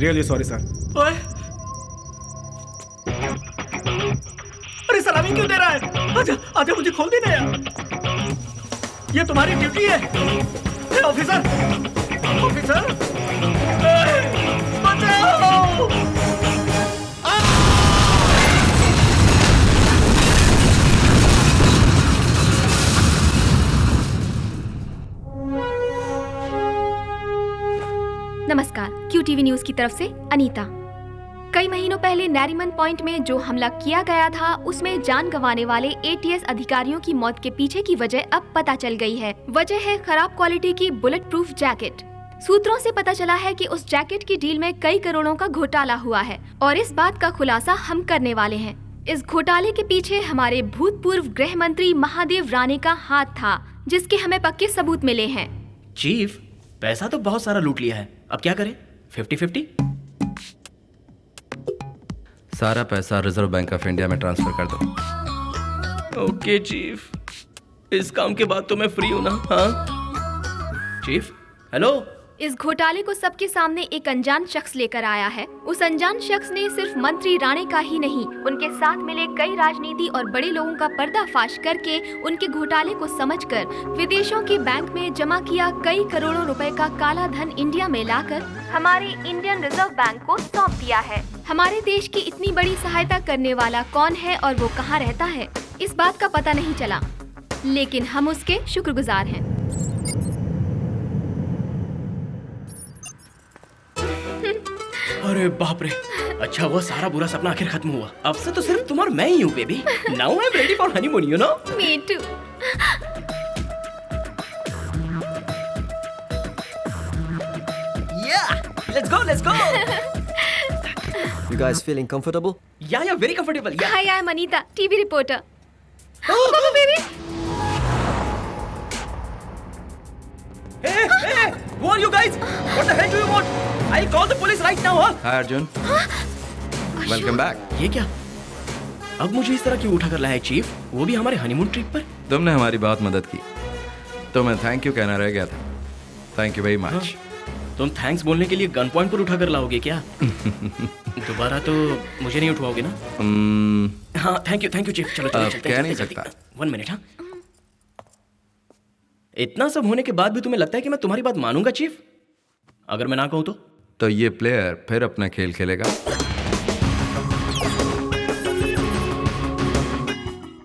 really sorry sir. ओए, अरे सलामी क्यों दे रहा है? आजा, आजा, मुझे खोल देना यार। ये तुम्हारी ड्यूटी है। ए, ऑफिसर, ऑफिसर, बचाओ! नमस्कार, QTV न्यूज की तरफ से अनीता। कई महीनों पहले नैरीमन पॉइंट में जो हमला किया गया था उसमें जान गंवाने वाले ATS अधिकारियों की मौत के पीछे की वजह अब पता चल गई है। वजह है खराब क्वालिटी की बुलेट प्रूफ जैकेट। सूत्रों से पता चला है कि उस जैकेट की डील में कई करोड़ों का घोटाला हुआ है और इस बात का खुलासा हम करने वाले हैं। इस घोटाले के पीछे हमारे भूतपूर्व गृह मंत्री महादेव राणे का हाथ था, जिसके हमें पक्के सबूत मिले हैं। चीफ, पैसा तो बहुत सारा लूट लिया है, अब क्या करें? 50-50? सारा पैसा रिजर्व बैंक ऑफ इंडिया में ट्रांसफर कर दो। ओके चीफ, इस काम के बाद तो मैं फ्री हूं ना? हाँ चीफ, हेलो। इस घोटाले को सबके सामने एक अनजान शख्स लेकर आया है। उस अनजान शख्स ने सिर्फ मंत्री राणे का ही नहीं, उनके साथ मिले कई राजनीति और बड़े लोगों का पर्दाफाश करके उनके घोटाले को समझकर विदेशों के बैंक में जमा किया कई करोड़ों रुपए का काला धन इंडिया में लाकर हमारे इंडियन रिजर्व बैंक को सौंप दिया है। हमारे देश की इतनी बड़ी सहायता करने वाला कौन है और वो कहाँ रहता है, इस बात का पता नहीं चला, लेकिन हम उसके शुक्रगुजार हैं। अरे बाप रे, अच्छा वो सारा बुरा सपना आखिर खत्म हुआ। अब से तो सिर्फ तुम और मैं ही हूँ baby. Now I am ready for honeymoon, you know. Me too. Yeah, let's go. You guys feeling comfortable? Yeah, very comfortable. Yeah. Hi, I'm Anita, TV reporter. Baba baby. Hey, who are you guys? What the hell do you want? I'll call the police right now, huh? Hi Arjun, welcome back. ये क्या? अब मुझे इस तरह क्यों उठा कर लाया है चीफ? वो भी हमारे हनीमून ट्रिप पर? तुमने हमारी बहुत मदद की, तो मैं थैंक यू कहना रह गया था। Thank you very much. तुम थैंक्स बोलने के लिए गन पॉइंट पर उठा कर लाओगे क्या? दोबारा तो मुझे नहीं उठवाओगे ना? हाँ, थैंक यू चीफ। चलो कह नहीं सकता। 1 मिनट। हाँ, इतना सब होने के बाद भी तुम्हें लगता है कि मैं तुम्हारी बात मानूंगा चीफ? अगर मैं ना कहूँ तो ये प्लेयर फिर अपना खेल खेलेगा।